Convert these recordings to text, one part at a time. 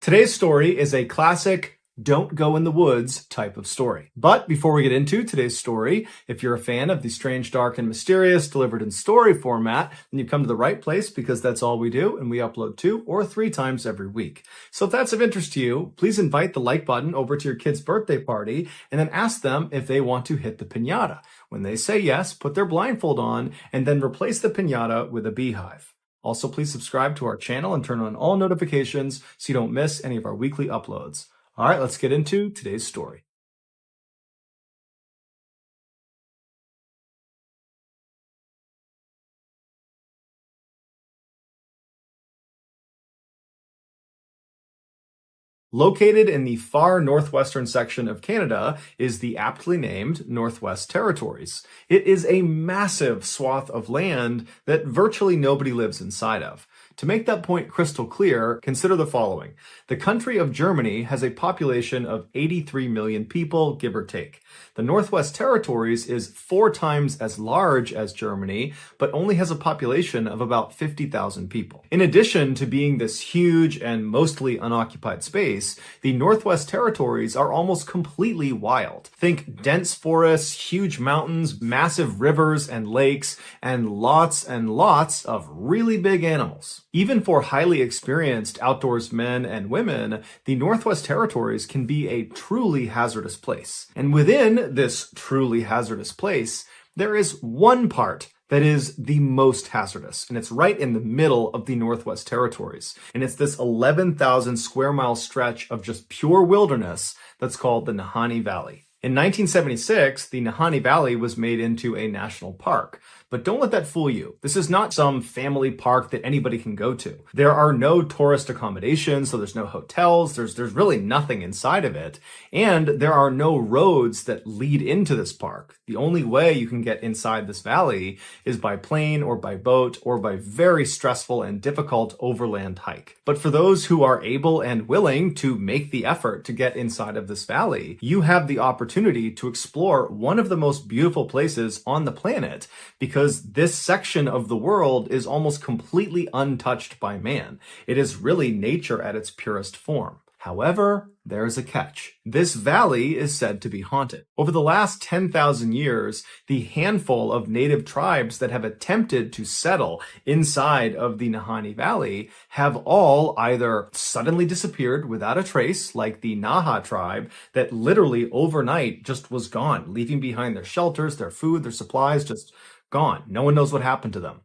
Today's story is a classic don't go in the woods type of story. But before we get into today's story, if you're a fan of the strange, dark, and mysterious delivered in story format, then you've come to the right place because that's all we do, and we upload 2 or 3 times every week. So if that's of interest to you, please invite the like button over to your kid's birthday party and then ask them if they want to hit the piñata. When they say yes, put their blindfold on and then replace the piñata with a beehive. Also, please subscribe to our channel and turn on all notifications so you don't miss any of our weekly uploads. All right, let's get into today's story. Located in the far northwestern section of Canada is the aptly named Northwest Territories. It is a massive swath of land that virtually nobody lives inside of. To make that point crystal clear, consider the following. The country of Germany has a population of 83 million people, give or take. The Northwest Territories is 4 times as large as Germany, but only has a population of about 50,000 people. In addition to being this huge and mostly unoccupied space, the Northwest Territories are almost completely wild. Think dense forests, huge mountains, massive rivers and lakes, and lots of really big animals. Even for highly experienced outdoors men and women, the Northwest Territories can be a truly hazardous place. And within this truly hazardous place, there is one part that is the most hazardous, and it's right in the middle of the Northwest Territories. And it's this 11,000 square mile stretch of just pure wilderness that's called the Nahanni Valley. In 1976, the Nahanni Valley was made into a national park. But don't let that fool you. This is not some family park that anybody can go to. There are no tourist accommodations, so there's no hotels, there's really nothing inside of it. And there are no roads that lead into this park. The only way you can get inside this valley is by plane or by boat or by very stressful and difficult overland hike. But for those who are able and willing to make the effort to get inside of this valley, you have the opportunity to explore one of the most beautiful places on the planet because this section of the world is almost completely untouched by man. It is really nature at its purest form. However, there's a catch. This valley is said to be haunted. Over the last 10,000 years, the handful of native tribes that have attempted to settle inside of the Nahanni Valley have all either suddenly disappeared without a trace, like the Naha tribe, that literally overnight just was gone, leaving behind their shelters, their food, their supplies, just gone. No one knows what happened to them.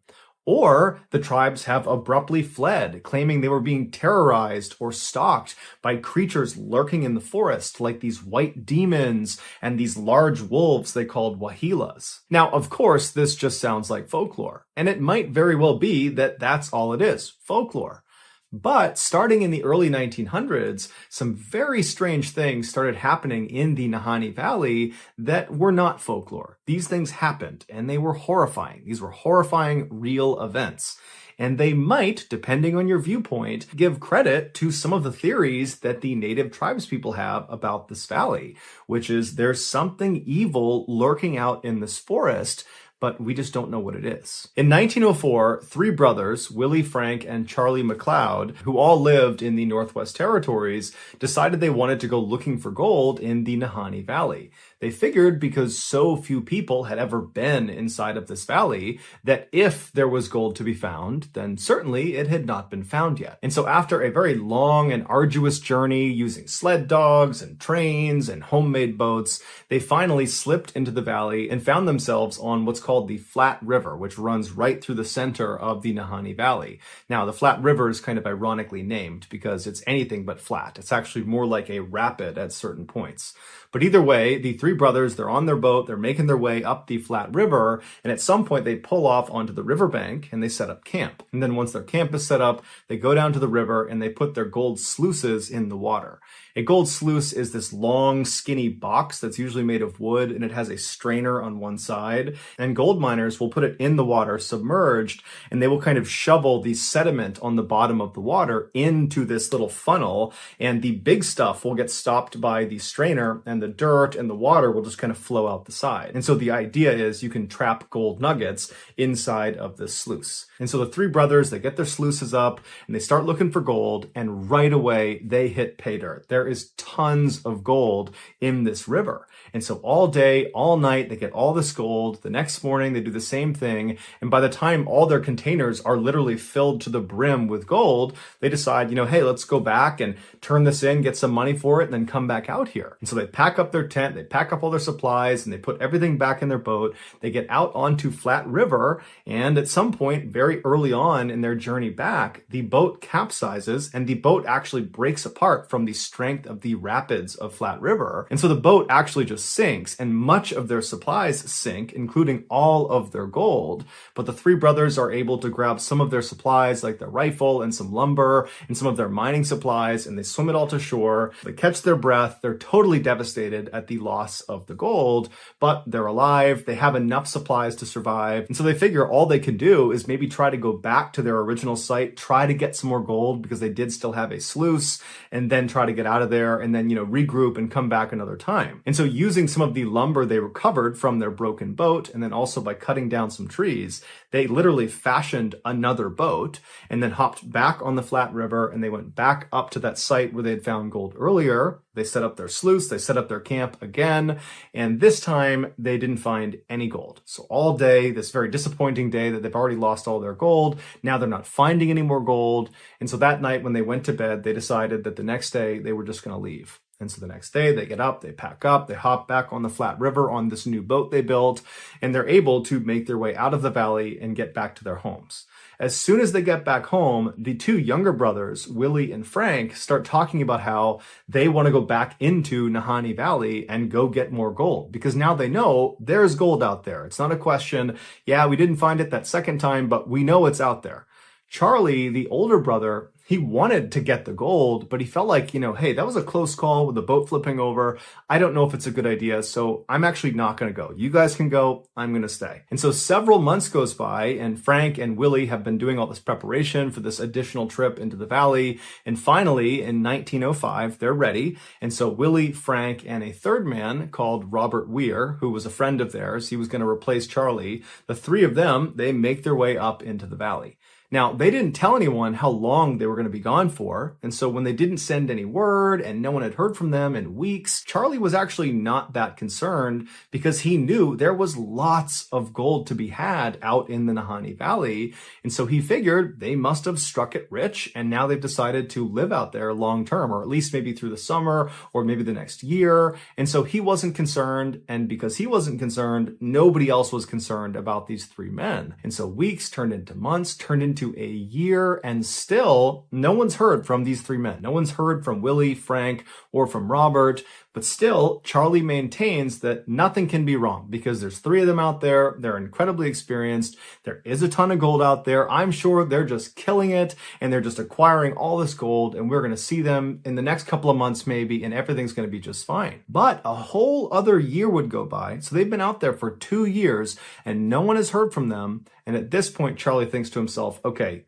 Or the tribes have abruptly fled, claiming they were being terrorized or stalked by creatures lurking in the forest, like these white demons and these large wolves they called wahilas. Now, of course, this just sounds like folklore, and it might very well be that that's all it is, folklore. But starting in the early 1900s, some very strange things started happening in the Nahanni Valley that were not folklore. These things happened, and they were horrifying. These were horrifying, real events. And they might, depending on your viewpoint, give credit to some of the theories that the native tribespeople have about this valley, which is there's something evil lurking out in this forest, but we just don't know what it is. In 1904, 3 brothers, Willie, Frank, and Charlie McLeod, who all lived in the Northwest Territories, decided they wanted to go looking for gold in the Nahanni Valley. They figured because so few people had ever been inside of this valley that if there was gold to be found, then certainly it had not been found yet. And so after a very long and arduous journey using sled dogs and trains and homemade boats, they finally slipped into the valley and found themselves on what's called the Flat River, which runs right through the center of the Nahanni Valley. Now, the Flat River is kind of ironically named because it's anything but flat. It's actually more like a rapid at certain points. But either way, the 3 brothers, they're on their boat, they're making their way up the Flat River, and at some point they pull off onto the riverbank and they set up camp. And then once their camp is set up, they go down to the river and they put their gold sluices in the water. A gold sluice is this long, skinny box that's usually made of wood, and it has a strainer on one side. And gold miners will put it in the water submerged, and they will kind of shovel the sediment on the bottom of the water into this little funnel, and the big stuff will get stopped by the strainer, and the dirt and the water will just kind of flow out the side. And so the idea is you can trap gold nuggets inside of this sluice. And so the three brothers, they get their sluices up and they start looking for gold, and right away they hit pay dirt. There is tons of gold in this river. And so all day, all night, they get all this gold. The next morning, they do the same thing. And by the time all their containers are literally filled to the brim with gold, they decide, hey, let's go back and turn this in, get some money for it, and then come back out here. And so they pack up their tent, they pack up all their supplies, and they put everything back in their boat. They get out onto Flat River, and at some point, very early on in their journey back, the boat capsizes, and the boat actually breaks apart from the strength of the rapids of Flat River. And so the boat actually just sinks, and much of their supplies sink, including all of their gold. But the three brothers are able to grab some of their supplies, like their rifle and some lumber and some of their mining supplies, and they swim it all to shore. They catch their breath. They're totally devastated at the loss of the gold, but they're alive. They have enough supplies to survive. And so they figure all they can do is maybe try to go back to their original site, try to get some more gold because they did still have a sluice, and then try to get out of there and then, regroup and come back another time. And so using some of the lumber they recovered from their broken boat, and then also by cutting down some trees, they literally fashioned another boat and then hopped back on the Flat River, and they went back up to that site where they had found gold earlier. They set up their sluice, they set up their camp again, and this time they didn't find any gold. So all day, this very disappointing day that they've already lost all their gold, now they're not finding any more gold. And so that night when they went to bed, they decided that the next day they were just going to leave. And so the next day they get up, they pack up, they hop back on the Flat River on this new boat they built, and they're able to make their way out of the valley and get back to their homes. As soon as they get back home, the two younger brothers, Willie and Frank, start talking about how they want to go back into Nahanni Valley and go get more gold, because now they know there's gold out there. It's not a question, yeah, we didn't find it that second time, but we know it's out there. Charlie, the older brother, he wanted to get the gold, but he felt like, hey, that was a close call with the boat flipping over. I don't know if it's a good idea, so I'm actually not going to go. You guys can go. I'm going to stay. And so several months goes by, and Frank and Willie have been doing all this preparation for this additional trip into the valley. And finally, in 1905, they're ready. And so Willie, Frank, and a third man called Robert Weir, who was a friend of theirs, he was going to replace Charlie. The three of them, they make their way up into the valley. Now, they didn't tell anyone how long they were going to be gone for, and so when they didn't send any word and no one had heard from them in weeks, Charlie was actually not that concerned because he knew there was lots of gold to be had out in the Nahanni Valley, and so he figured they must have struck it rich, and now they've decided to live out there long term, or at least maybe through the summer, or maybe the next year, and so he wasn't concerned, and because he wasn't concerned, nobody else was concerned about these three men. And so weeks turned into months, turned into a year, and still no one's heard from these three men. No one's heard from Willie, Frank, or from Robert, but still Charlie maintains that nothing can be wrong because there's three of them out there. They're incredibly experienced. There is a ton of gold out there. I'm sure they're just killing it and they're just acquiring all this gold, and we're going to see them in the next couple of months maybe, and everything's going to be just fine. But a whole other year would go by. So they've been out there for 2 years and no one has heard from them. And at this point, Charlie thinks to himself, okay,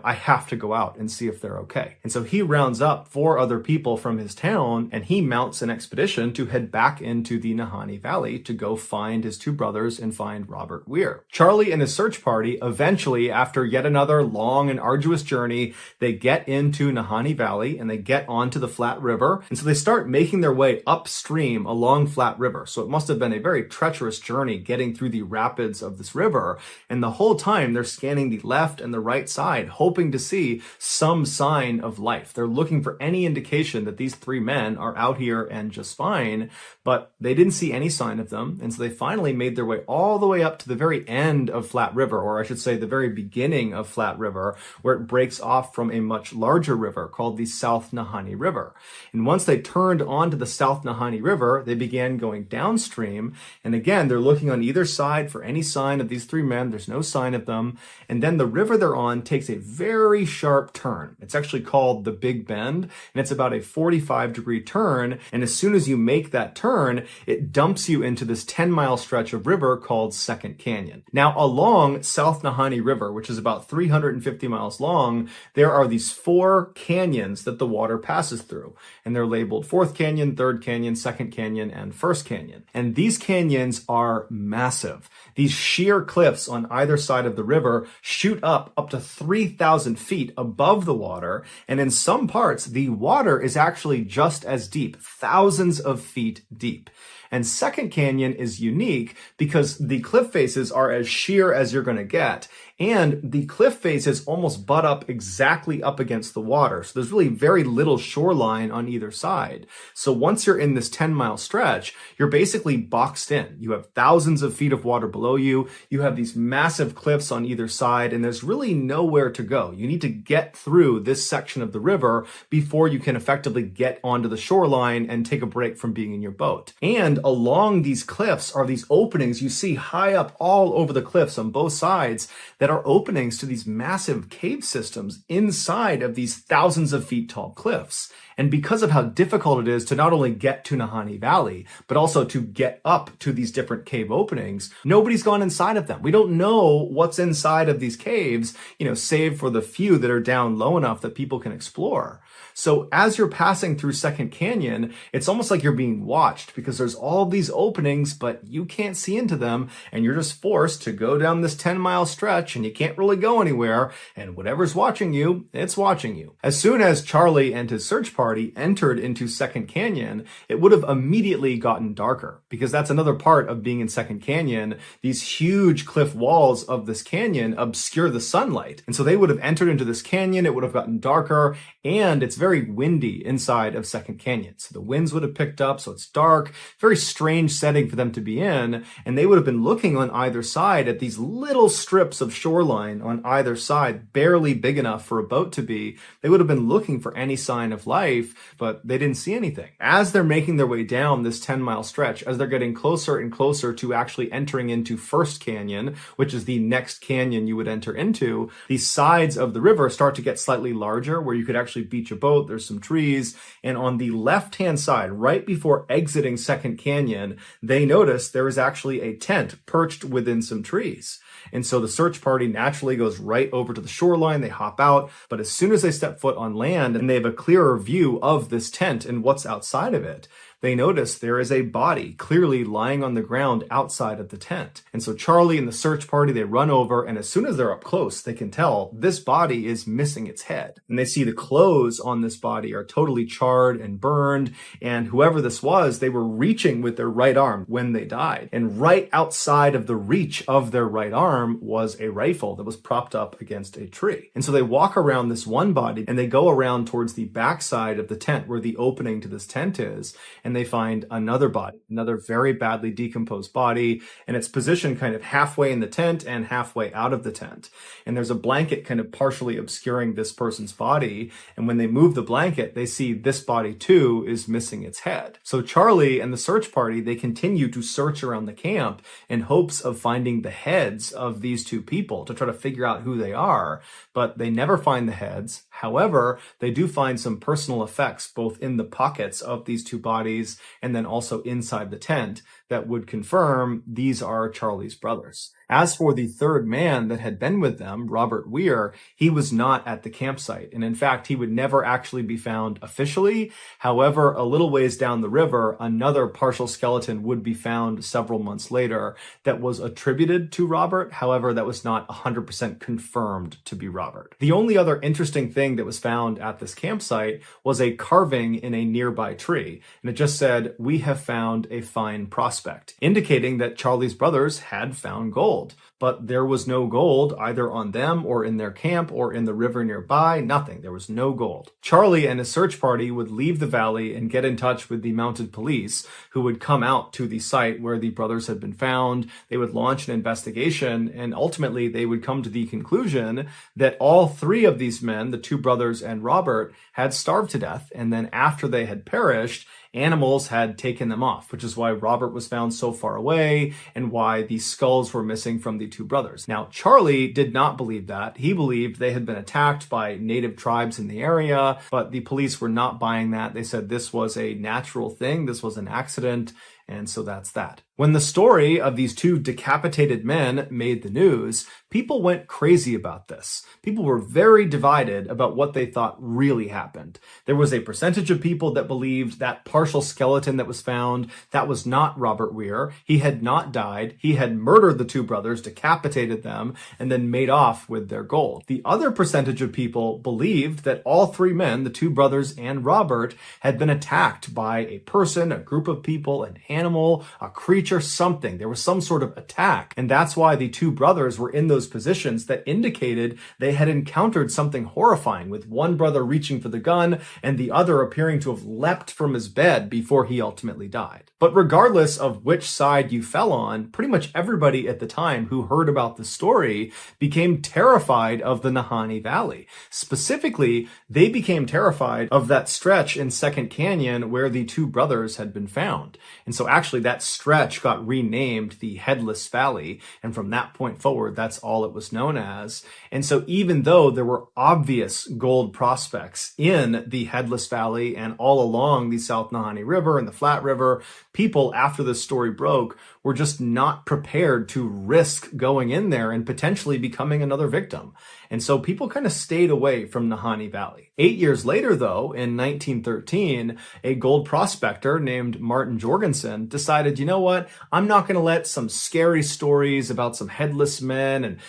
I have to go out and see if they're okay. And so he rounds up 4 other people from his town, and he mounts an expedition to head back into the Nahanni Valley to go find his 2 brothers and find Robert Weir. Charlie and his search party, eventually, after yet another long and arduous journey, they get into Nahanni Valley and they get onto the Flat River. And so they start making their way upstream along Flat River. So it must have been a very treacherous journey getting through the rapids of this river. And the whole time they're scanning the left and the right side, hoping to see some sign of life. They're looking for any indication that these 3 men are out here and just fine, but they didn't see any sign of them. And so they finally made their way all the way up to the very end of Flat River, or I should say the very beginning of Flat River, where it breaks off from a much larger river called the South Nahanni River. And once they turned onto the South Nahanni River, they began going downstream. And again, they're looking on either side for any sign of these 3 men. There's no sign of them. And then the river they're on takes a very sharp turn. It's actually called the Big Bend, and it's about a 45-degree turn. And as soon as you make that turn, it dumps you into this 10-mile stretch of river called Second Canyon. Now, along South Nahanni River, which is about 350 miles long, there are these 4 canyons that the water passes through. And they're labeled Fourth Canyon, Third Canyon, Second Canyon, and First Canyon. And these canyons are massive. These sheer cliffs on either side of the river shoot up to 3,000 feet above the water. And in some parts, the water is actually just as deep, thousands of feet deep. And Second Canyon is unique because the cliff faces are as sheer as you're going to get. And the cliff faces almost butt up exactly up against the water. So there's really very little shoreline on either side. So once you're in this 10-mile stretch, you're basically boxed in. You have thousands of feet of water below you. You have these massive cliffs on either side, and there's really nowhere to go. You need to get through this section of the river before you can effectively get onto the shoreline and take a break from being in your boat. And along these cliffs are these openings you see high up all over the cliffs on both sides that are openings to these massive cave systems inside of these thousands of feet tall cliffs. And because of how difficult it is to not only get to Nahanni Valley, but also to get up to these different cave openings, nobody's gone inside of them. We don't know what's inside of these caves, save for the few that are down low enough that people can explore. So as you're passing through Second Canyon, it's almost like you're being watched because there's all these openings, but you can't see into them, and you're just forced to go down this 10-mile stretch, and you can't really go anywhere, and whatever's watching you, it's watching you. As soon as Charlie and his search party entered into Second Canyon, it would have immediately gotten darker, because that's another part of being in Second Canyon. These huge cliff walls of this canyon obscure the sunlight, and so they would have entered into this canyon, it would have gotten darker, and it's very windy inside of Second Canyon. So the winds would have picked up, so it's dark, very strange setting for them to be in, and they would have been looking on either side at these little strips of shoreline on either side, barely big enough for a boat to be. They would have been looking for any sign of life, but they didn't see anything. As they're making their way down this 10-mile stretch, as they're getting closer and closer to actually entering into First Canyon, which is the next canyon you would enter into, the sides of the river start to get slightly larger where you could actually beach a boat. There's some trees, and on the left-hand side, right before exiting Second Canyon, they notice there is actually a tent perched within some trees. And so the search party naturally goes right over to the shoreline. They hop out, but as soon as they step foot on land and they have a clearer view of this tent and what's outside of it, they notice there is a body clearly lying on the ground outside of the tent. And so Charlie and the search party, they run over, and as soon as they're up close, they can tell this body is missing its head. And they see the clothes on this body are totally charred and burned, and whoever this was, they were reaching with their right arm when they died. And right outside of the reach of their right arm was a rifle that was propped up against a tree. And so they walk around this one body, and they go around towards the backside of the tent where the opening to this tent is, and they find another body, another very badly decomposed body, and it's positioned kind of halfway in the tent and halfway out of the tent. And there's a blanket kind of partially obscuring this person's body, and when they move the blanket, they see this body too is missing its head. So Charlie and the search party, they continue to search around the camp in hopes of finding the heads of these two people to try to figure out who they are, but they never find the heads. However, they do find some personal effects both in the pockets of these two bodies and then also inside the tent that would confirm these are Charlie's brothers. As for the third man that had been with them, Robert Weir, he was not at the campsite. And in fact, he would never actually be found officially. However, a little ways down the river, another partial skeleton would be found several months later that was attributed to Robert. However, that was not 100% confirmed to be Robert. The only other interesting thing that was found at this campsite was a carving in a nearby tree. And it just said, "We have found a fine prospect," indicating that Charlie's brothers had found gold. But there was no gold either on them or in their camp or in the river nearby. Nothing. There was no gold. Charlie and his search party would leave the valley and get in touch with the mounted police, who would come out to the site where the brothers had been found. They would launch an investigation, and ultimately they would come to the conclusion that all three of these men, the two brothers and Robert, had starved to death. And then after they had perished, animals had taken them off, which is why Robert was found so far away and why the skulls were missing from the two brothers. Now, Charlie did not believe that. He believed they had been attacked by native tribes in the area, but the police were not buying that. They said this was a natural thing. This was an accident. And so that's that. When the story of these two decapitated men made the news, people went crazy about this. People were very divided about what they thought really happened. There was a percentage of people that believed that partial skeleton that was found, that was not Robert Weir. He had not died. He had murdered the two brothers, decapitated them, and then made off with their gold. The other percentage of people believed that all three men, the two brothers and Robert, had been attacked by a person, a group of people, an animal, a creature, something. There was some sort of attack. And that's why the two brothers were in those positions that indicated they had encountered something horrifying, with one brother reaching for the gun and the other appearing to have leapt from his bed before he ultimately died. But regardless of which side you fell on, pretty much everybody at the time who heard about the story became terrified of the Nahanni Valley. Specifically, they became terrified of that stretch in Second Canyon where the two brothers had been found. And so actually that stretch got renamed the Headless Valley. And from that point forward, that's all it was known as. And so even though there were obvious gold prospects in the Headless Valley and all along the South Nahanni River and the Flat River, people after this story broke were just not prepared to risk going in there and potentially becoming another victim. And so people kind of stayed away from Nahanni Valley. 8 years later, though, in 1913, a gold prospector named Martin Jorgensen decided, you know what, I'm not going to let some scary stories about some headless men and,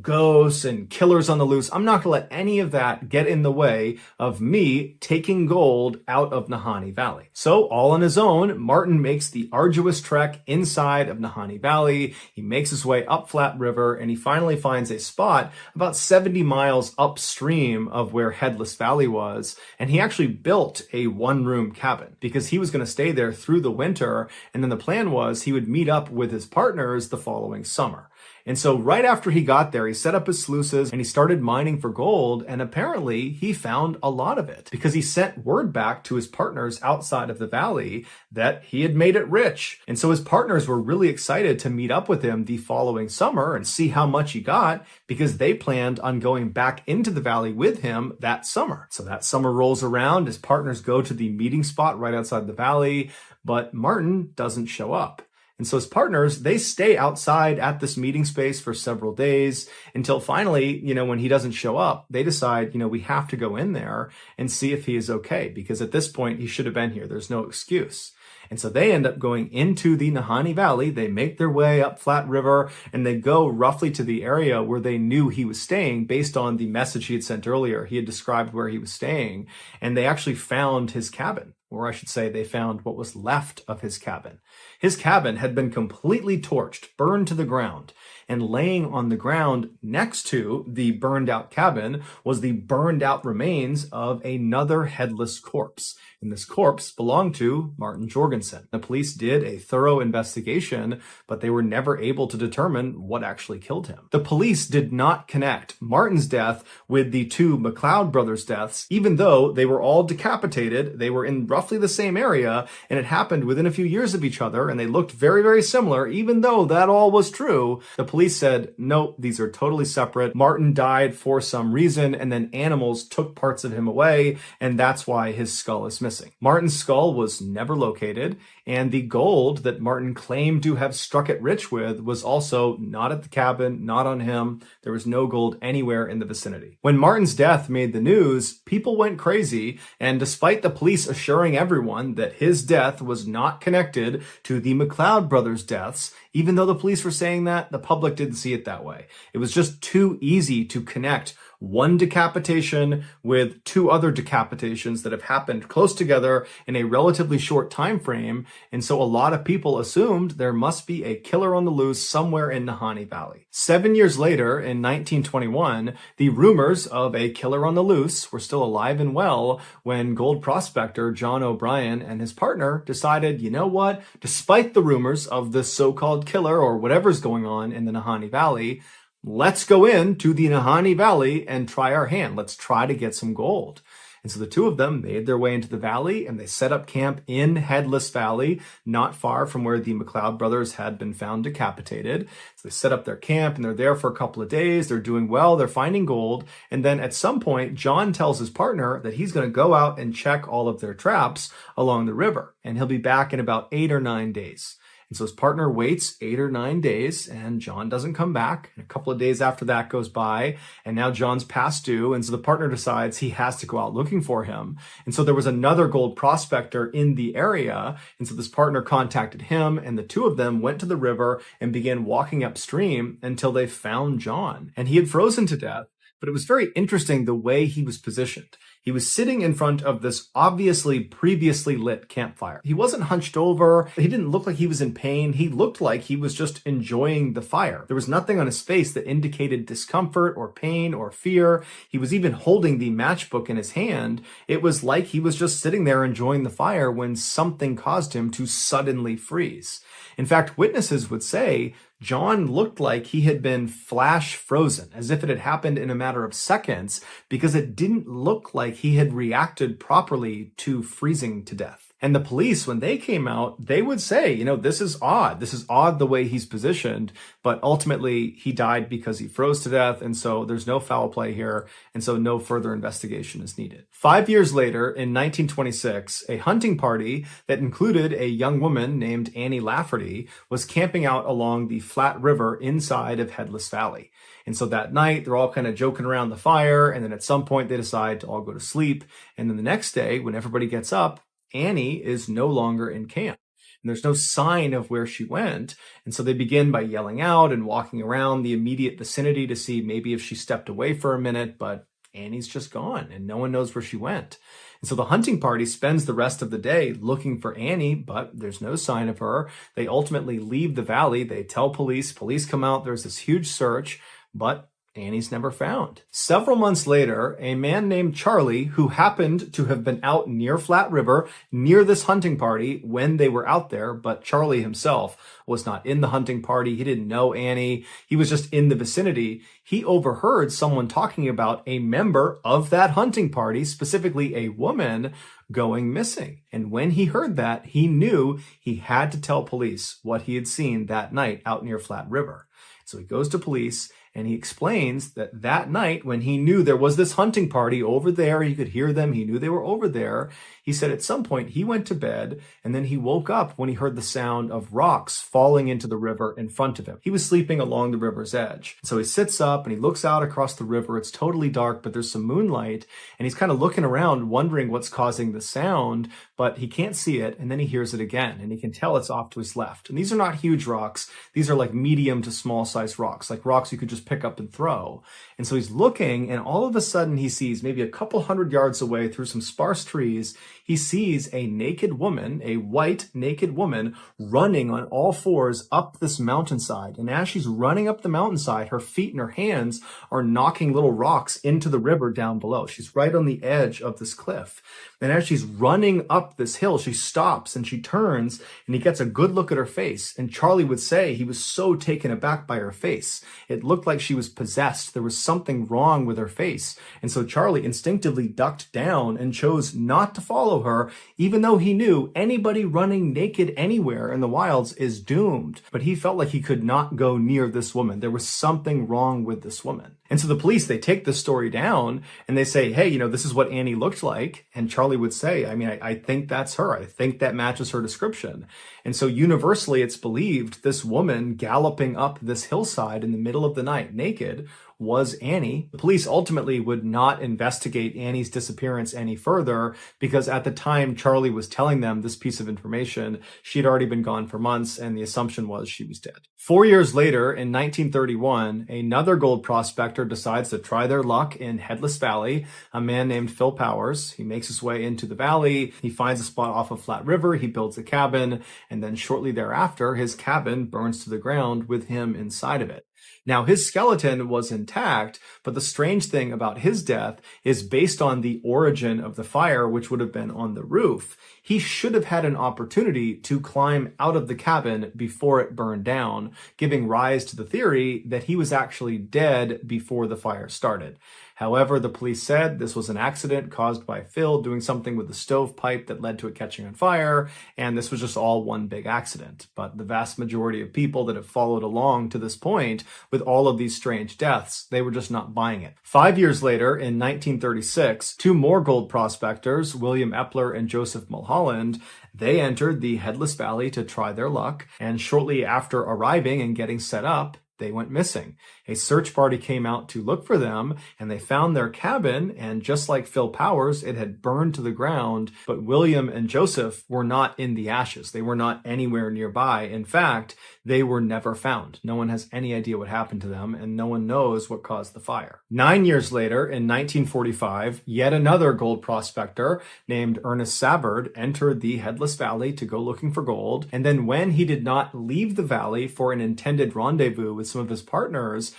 ghosts and killers on the loose. I'm not going to let any of that get in the way of me taking gold out of Nahanni Valley. So all on his own, Martin makes the arduous trek inside of Nahanni Valley. He makes his way up Flat River, and he finally finds a spot about 70 miles upstream of where Headless Valley was. And he actually built a one-room cabin because he was going to stay there through the winter. And then the plan was he would meet up with his partners the following summer. And so right after he got there, he set up his sluices and he started mining for gold. And apparently he found a lot of it because he sent word back to his partners outside of the valley that he had made it rich. And so his partners were really excited to meet up with him the following summer and see how much he got because they planned on going back into the valley with him that summer. So that summer rolls around. His partners go to the meeting spot right outside the valley, but Martin doesn't show up. And so his partners, they stay outside at this meeting space for several days until finally, when he doesn't show up, they decide, we have to go in there and see if he is okay, because at this point he should have been here. There's no excuse. And so they end up going into the Nahanni Valley. They make their way up Flat River and they go roughly to the area where they knew he was staying based on the message he had sent earlier. He had described where he was staying, and they actually found his cabin. Or I should say they found what was left of his cabin. His cabin had been completely torched, burned to the ground, and laying on the ground next to the burned out cabin was the burned out remains of another headless corpse. And this corpse belonged to Martin Jorgensen. The police did a thorough investigation, but they were never able to determine what actually killed him. The police did not connect Martin's death with the two McLeod brothers' deaths, even though they were all decapitated. They were in roughly the same area, and it happened within a few years of each other, and they looked very, very similar. Even though that all was true, the police said, nope, these are totally separate. Martin died for some reason, and then animals took parts of him away, and that's why his skull is missing. Martin's skull was never located, and the gold that Martin claimed to have struck it rich with was also not at the cabin, not on him. There was no gold anywhere in the vicinity. When Martin's death made the news, people went crazy, and despite the police assuring everyone that his death was not connected to the McLeod brothers' deaths, even though the police were saying that, the public didn't see it that way. It was just too easy to connect one decapitation with two other decapitations that have happened close together in a relatively short time frame, and so a lot of people assumed there must be a killer on the loose somewhere in Nahanni Valley. 7 years later, in 1921, the rumors of a killer on the loose were still alive and well when gold prospector John O'Brien and his partner decided, you know what, despite the rumors of this so-called killer or whatever's going on in the Nahanni Valley, let's go into the Nahanni Valley and try our hand. Let's try to get some gold. And so the two of them made their way into the valley and they set up camp in Headless Valley, not far from where the McLeod brothers had been found decapitated. So they set up their camp and they're there for a couple of days. They're doing well. They're finding gold. And then at some point, John tells his partner that he's going to go out and check all of their traps along the river. And he'll be back in about 8 or 9 days. And so his partner waits 8 or 9 days and John doesn't come back. And a couple of days after that goes by and now John's past due. And so the partner decides he has to go out looking for him. And so there was another gold prospector in the area. And so this partner contacted him and the two of them went to the river and began walking upstream until they found John. And he had frozen to death. But it was very interesting the way he was positioned. He was sitting in front of this obviously previously lit campfire. He wasn't hunched over. He didn't look like he was in pain. He looked like he was just enjoying the fire. There was nothing on his face that indicated discomfort or pain or fear. He was even holding the matchbook in his hand. It was like he was just sitting there enjoying the fire when something caused him to suddenly freeze. In fact, witnesses would say John looked like he had been flash frozen, as if it had happened in a matter of seconds, because it didn't look like he had reacted properly to freezing to death. And the police, when they came out, they would say, this is odd. This is odd the way he's positioned. But ultimately, he died because he froze to death. And so there's no foul play here. And so no further investigation is needed. 5 years later, in 1926, a hunting party that included a young woman named Annie Lafferty was camping out along the Flat River inside of Headless Valley. And so that night, they're all kind of joking around the fire. And then at some point, they decide to all go to sleep. And then the next day, when everybody gets up, Annie is no longer in camp. And there's no sign of where she went. And so they begin by yelling out and walking around the immediate vicinity to see maybe if she stepped away for a minute, but Annie's just gone and no one knows where she went. And so the hunting party spends the rest of the day looking for Annie, but there's no sign of her. They ultimately leave the valley. They tell police. Police come out. There's this huge search, but Annie's never found. Several months later, a man named Charlie, who happened to have been out near Flat River, near this hunting party when they were out there, but Charlie himself was not in the hunting party. He didn't know Annie. He was just in the vicinity. He overheard someone talking about a member of that hunting party, specifically a woman, going missing. And when he heard that, he knew he had to tell police what he had seen that night out near Flat River. So he goes to police and he explains that that night when he knew there was this hunting party over there, he could hear them, he knew they were over there. He said at some point he went to bed and then he woke up when he heard the sound of rocks falling into the river in front of him. He was sleeping along the river's edge. So he sits up and he looks out across the river. It's totally dark, but there's some moonlight and he's kind of looking around wondering what's causing the sound, but he can't see it. And then he hears it again and he can tell it's off to his left. And these are not huge rocks. These are like medium to small size rocks, like rocks you could just pick up and throw. And so he's looking and all of a sudden he sees maybe a couple hundred yards away through some sparse trees, he sees a naked woman, a white naked woman running on all fours up this mountainside. And as she's running up the mountainside, her feet and her hands are knocking little rocks into the river down below. She's right on the edge of this cliff. And as she's running up this hill, she stops and she turns and he gets a good look at her face. And Charlie would say he was so taken aback by her face. It looked like she was possessed. There was something wrong with her face. And so Charlie instinctively ducked down and chose not to follow her, even though he knew anybody running naked anywhere in the wilds is doomed. But he felt like he could not go near this woman. There was something wrong with this woman. And so the police, they take this story down and they say, hey, this is what Annie looked like. And Charlie would say, I think that's her. I think that matches her description. And so universally, it's believed this woman galloping up this hillside in the middle of the night naked was Annie. The police ultimately would not investigate Annie's disappearance any further because at the time Charlie was telling them this piece of information, she'd already been gone for months and the assumption was she was dead. 4 years later, in 1931, another gold prospector decides to try their luck in Headless Valley, a man named Phil Powers. He makes his way into the valley. He finds a spot off of Flat River. He builds a cabin. And then shortly thereafter, his cabin burns to the ground with him inside of it. Now, his skeleton was intact, but the strange thing about his death is based on the origin of the fire, which would have been on the roof. He should have had an opportunity to climb out of the cabin before it burned down, giving rise to the theory that he was actually dead before the fire started. However, the police said this was an accident caused by Phil doing something with the stovepipe that led to it catching on fire, and this was just all one big accident. But the vast majority of people that have followed along to this point with all of these strange deaths, they were just not buying it. 5 years later, in 1936, two more gold prospectors, William Epler and Joseph Mulholland, they entered the Headless Valley to try their luck, and shortly after arriving and getting set up, they went missing. A search party came out to look for them, and they found their cabin, and just like Phil Powers, it had burned to the ground, but William and Joseph were not in the ashes. They were not anywhere nearby. In fact, they were never found. No one has any idea what happened to them, and no one knows what caused the fire. 9 years later, in 1945, yet another gold prospector named Ernest Sabbard entered the Headless Valley to go looking for gold, and then when he did not leave the valley for an intended rendezvous with some of his partners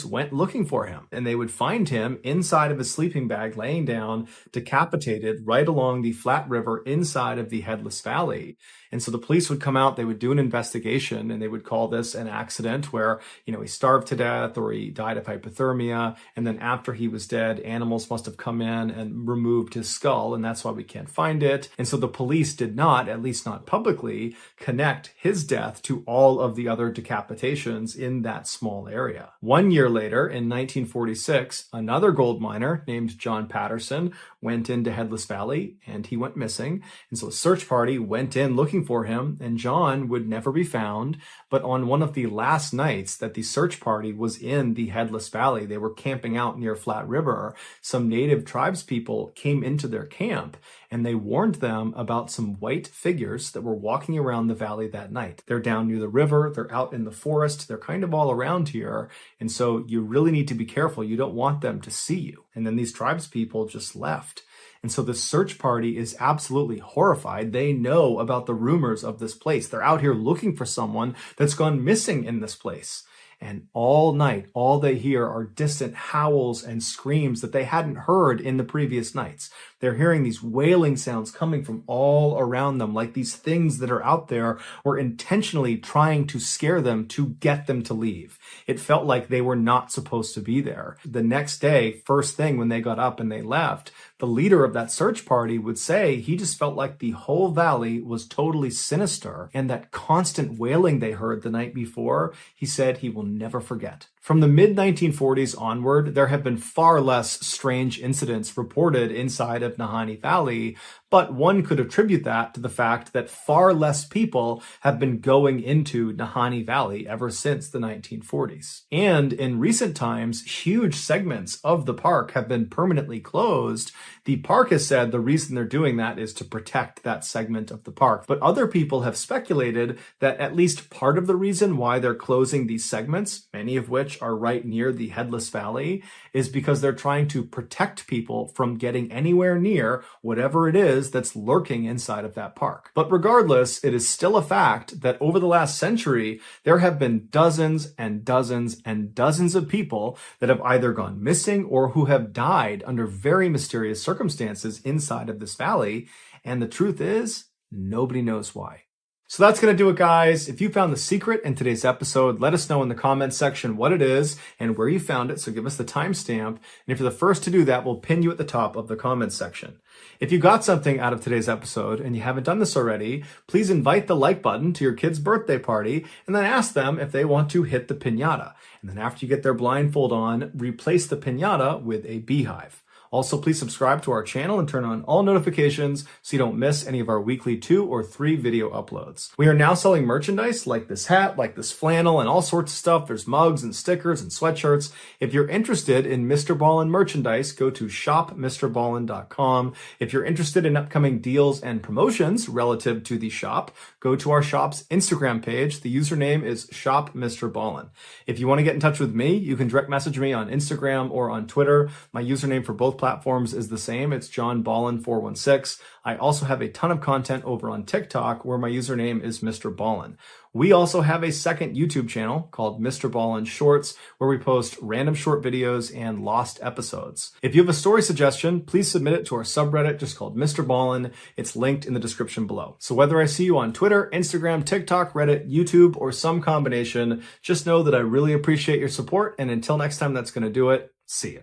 went looking for him, and they would find him inside of a sleeping bag laying down, decapitated right along the flat river inside of the Headless Valley. And so the police would come out, they would do an investigation, and they would call this an accident where, he starved to death or he died of hypothermia. And then after he was dead, animals must have come in and removed his skull, and that's why we can't find it. And so the police did not, at least not publicly, connect his death to all of the other decapitations in that small area. 1 year later, in 1946, another gold miner named John Patterson went into Headless Valley, and he went missing. And so a search party went in looking for him, and John would never be found. But on one of the last nights that the search party was in the Headless Valley, they were camping out near Flat River, some native tribes people came into their camp, and they warned them about some white figures that were walking around the valley that night. They're down near the river, they're out in the forest, they're kind of all around here, and so you really need to be careful. You don't want them to see you. And then these tribes people just left. And so the search party is absolutely horrified. They know about the rumors of this place. They're out here looking for someone that's gone missing in this place. And all night, all they hear are distant howls and screams that they hadn't heard in the previous nights. They're hearing these wailing sounds coming from all around them, like these things that are out there were intentionally trying to scare them to get them to leave. It felt like they were not supposed to be there. The next day, first thing when they got up and they left, the leader of that search party would say he just felt like the whole valley was totally sinister, and that constant wailing they heard the night before, he said he will never forget. From the mid-1940s onward, there have been far less strange incidents reported inside of Nahanni Valley, but one could attribute that to the fact that far less people have been going into Nahanni Valley ever since the 1940s. And in recent times, huge segments of the park have been permanently closed. The park has said the reason they're doing that is to protect that segment of the park. But other people have speculated that at least part of the reason why they're closing these segments, many of which are right near the Headless Valley, is because they're trying to protect people from getting anywhere near whatever it is that's lurking inside of that park. But regardless, it is still a fact that over the last century, there have been dozens and dozens and dozens of people that have either gone missing or who have died under very mysterious circumstances inside of this valley. And the truth is, nobody knows why. So that's going to do it, guys. If you found the secret in today's episode, let us know in the comments section what it is and where you found it. So give us the timestamp. And if you're the first to do that, we'll pin you at the top of the comments section. If you got something out of today's episode and you haven't done this already, please invite the like button to your kid's birthday party and then ask them if they want to hit the piñata. And then after you get their blindfold on, replace the piñata with a beehive. Also, please subscribe to our channel and turn on all notifications so you don't miss any of our weekly 2 or 3 video uploads. We are now selling merchandise like this hat, like this flannel, and all sorts of stuff. There's mugs and stickers and sweatshirts. If you're interested in MrBallen merchandise, go to shopmrballen.com. If you're interested in upcoming deals and promotions relative to the shop, go to our shop's Instagram page. The username is shopmrballen. If you want to get in touch with me, you can direct message me on Instagram or on Twitter. My username for both platforms is the same. It's johnballen416. I also have a ton of content over on TikTok where my username is MrBallen. We also have a second YouTube channel called MrBallen Shorts where we post random short videos and lost episodes. If you have a story suggestion, please submit it to our subreddit just called MrBallen. It's linked in the description below. So whether I see you on Twitter, Instagram, TikTok, Reddit, YouTube, or some combination, just know that I really appreciate your support. And until next time, that's going to do it. See ya.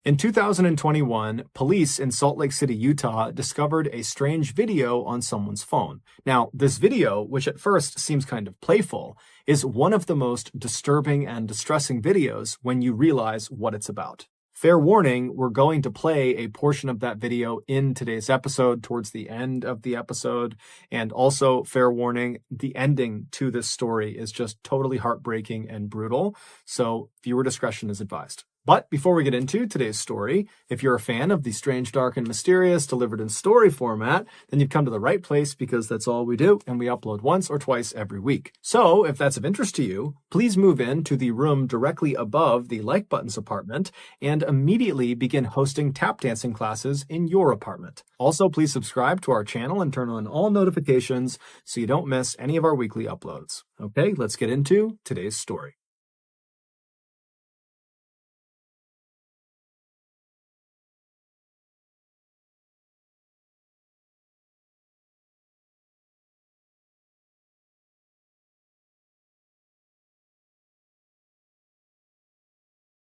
In 2021, police in Salt Lake City, Utah, discovered a strange video on someone's phone. Now, this video, which at first seems kind of playful, is one of the most disturbing and distressing videos when you realize what it's about. Fair warning, we're going to play a portion of that video in today's episode towards the end of the episode. And also, fair warning, the ending to this story is just totally heartbreaking and brutal. So viewer discretion is advised. But before we get into today's story, if you're a fan of the strange, dark, and mysterious delivered in story format, then you've come to the right place because that's all we do, and we upload once or twice every week. So if that's of interest to you, please move into the room directly above the like button's apartment and immediately begin hosting tap dancing classes in your apartment. Also, please subscribe to our channel and turn on all notifications so you don't miss any of our weekly uploads. Okay, let's get into today's story.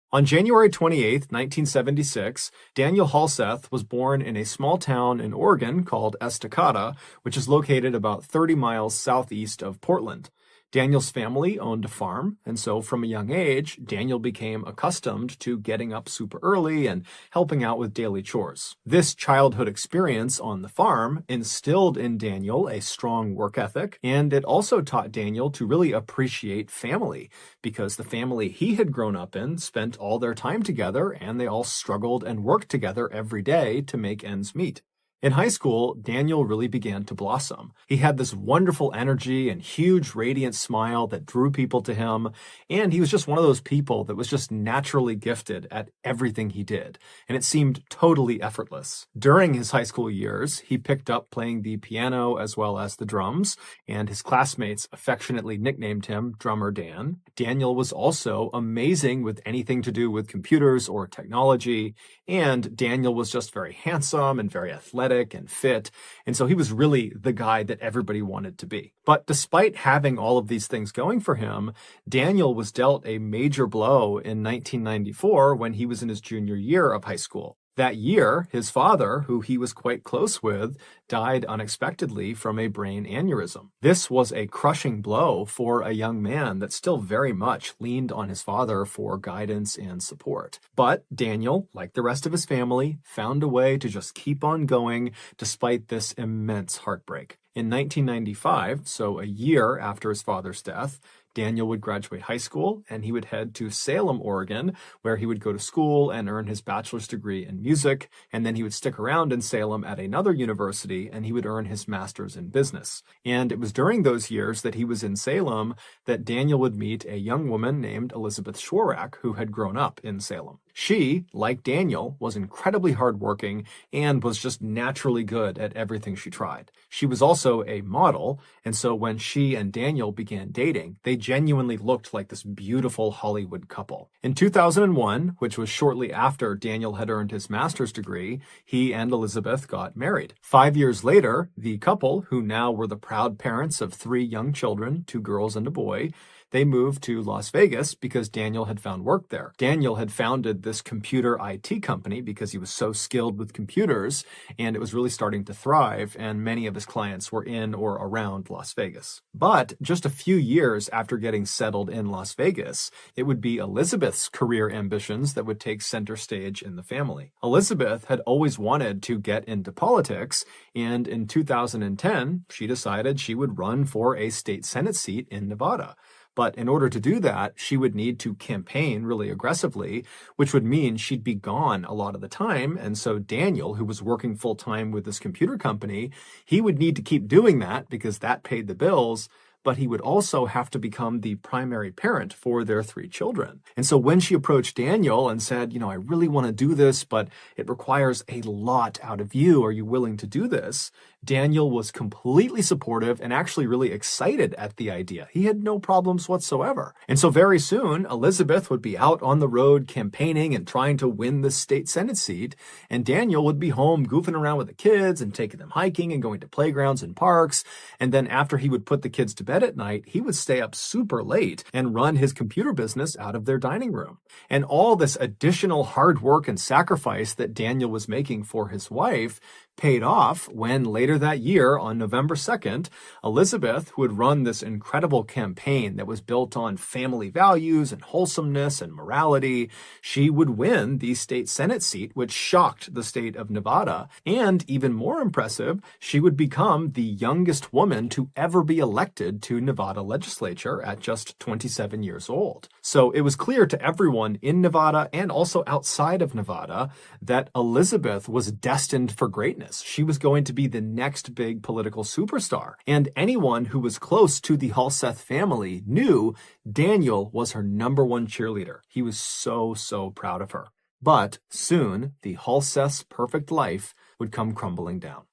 On January 28, 1976, Daniel Halseth was born in a small town in Oregon called Estacada, which is located about 30 miles southeast of Portland. Daniel's family owned a farm, and so from a young age, Daniel became accustomed to getting up super early and helping out with daily chores. This childhood experience on the farm instilled in Daniel a strong work ethic, and it also taught Daniel to really appreciate family, because the family he had grown up in spent all their time together, and they all struggled and worked together every day to make ends meet. In high school, Daniel really began to blossom. He had this wonderful energy and huge radiant smile that drew people to him, and he was just one of those people that was just naturally gifted at everything he did, and it seemed totally effortless. During his high school years, he picked up playing the piano as well as the drums, and his classmates affectionately nicknamed him Drummer Dan. Daniel was also amazing with anything to do with computers or technology, and Daniel was just very handsome and very athletic and fit, and so he was really the guy that everybody wanted to be. But despite having all of these things going for him, Daniel was dealt a major blow in 1994 when he was in his junior year of high school. That year, his father, who he was quite close with, died unexpectedly from a brain aneurysm. This was a crushing blow for a young man that still very much leaned on his father for guidance and support. But Daniel, like the rest of his family, found a way to just keep on going despite this immense heartbreak. In 1995, so a year after his father's death, Daniel would graduate high school and he would head to Salem, Oregon, where he would go to school and earn his bachelor's degree in music, and then he would stick around in Salem at another university and he would earn his master's in business. And it was during those years that he was in Salem that Daniel would meet a young woman named Elizabeth Schwarak, who had grown up in Salem. She, like Daniel, was incredibly hardworking and was just naturally good at everything she tried. She was also a model, and so when she and Daniel began dating, they genuinely looked like this beautiful Hollywood couple. In 2001, which was shortly after Daniel had earned his master's degree, he and Elizabeth got married. 5 years later, the couple, who now were the proud parents of 3 young children, 2 girls and a boy, they moved to Las Vegas because Daniel had found work there. Daniel had founded this computer IT company because he was so skilled with computers, and it was really starting to thrive, and many of his clients were in or around Las Vegas. But just a few years after getting settled in Las Vegas, it would be Elizabeth's career ambitions that would take center stage in the family. Elizabeth had always wanted to get into politics, and in 2010, she decided she would run for a state Senate seat in Nevada. But in order to do that, she would need to campaign really aggressively, which would mean she'd be gone a lot of the time. And so Daniel, who was working full-time with this computer company, he would need to keep doing that because that paid the bills. But he would also have to become the primary parent for their 3 children. And so when she approached Daniel and said, I really want to do this, but it requires a lot out of you. Are you willing to do this? Daniel was completely supportive and actually really excited at the idea. He had no problems whatsoever. And so very soon, Elizabeth would be out on the road campaigning and trying to win the state Senate seat, and Daniel would be home goofing around with the kids and taking them hiking and going to playgrounds and parks. And then after he would put the kids to bed, bed at night, he would stay up super late and run his computer business out of their dining room. And all this additional hard work and sacrifice that Daniel was making for his wife paid off when later that year, on November 2nd, Elizabeth, who had run this incredible campaign that was built on family values and wholesomeness and morality, she would win the state Senate seat, which shocked the state of Nevada. And even more impressive, she would become the youngest woman to ever be elected to Nevada legislature at just 27 years old. So it was clear to everyone in Nevada and also outside of Nevada that Elizabeth was destined for greatness. She was going to be the next big political superstar. And anyone who was close to the Halseth family knew Daniel was her #1 cheerleader. He was so proud of her. But soon, the Halseth's perfect life would come crumbling down.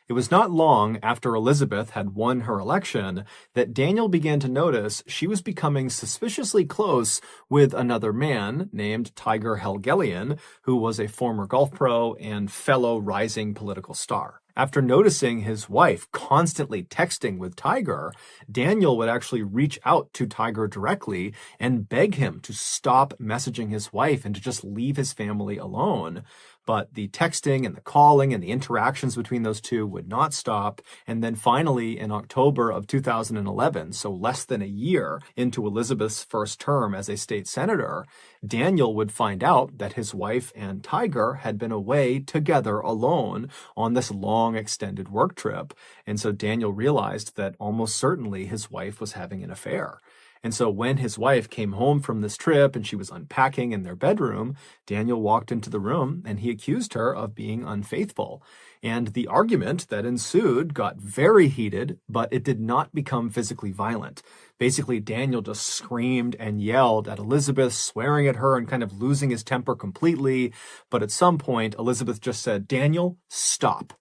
It was not long after Elizabeth had won her election that Daniel began to notice she was becoming suspiciously close with another man named Tiger Helgelien, who was a former golf pro and fellow rising political star. After noticing his wife constantly texting with Tiger, Daniel would actually reach out to Tiger directly and beg him to stop messaging his wife and to just leave his family alone. But the texting and the calling and the interactions between those two would not stop. And then finally, in October of 2011, so less than a year into Elizabeth's first term as a state senator, Daniel would find out that his wife and Tiger had been away together alone on this long extended work trip. And so Daniel realized that almost certainly his wife was having an affair. And so when his wife came home from this trip and she was unpacking in their bedroom, Daniel walked into the room and he accused her of being unfaithful. And the argument that ensued got very heated, but it did not become physically violent. Basically, Daniel just screamed and yelled at Elizabeth, swearing at her and kind of losing his temper completely. But at some point, Elizabeth just said, "Daniel, stop."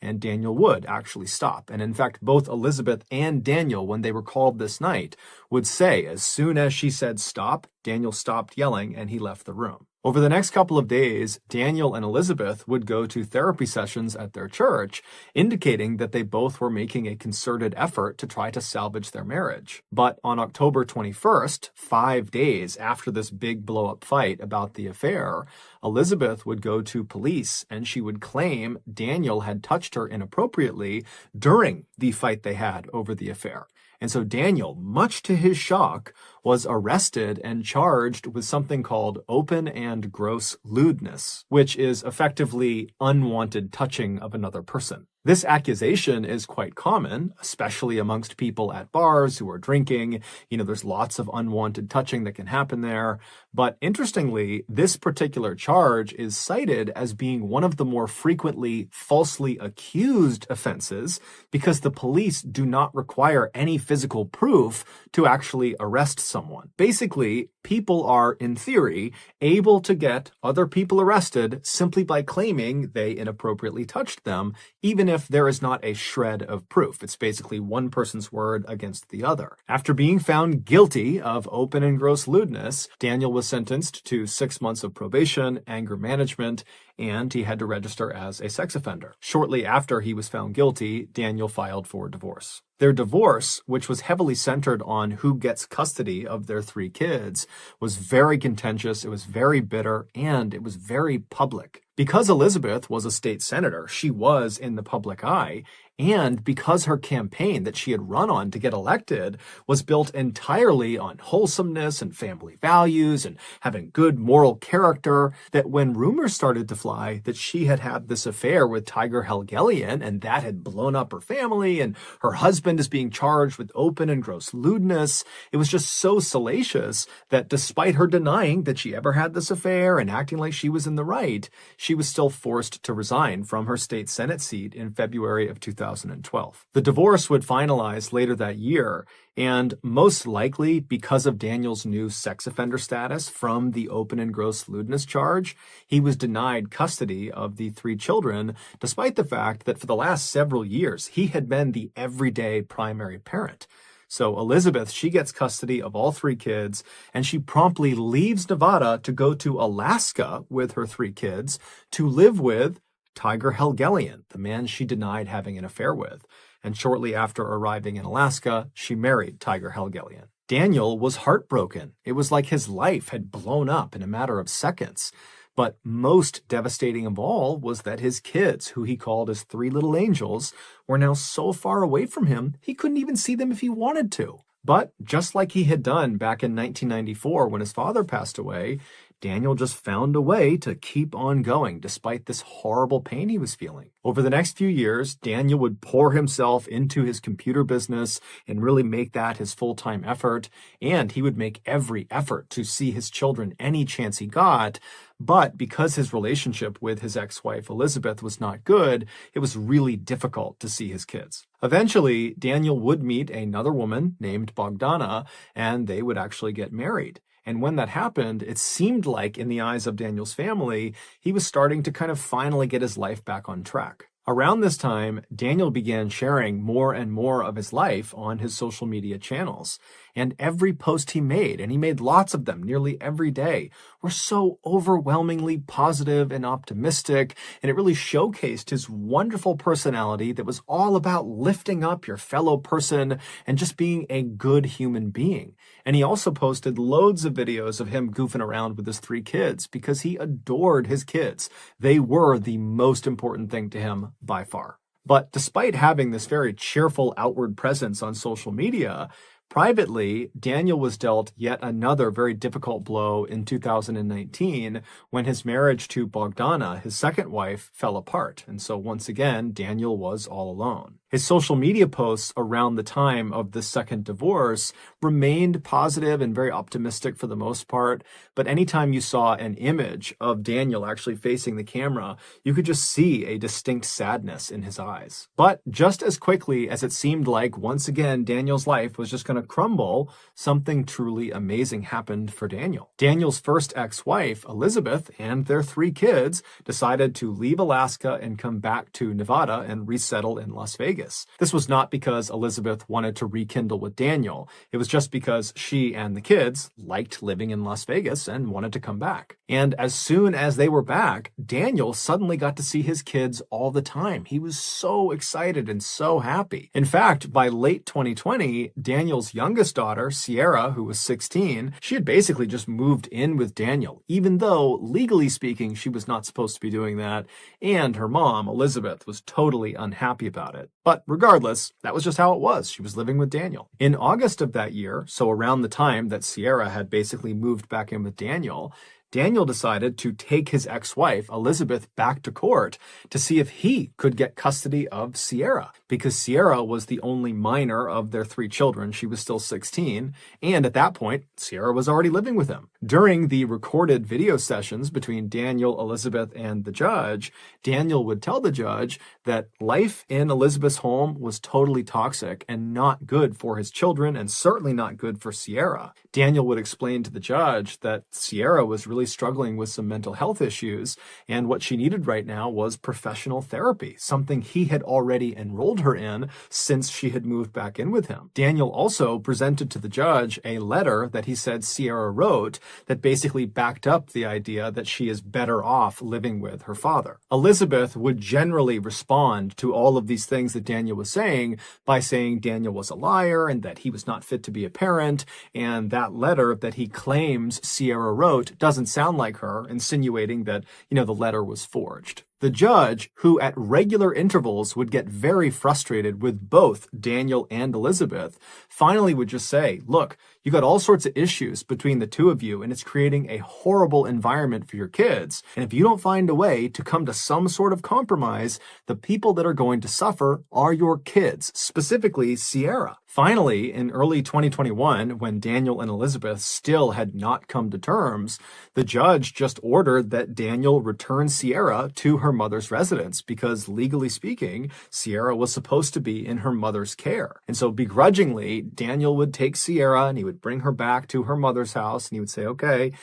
And Daniel would actually stop. And in fact, both Elizabeth and Daniel, when they were called this night, would say as soon as she said stop, Daniel stopped yelling and he left the room. Over the next couple of days, Daniel and Elizabeth would go to therapy sessions at their church, indicating that they both were making a concerted effort to try to salvage their marriage. But on October 21st, 5 days after this big blow-up fight about the affair, Elizabeth would go to police and she would claim Daniel had touched her inappropriately during the fight they had over the affair. And so Daniel, much to his shock, was arrested and charged with something called open and gross lewdness, which is effectively unwanted touching of another person. This accusation is quite common, especially amongst people at bars who are drinking. There's lots of unwanted touching that can happen there. But interestingly, this particular charge is cited as being one of the more frequently falsely accused offenses because the police do not require any physical proof to actually arrest someone. Basically, people are, in theory, able to get other people arrested simply by claiming they inappropriately touched them, even if there is not a shred of proof. It's basically one person's word against the other. After being found guilty of open and gross lewdness, Daniel was sentenced to 6 months of probation, anger management, and he had to register as a sex offender. Shortly after he was found guilty, Daniel filed for divorce. Their divorce, which was heavily centered on who gets custody of their 3 kids, was very contentious, it was very bitter, and it was very public. Because Elizabeth was a state senator, she was in the public eye, and because her campaign that she had run on to get elected was built entirely on wholesomeness and family values and having good moral character, that when rumors started to fly that she had had this affair with Tiger Helgelien and that had blown up her family and her husband is being charged with open and gross lewdness, it was just so salacious that despite her denying that she ever had this affair and acting like she was in the right, she was still forced to resign from her state Senate seat in February of 2012. The divorce would finalize later that year, and most likely because of Daniel's new sex offender status from the open and gross lewdness charge, he was denied custody of the 3 children, despite the fact that for the last several years, he had been the everyday primary parent. So Elizabeth, she gets custody of all 3 kids, and she promptly leaves Nevada to go to Alaska with her 3 kids to live with Tiger Helgelien, the man she denied having an affair with. And shortly after arriving in Alaska, she married Tiger Helgelien. Daniel was heartbroken. It was like his life had blown up in a matter of seconds. But most devastating of all was that his kids, who he called his three little angels, were now so far away from him, he couldn't even see them if he wanted to. But just like he had done back in 1994 when his father passed away, Daniel just found a way to keep on going despite this horrible pain he was feeling. Over the next few years, Daniel would pour himself into his computer business and really make that his full-time effort, and he would make every effort to see his children any chance he got. But because his relationship with his ex-wife Elizabeth was not good, it was really difficult to see his kids. Eventually, Daniel would meet another woman named Bogdana, and they would actually get married. And when that happened, it seemed like, in the eyes of Daniel's family, he was starting to kind of finally get his life back on track. Around this time, Daniel began sharing more and more of his life on his social media channels. And every post he made, and he made lots of them nearly every day, were so overwhelmingly positive and optimistic, and it really showcased his wonderful personality that was all about lifting up your fellow person and just being a good human being. And he also posted loads of videos of him goofing around with his three kids because he adored his kids. They were the most important thing to him by far. But despite having this very cheerful outward presence on social media, privately, Daniel was dealt yet another very difficult blow in 2019 when his marriage to Bogdana, his second wife, fell apart. And so once again, Daniel was all alone. His social media posts around the time of the second divorce remained positive and very optimistic for the most part, but anytime you saw an image of Daniel actually facing the camera, you could just see a distinct sadness in his eyes. But just as quickly as it seemed like once again Daniel's life was just going to crumble, something truly amazing happened for Daniel. Daniel's first ex-wife, Elizabeth, and their three kids decided to leave Alaska and come back to Nevada and resettle in Las Vegas. This was not because Elizabeth wanted to rekindle with Daniel. It was just because she and the kids liked living in Las Vegas and wanted to come back. And as soon as they were back, Daniel suddenly got to see his kids all the time. He was so excited and so happy. In fact, by late 2020, Daniel's youngest daughter, Sierra, who was 16, she had basically just moved in with Daniel, even though, legally speaking, she was not supposed to be doing that, and her mom, Elizabeth, was totally unhappy about it. But regardless, that was just how it was. She was living with Daniel. In August of that year, so around the time that Sierra had basically moved back in with Daniel decided to take his ex-wife, Elizabeth, back to court to see if he could get custody of Sierra, because Sierra was the only minor of their three children. She was still 16, and at that point, Sierra was already living with him. During the recorded video sessions between Daniel, Elizabeth, and the judge, Daniel would tell the judge that life in Elizabeth's home was totally toxic and not good for his children, and certainly not good for Sierra. Daniel would explain to the judge that Sierra was really struggling with some mental health issues, and what she needed right now was professional therapy, something he had already enrolled her in since she had moved back in with him. Daniel also presented to the judge a letter that he said Sierra wrote that basically backed up the idea that she is better off living with her father. Elizabeth would generally respond to all of these things that Daniel was saying by saying Daniel was a liar and that he was not fit to be a parent, and that letter that he claims Sierra wrote doesn't sound like her, insinuating that, the letter was forged. The judge, who at regular intervals would get very frustrated with both Daniel and Elizabeth, finally would just say, look, you got all sorts of issues between the two of you, and it's creating a horrible environment for your kids. And if you don't find a way to come to some sort of compromise, the people that are going to suffer are your kids, specifically Sierra. Finally, in early 2021, when Daniel and Elizabeth still had not come to terms, the judge just ordered that Daniel return Sierra to her mother's residence because, legally speaking, Sierra was supposed to be in her mother's care. And so begrudgingly, Daniel would take Sierra and he would bring her back to her mother's house and he would say, okay,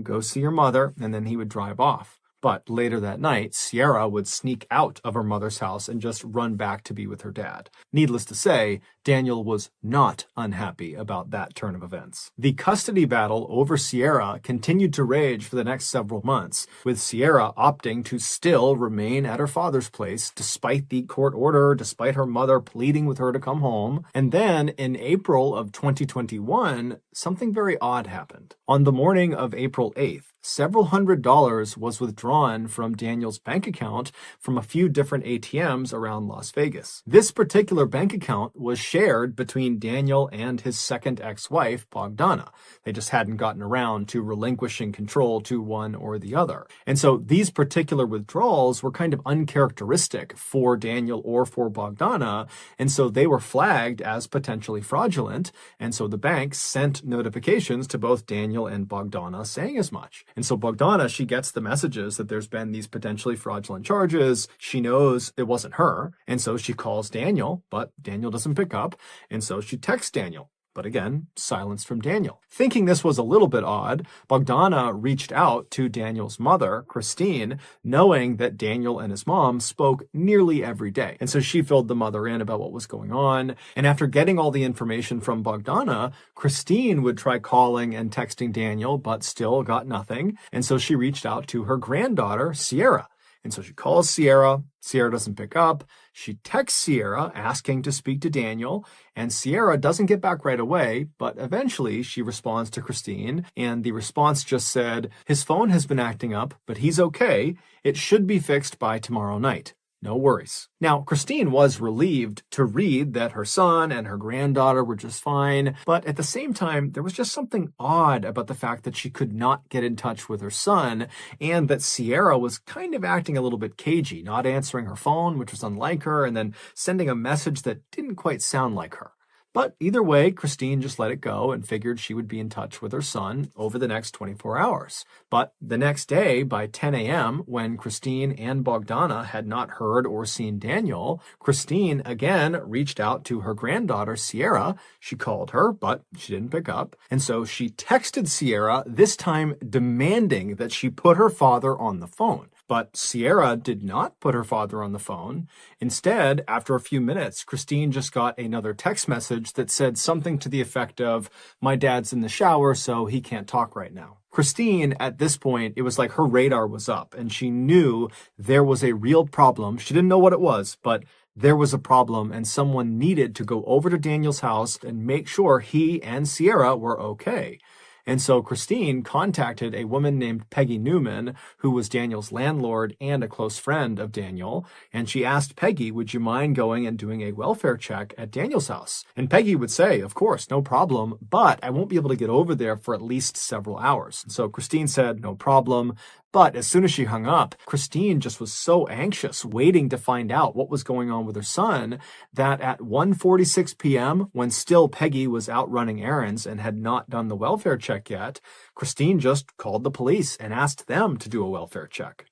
go see your mother, and then he would drive off. But later that night, Sierra would sneak out of her mother's house and just run back to be with her dad. Needless to say, Daniel was not unhappy about that turn of events. The custody battle over Sierra continued to rage for the next several months, with Sierra opting to still remain at her father's place despite the court order, despite her mother pleading with her to come home. And then in April of 2021, something very odd happened. On the morning of April 8th, several $100s was withdrawn from Daniel's bank account from a few different ATMs around Las Vegas. This particular bank account was shared between Daniel and his second ex-wife, Bogdana. They just hadn't gotten around to relinquishing control to one or the other. And so these particular withdrawals were kind of uncharacteristic for Daniel or for Bogdana, and so they were flagged as potentially fraudulent, and so the bank sent notifications to both Daniel and Bogdana saying as much. And so Bogdana, she gets the messages that there's been these potentially fraudulent charges. She knows it wasn't her. And so she calls Daniel, but Daniel doesn't pick up. And so she texts Daniel. But again, silence from Daniel. Thinking this was a little bit odd, Bogdana reached out to Daniel's mother, Christine, knowing that Daniel and his mom spoke nearly every day. And so she filled the mother in about what was going on. And after getting all the information from Bogdana, Christine would try calling and texting Daniel, but still got nothing. And so she reached out to her granddaughter, Sierra. And so she calls Sierra. Sierra doesn't pick up. She texts Sierra asking to speak to Daniel, and Sierra doesn't get back right away, but eventually she responds to Christine, and the response just said, "His phone has been acting up, but he's okay. It should be fixed by tomorrow night. No worries." Now, Christine was relieved to read that her son and her granddaughter were just fine, but at the same time, there was just something odd about the fact that she could not get in touch with her son, and that Sierra was kind of acting a little bit cagey, not answering her phone, which was unlike her, and then sending a message that didn't quite sound like her. But either way, Christine just let it go and figured she would be in touch with her son over the next 24 hours. But the next day, by 10 a.m., when Christine and Bogdana had not heard or seen Daniel, Christine again reached out to her granddaughter, Sierra. She called her, but she didn't pick up. And so she texted Sierra, this time demanding that she put her father on the phone. But Sierra did not put her father on the phone. Instead, after a few minutes, Christine just got another text message that said something to the effect of, "My dad's in the shower, so he can't talk right now." Christine, at this point, it was like her radar was up, and she knew there was a real problem. She didn't know what it was, but there was a problem, and someone needed to go over to Daniel's house and make sure he and Sierra were okay. And so Christine contacted a woman named Peggy Newman, who was Daniel's landlord and a close friend of Daniel. And she asked Peggy, would you mind going and doing a welfare check at Daniel's house? And Peggy would say, of course, no problem, but I won't be able to get over there for at least several hours. And so Christine said, no problem. But as soon as she hung up, Christine just was so anxious, waiting to find out what was going on with her son, that at 1:46 p.m., when still Peggy was out running errands and had not done the welfare check yet, Christine just called the police and asked them to do a welfare check.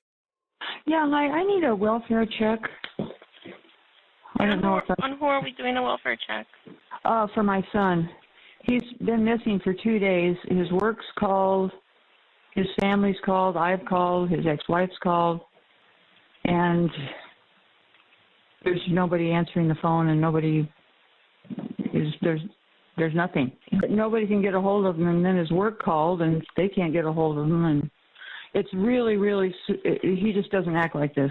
Yeah, hi, I need a welfare check. I don't know on who are we doing a welfare check? For my son. He's been missing for 2 days. His work's called. His family's called, I've called, his ex-wife's called, and there's nobody answering the phone, and there's nothing. Nobody can get a hold of him, and then his work called, and they can't get a hold of him, and it's really, he just doesn't act like this.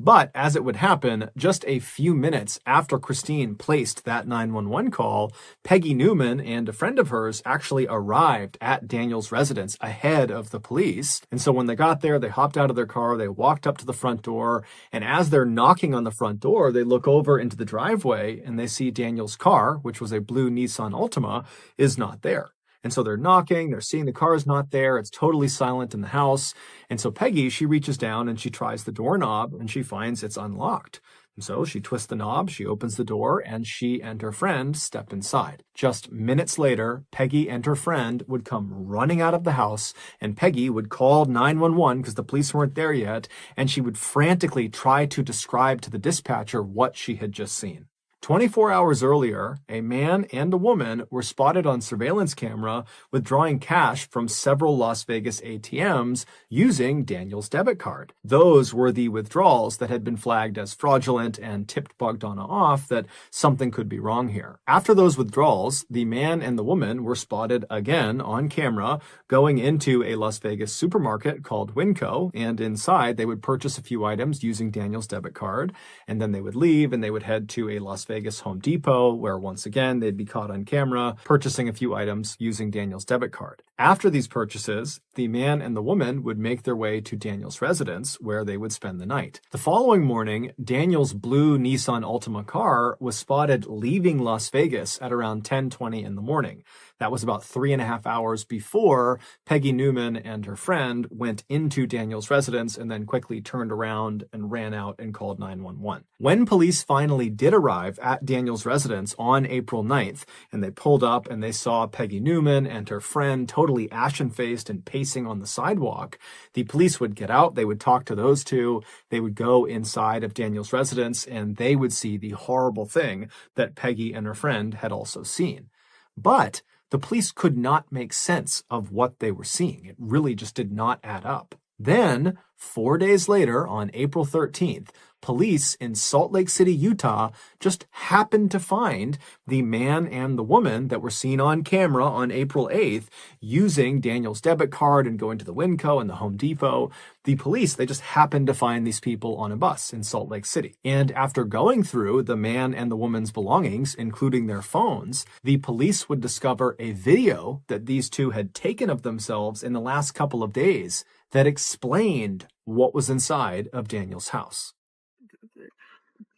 But as it would happen, just a few minutes after Christine placed that 911 call, Peggy Newman and a friend of hers actually arrived at Daniel's residence ahead of the police. And so when they got there, they hopped out of their car, they walked up to the front door, and as they're knocking on the front door, they look over into the driveway and they see Daniel's car, which was a blue Nissan Altima, is not there. And so they're knocking, they're seeing the car is not there, it's totally silent in the house. And so Peggy, she reaches down and she tries the doorknob and she finds it's unlocked. And so she twists the knob, she opens the door, and she and her friend step inside. Just minutes later, Peggy and her friend would come running out of the house, and Peggy would call 911 because the police weren't there yet, and she would frantically try to describe to the dispatcher what she had just seen. 24 hours earlier, a man and a woman were spotted on surveillance camera withdrawing cash from several Las Vegas ATMs using Daniel's debit card. Those were the withdrawals that had been flagged as fraudulent and tipped Bogdana off that something could be wrong here. After those withdrawals, the man and the woman were spotted again on camera going into a Las Vegas supermarket called Winco, and inside they would purchase a few items using Daniel's debit card, and then they would leave and they would head to a Las Vegas Home Depot, where once again they'd be caught on camera purchasing a few items using Daniel's debit card. After these purchases, the man and the woman would make their way to Daniel's residence, where they would spend the night. The following morning, Daniel's blue Nissan Altima car was spotted leaving Las Vegas at around 10:20 in the morning. That was about 3.5 hours before Peggy Newman and her friend went into Daniel's residence and then quickly turned around and ran out and called 911. When police finally did arrive at Daniel's residence on April 9th, and they pulled up and they saw Peggy Newman and her friend totally ashen-faced and pacing on the sidewalk, the police would get out, they would talk to those two, they would go inside of Daniel's residence, and they would see the horrible thing that Peggy and her friend had also seen. But the police could not make sense of what they were seeing. It really just did not add up. Then, 4 days later, on April 13th, police in Salt Lake City, Utah, just happened to find the man and the woman that were seen on camera on April 8th using Daniel's debit card and going to the Winco and the Home Depot. The police, they just happened to find these people on a bus in Salt Lake City. And after going through the man and the woman's belongings, including their phones, the police would discover a video that these two had taken of themselves in the last couple of days that explained what was inside of Daniel's house.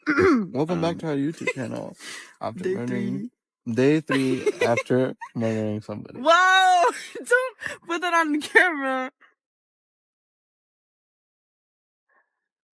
Welcome back to our YouTube channel. After Day 3 after murdering somebody. Whoa! Don't put that on the camera.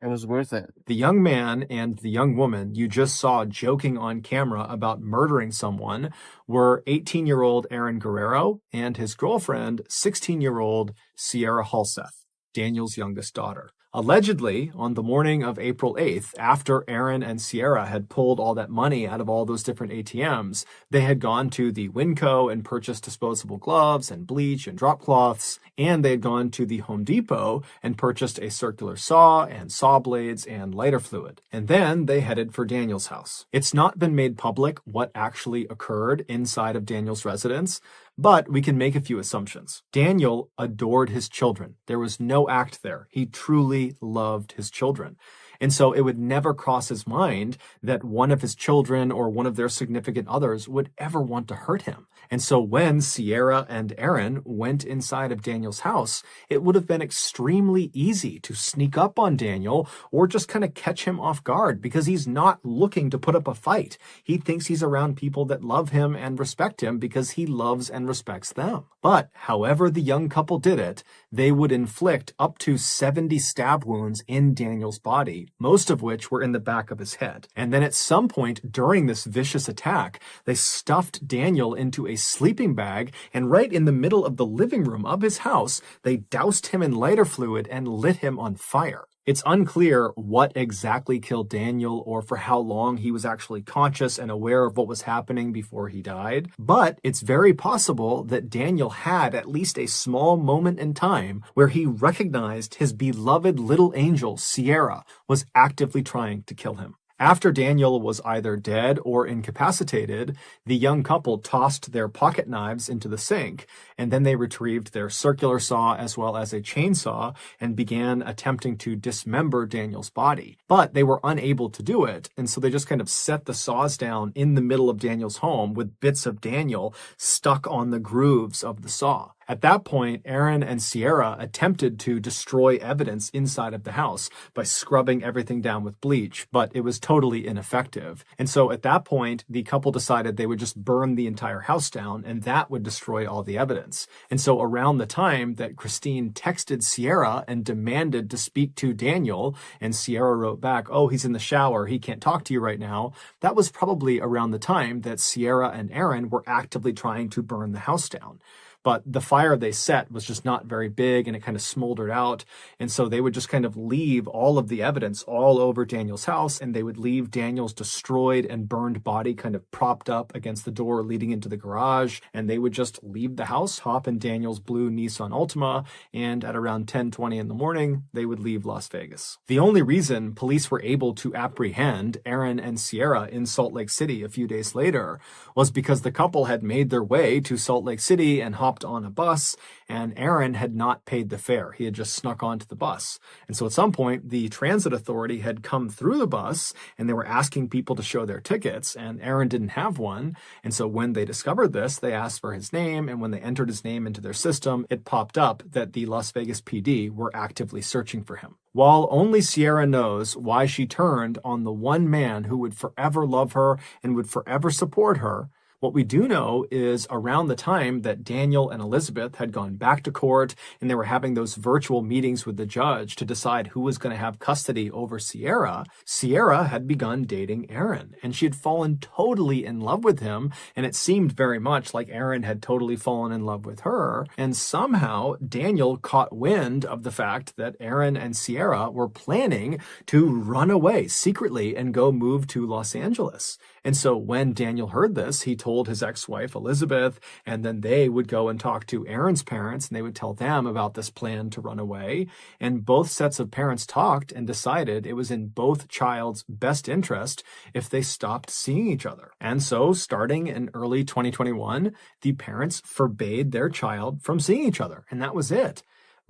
It was worth it. The young man and the young woman you just saw joking on camera about murdering someone were 18-year-old Aaron Guerrero and his girlfriend, 16-year-old Sierra Halseth, Daniel's youngest daughter. Allegedly, on the morning of April 8th, after Aaron and Sierra had pulled all that money out of all those different ATMs, they had gone to the Winco and purchased disposable gloves and bleach and drop cloths, and they had gone to the Home Depot and purchased a circular saw and saw blades and lighter fluid. And then they headed for Daniel's house. It's not been made public what actually occurred inside of Daniel's residence, but we can make a few assumptions. Daniel adored his children. There was no act there. He truly loved his children. And so it would never cross his mind that one of his children or one of their significant others would ever want to hurt him. And so when Sierra and Aaron went inside of Daniel's house, it would have been extremely easy to sneak up on Daniel or just kind of catch him off guard because he's not looking to put up a fight. He thinks he's around people that love him and respect him because he loves and respects them. But however the young couple did it, they would inflict up to 70 stab wounds in Daniel's body, most of which were in the back of his head. And then at some point during this vicious attack, they stuffed Daniel into a sleeping bag, and right in the middle of the living room of his house, they doused him in lighter fluid and lit him on fire. It's unclear what exactly killed Daniel or for how long he was actually conscious and aware of what was happening before he died, but it's very possible that Daniel had at least a small moment in time where he recognized his beloved little angel, Sierra, was actively trying to kill him. After Daniel was either dead or incapacitated, the young couple tossed their pocket knives into the sink, and then they retrieved their circular saw as well as a chainsaw and began attempting to dismember Daniel's body. But they were unable to do it, and so they just kind of set the saws down in the middle of Daniel's home with bits of Daniel stuck on the grooves of the saw. At that point, Aaron and Sierra attempted to destroy evidence inside of the house by scrubbing everything down with bleach, but it was totally ineffective. And so at that point, the couple decided they would just burn the entire house down, and that would destroy all the evidence. And so around the time that Christine texted Sierra and demanded to speak to Daniel, and Sierra wrote back, "Oh, he's in the shower, he can't talk to you right now," that was probably around the time that Sierra and Aaron were actively trying to burn the house down. but the fire they set was just not very big and it kind of smoldered out. And so they would just kind of leave all of the evidence all over Daniel's house, and they would leave Daniel's destroyed and burned body kind of propped up against the door leading into the garage. And they would just leave the house, hop in Daniel's blue Nissan Altima, and at around 10:20 in the morning, they would leave Las Vegas. The only reason police were able to apprehend Aaron and Sierra in Salt Lake City a few days later was because the couple had made their way to Salt Lake City and hopped on a bus, and Aaron had not paid the fare. He had just snuck onto the bus. And so at some point, the transit authority had come through the bus and they were asking people to show their tickets, and Aaron didn't have one. And so when they discovered this, they asked for his name, and when they entered his name into their system, it popped up that the Las Vegas PD were actively searching for him. While only Sierra knows why she turned on the one man who would forever love her and would forever support her, what we do know is around the time that Daniel and Elizabeth had gone back to court and they were having those virtual meetings with the judge to decide who was going to have custody over Sierra, Sierra had begun dating Aaron, and she had fallen totally in love with him, and it seemed very much like Aaron had totally fallen in love with her. And somehow Daniel caught wind of the fact that Aaron and Sierra were planning to run away secretly and go move to Los Angeles. And so when Daniel heard this, he told his ex-wife Elizabeth, and then they would go and talk to Aaron's parents, and they would tell them about this plan to run away. And both sets of parents talked and decided it was in both child's best interest if they stopped seeing each other. And so starting in early 2021, the parents forbade their child from seeing each other, and that was it.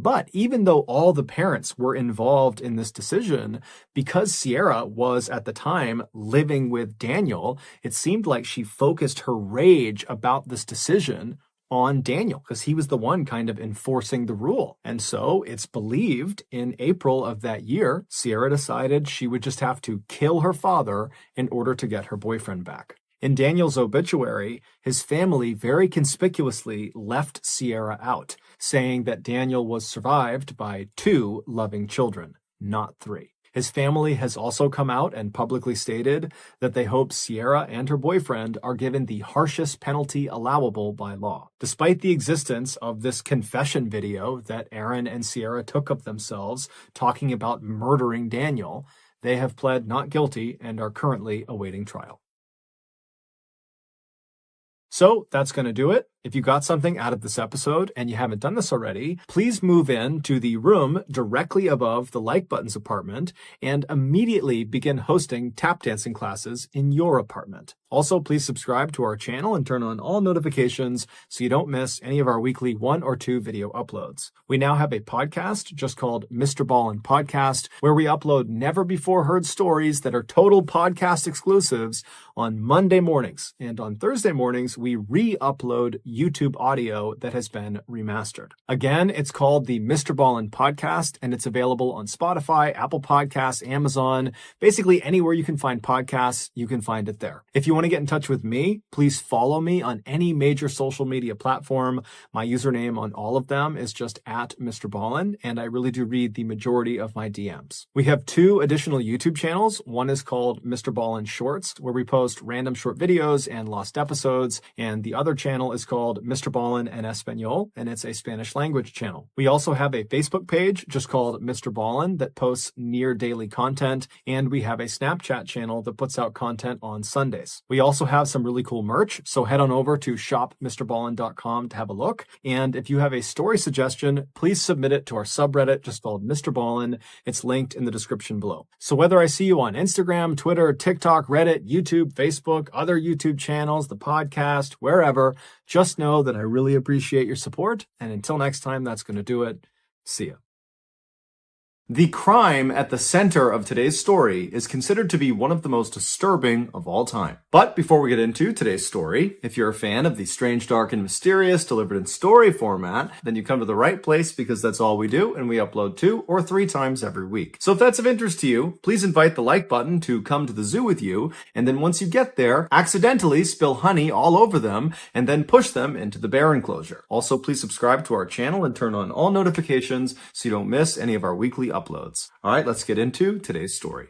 But even though all the parents were involved in this decision, because Sierra was at the time living with Daniel, it seemed like she focused her rage about this decision on Daniel because he was the one kind of enforcing the rule. And so it's believed in April of that year, Sierra decided she would just have to kill her father in order to get her boyfriend back. In Daniel's obituary, his family very conspicuously left Sierra out, saying that Daniel was survived by 2 loving children, not 3. His family has also come out and publicly stated that they hope Sierra and her boyfriend are given the harshest penalty allowable by law. Despite the existence of this confession video that Aaron and Sierra took of themselves talking about murdering Daniel, they have pled not guilty and are currently awaiting trial. So that's going to do it. If you got something out of this episode and you haven't done this already, please move in to the room directly above the like button's apartment and immediately begin hosting tap dancing classes in your apartment. Also, please subscribe to our channel and turn on all notifications so you don't miss any of our weekly 1 or 2 video uploads. We now have a podcast just called MrBallen Podcast, where we upload never before heard stories that are total podcast exclusives on Monday mornings. And on Thursday mornings, we re-upload YouTube audio that has been remastered. Again, it's called the MrBallen Podcast, and it's available on Spotify, Apple Podcasts, Amazon, basically anywhere you can find podcasts, you can find it there. If you want to get in touch with me, please follow me on any major social media platform. My username on all of them is just at MrBallen, and I really do read the majority of my DMs. We have 2 additional YouTube channels. One is called MrBallen Shorts, where we post random short videos and lost episodes, and the other channel is called MrBallen en Espanol, and it's a Spanish language channel. We also have a Facebook page just called MrBallen that posts near daily content, and we have a Snapchat channel that puts out content on Sundays. We also have some really cool merch, so head on over to shopmrballen.com to have a look. And if you have a story suggestion, please submit it to our subreddit just called MrBallen. It's linked in the description below. So whether I see you on Instagram, Twitter, TikTok, Reddit, YouTube, Facebook, other YouTube channels, the podcast, wherever, just know that I really appreciate your support. And until next time, that's going to do it. See ya. The crime at the center of today's story is considered to be one of the most disturbing of all time. But before we get into today's story, if you're a fan of the strange, dark, and mysterious delivered in story format, then you come to the right place because that's all we do, and we upload 2 or 3 times every week. So if that's of interest to you, please invite the like button to come to the zoo with you, and then once you get there, accidentally spill honey all over them, and then push them into the bear enclosure. Also, please subscribe to our channel and turn on all notifications so you don't miss any of our weekly uploads. All right, let's get into today's story.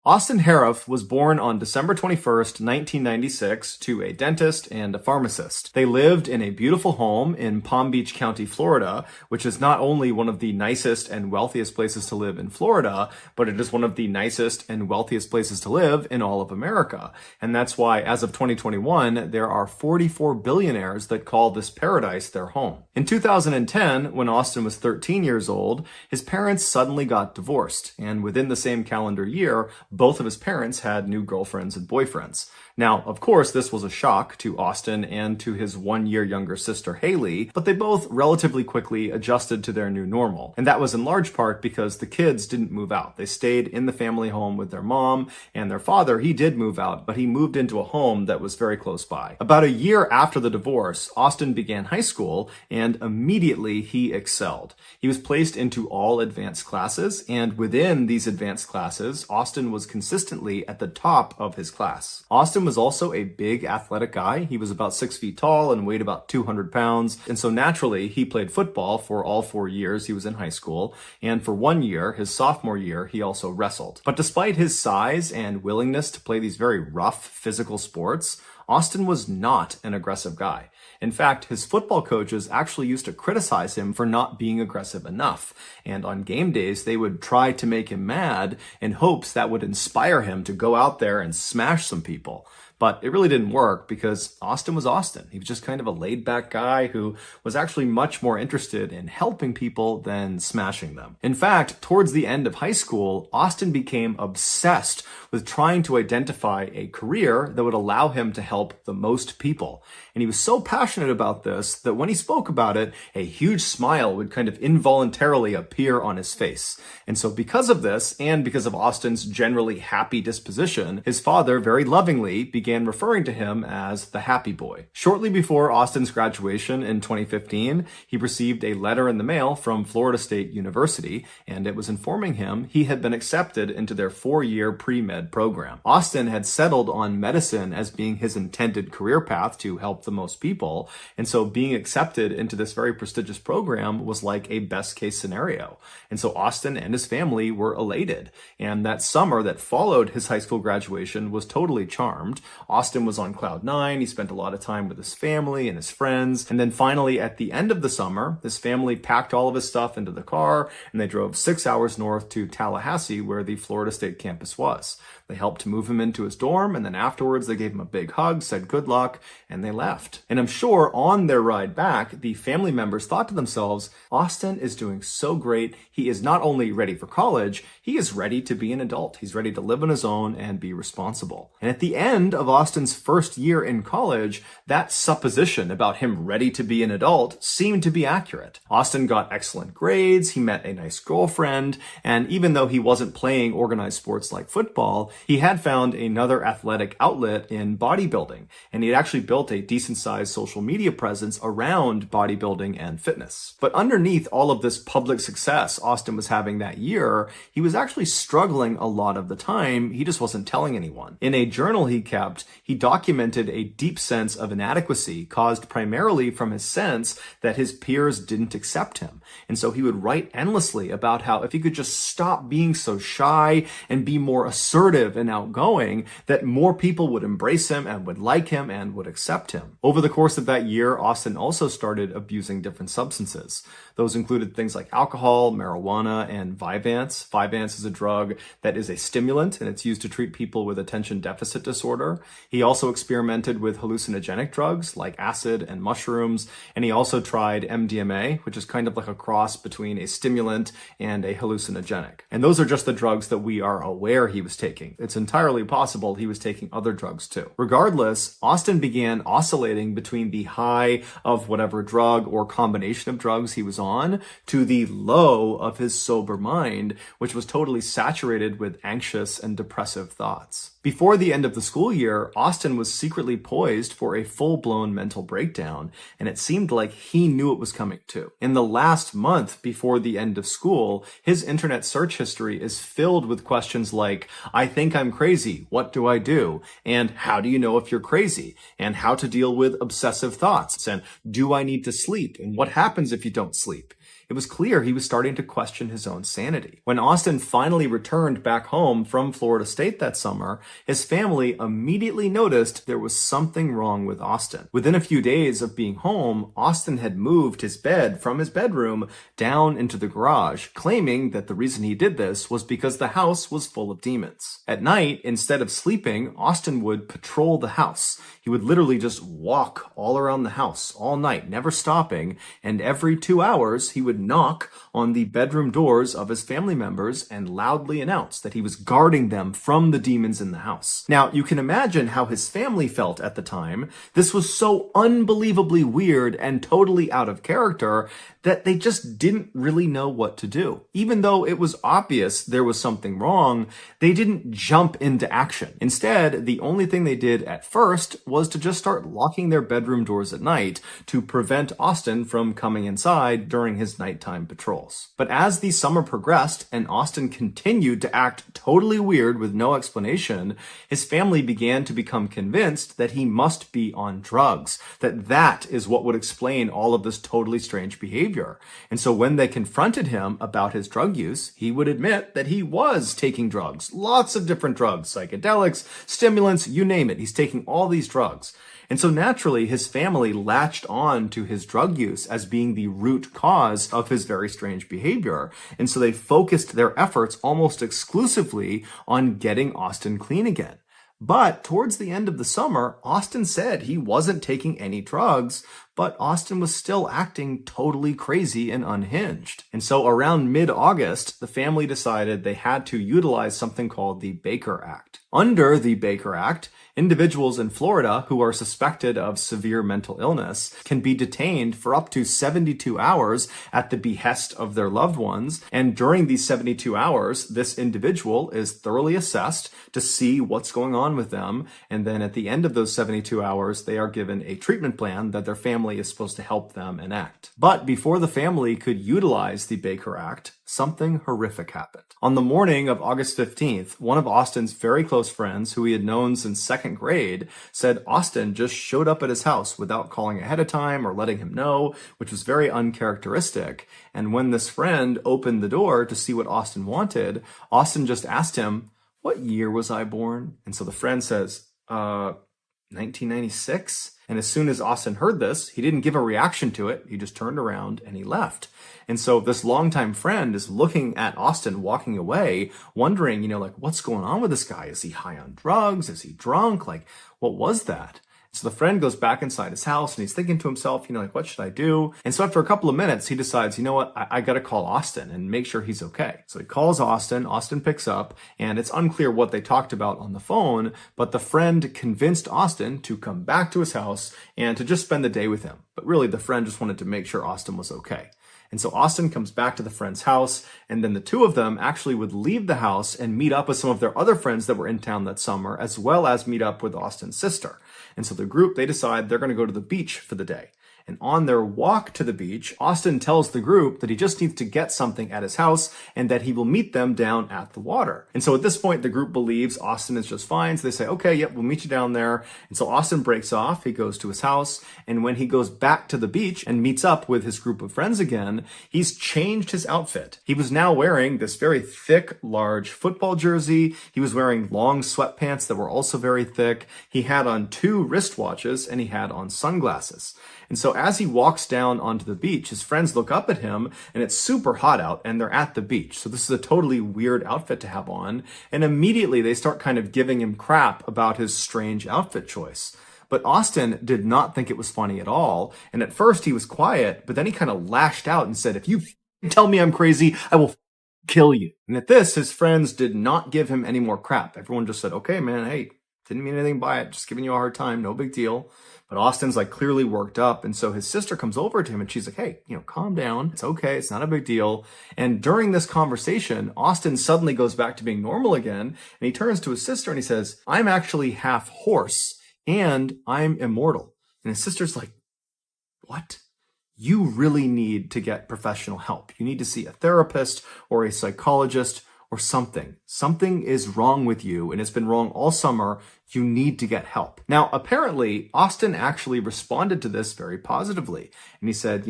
Austin Harif was born on December 21st, 1996, to a dentist and a pharmacist. They lived in a beautiful home in Palm Beach County, Florida, which is not only one of the nicest and wealthiest places to live in Florida, but it is one of the nicest and wealthiest places to live in all of America. And that's why, as of 2021, there are 44 billionaires that call this paradise their home. In 2010, when Austin was 13 years old, his parents suddenly got divorced, and within the same calendar year, both of his parents had new girlfriends and boyfriends. Now, of course, this was a shock to Austin and to his 1 year younger sister, Haley, but they both relatively quickly adjusted to their new normal. And that was in large part because the kids didn't move out. They stayed in the family home with their mom, and their father, he did move out, but he moved into a home that was very close by. About a year after the divorce, Austin began high school, and immediately he excelled. He was placed into all advanced classes, and within these advanced classes, Austin was consistently at the top of his class. Austin was also a big athletic guy. He was about 6 feet tall and weighed about 200 pounds. And so naturally, he played football for all 4 years he was in high school. And for 1 year, his sophomore year, he also wrestled. But despite his size and willingness to play these very rough physical sports, Austin was not an aggressive guy. In fact, his football coaches actually used to criticize him for not being aggressive enough. And on game days, they would try to make him mad in hopes that would inspire him to go out there and smash some people. But it really didn't work because Austin was Austin. He was just kind of a laid-back guy who was actually much more interested in helping people than smashing them. In fact, towards the end of high school, Austin became obsessed with trying to identify a career that would allow him to help the most people. And he was so passionate about this that when he spoke about it, a huge smile would kind of involuntarily appear on his face. And so because of this, and because of Austin's generally happy disposition, his father very lovingly began referring to him as the happy boy. Shortly before Austin's graduation in 2015, he received a letter in the mail from Florida State University, and it was informing him he had been accepted into their 4-year pre-med program. Austin had settled on medicine as being his intended career path to help the most people, and so being accepted into this very prestigious program was like a best case scenario. And so Austin and his family were elated, and that summer that followed his high school graduation was totally charmed. Austin was on cloud 9. He spent a lot of time with his family and his friends. And then finally, at the end of the summer, his family packed all of his stuff into the car and they drove 6 hours north to Tallahassee, where the Florida State campus was. They helped to move him into his dorm, and then afterwards they gave him a big hug, said good luck, and they left. And I'm sure on their ride back, the family members thought to themselves, Austin is doing so great. He is not only ready for college, he is ready to be an adult. He's ready to live on his own and be responsible. And at the end of Austin's first year in college, that supposition about him ready to be an adult seemed to be accurate. Austin got excellent grades, he met a nice girlfriend, and even though he wasn't playing organized sports like football, he had found another athletic outlet in bodybuilding, and he had actually built a decent-sized social media presence around bodybuilding and fitness. But underneath all of this public success Austin was having that year, he was actually struggling a lot of the time. He just wasn't telling anyone. In a journal he kept, he documented a deep sense of inadequacy caused primarily from his sense that his peers didn't accept him. And so he would write endlessly about how if he could just stop being so shy and be more assertive and outgoing, that more people would embrace him and would like him and would accept him. Over the course of that year, Austin also started abusing different substances. Those included things like alcohol, marijuana, and Vyvanse. Vyvanse is a drug that is a stimulant, and it's used to treat people with attention deficit disorder. He also experimented with hallucinogenic drugs like acid and mushrooms, and he also tried MDMA, which is kind of like a cross between a stimulant and a hallucinogenic. And those are just the drugs that we are aware he was taking. It's entirely possible he was taking other drugs too. Regardless, Austin began oscillating between the high of whatever drug or combination of drugs he was on to the low of his sober mind, which was totally saturated with anxious and depressive thoughts. Before the end of the school year, Austin was secretly poised for a full-blown mental breakdown, and it seemed like he knew it was coming too. In the last month before the end of school, his internet search history is filled with questions like, I think I'm crazy, what do I do? And how do you know if you're crazy? And how to deal with obsessive thoughts? And do I need to sleep? And what happens if you don't sleep? it was clear he was starting to question his own sanity. When Austin finally returned back home from Florida State that summer, his family immediately noticed there was something wrong with Austin. Within a few days of being home, Austin had moved his bed from his bedroom down into the garage, claiming that the reason he did this was because the house was full of demons. At night, instead of sleeping, Austin would patrol the house. He would literally just walk all around the house all night, never stopping, and every 2 hours he would knock on the bedroom doors of his family members and loudly announce that he was guarding them from the demons in the house. Now, you can imagine how his family felt at the time. This was so unbelievably weird and totally out of character that they just didn't really know what to do. Even though it was obvious there was something wrong, they didn't jump into action. Instead, the only thing they did at first was to just start locking their bedroom doors at night to prevent Austin from coming inside during his nighttime patrols. But as the summer progressed and Austin continued to act totally weird with no explanation, his family began to become convinced that he must be on drugs, that is what would explain all of this totally strange behavior. And so when they confronted him about his drug use, he would admit that he was taking drugs, lots of different drugs, psychedelics, stimulants, you name it. He's taking all these drugs. And so naturally, his family latched on to his drug use as being the root cause of his very strange behavior. And so they focused their efforts almost exclusively on getting Austin clean again. But towards the end of the summer, Austin said he wasn't taking any drugs, but Austin was still acting totally crazy and unhinged. And so around mid-August, the family decided they had to utilize something called the Baker Act. Under the Baker Act, individuals in Florida who are suspected of severe mental illness can be detained for up to 72 hours at the behest of their loved ones. And during these 72 hours, this individual is thoroughly assessed to see what's going on with them. And then at the end of those 72 hours, they are given a treatment plan that their family is supposed to help them enact. But before the family could utilize the Baker Act, something horrific happened. On the morning of August 15th, one of Austin's very close friends, who he had known since second grade, said Austin just showed up at his house without calling ahead of time or letting him know, which was very uncharacteristic. And when this friend opened the door to see what Austin wanted, Austin just asked him, "What year was I born?" And so the friend says, 1996? And as soon as Austin heard this, he didn't give a reaction to it. He just turned around and he left. And so this longtime friend is looking at Austin walking away, wondering, what's going on with this guy? Is he high on drugs? Is he drunk? What was that? So the friend goes back inside his house and he's thinking to himself, what should I do? And so after a couple of minutes, he decides, I got to call Austin and make sure he's okay. So he calls Austin, Austin picks up, and it's unclear what they talked about on the phone, but the friend convinced Austin to come back to his house and to just spend the day with him. But really, the friend just wanted to make sure Austin was okay. And so Austin comes back to the friend's house, and then the two of them actually would leave the house and meet up with some of their other friends that were in town that summer, as well as meet up with Austin's sister. And so the group, they decide they're going to go to the beach for the day. And on their walk to the beach, Austin tells the group that he just needs to get something at his house and that he will meet them down at the water. And so at this point, the group believes Austin is just fine. So they say, okay, yep, we'll meet you down there. And so Austin breaks off. He goes to his house. And when he goes back to the beach and meets up with his group of friends again, he's changed his outfit. He was now wearing this very thick, large football jersey. He was wearing long sweatpants that were also very thick. He had on 2 wristwatches and he had on sunglasses. And so as he walks down onto the beach, his friends look up at him and it's super hot out and they're at the beach. So this is a totally weird outfit to have on. And immediately they start kind of giving him crap about his strange outfit choice. But Austin did not think it was funny at all. And at first he was quiet, but then he kind of lashed out and said, "If you tell me I'm crazy, I will kill you." And at this, his friends did not give him any more crap. Everyone just said, "Okay, man, hey, didn't mean anything by it. Just giving you a hard time. No big deal." But Austin's clearly worked up. And so his sister comes over to him and she's like, "Hey, calm down. It's okay. It's not a big deal." And during this conversation, Austin suddenly goes back to being normal again. And he turns to his sister and he says, "I'm actually half horse and I'm immortal." And his sister's like, "What? You really need to get professional help. You need to see a therapist or a psychologist or something. Something is wrong with you and it's been wrong all summer. You need to get help." Now, apparently, Austin actually responded to this very positively. And he said,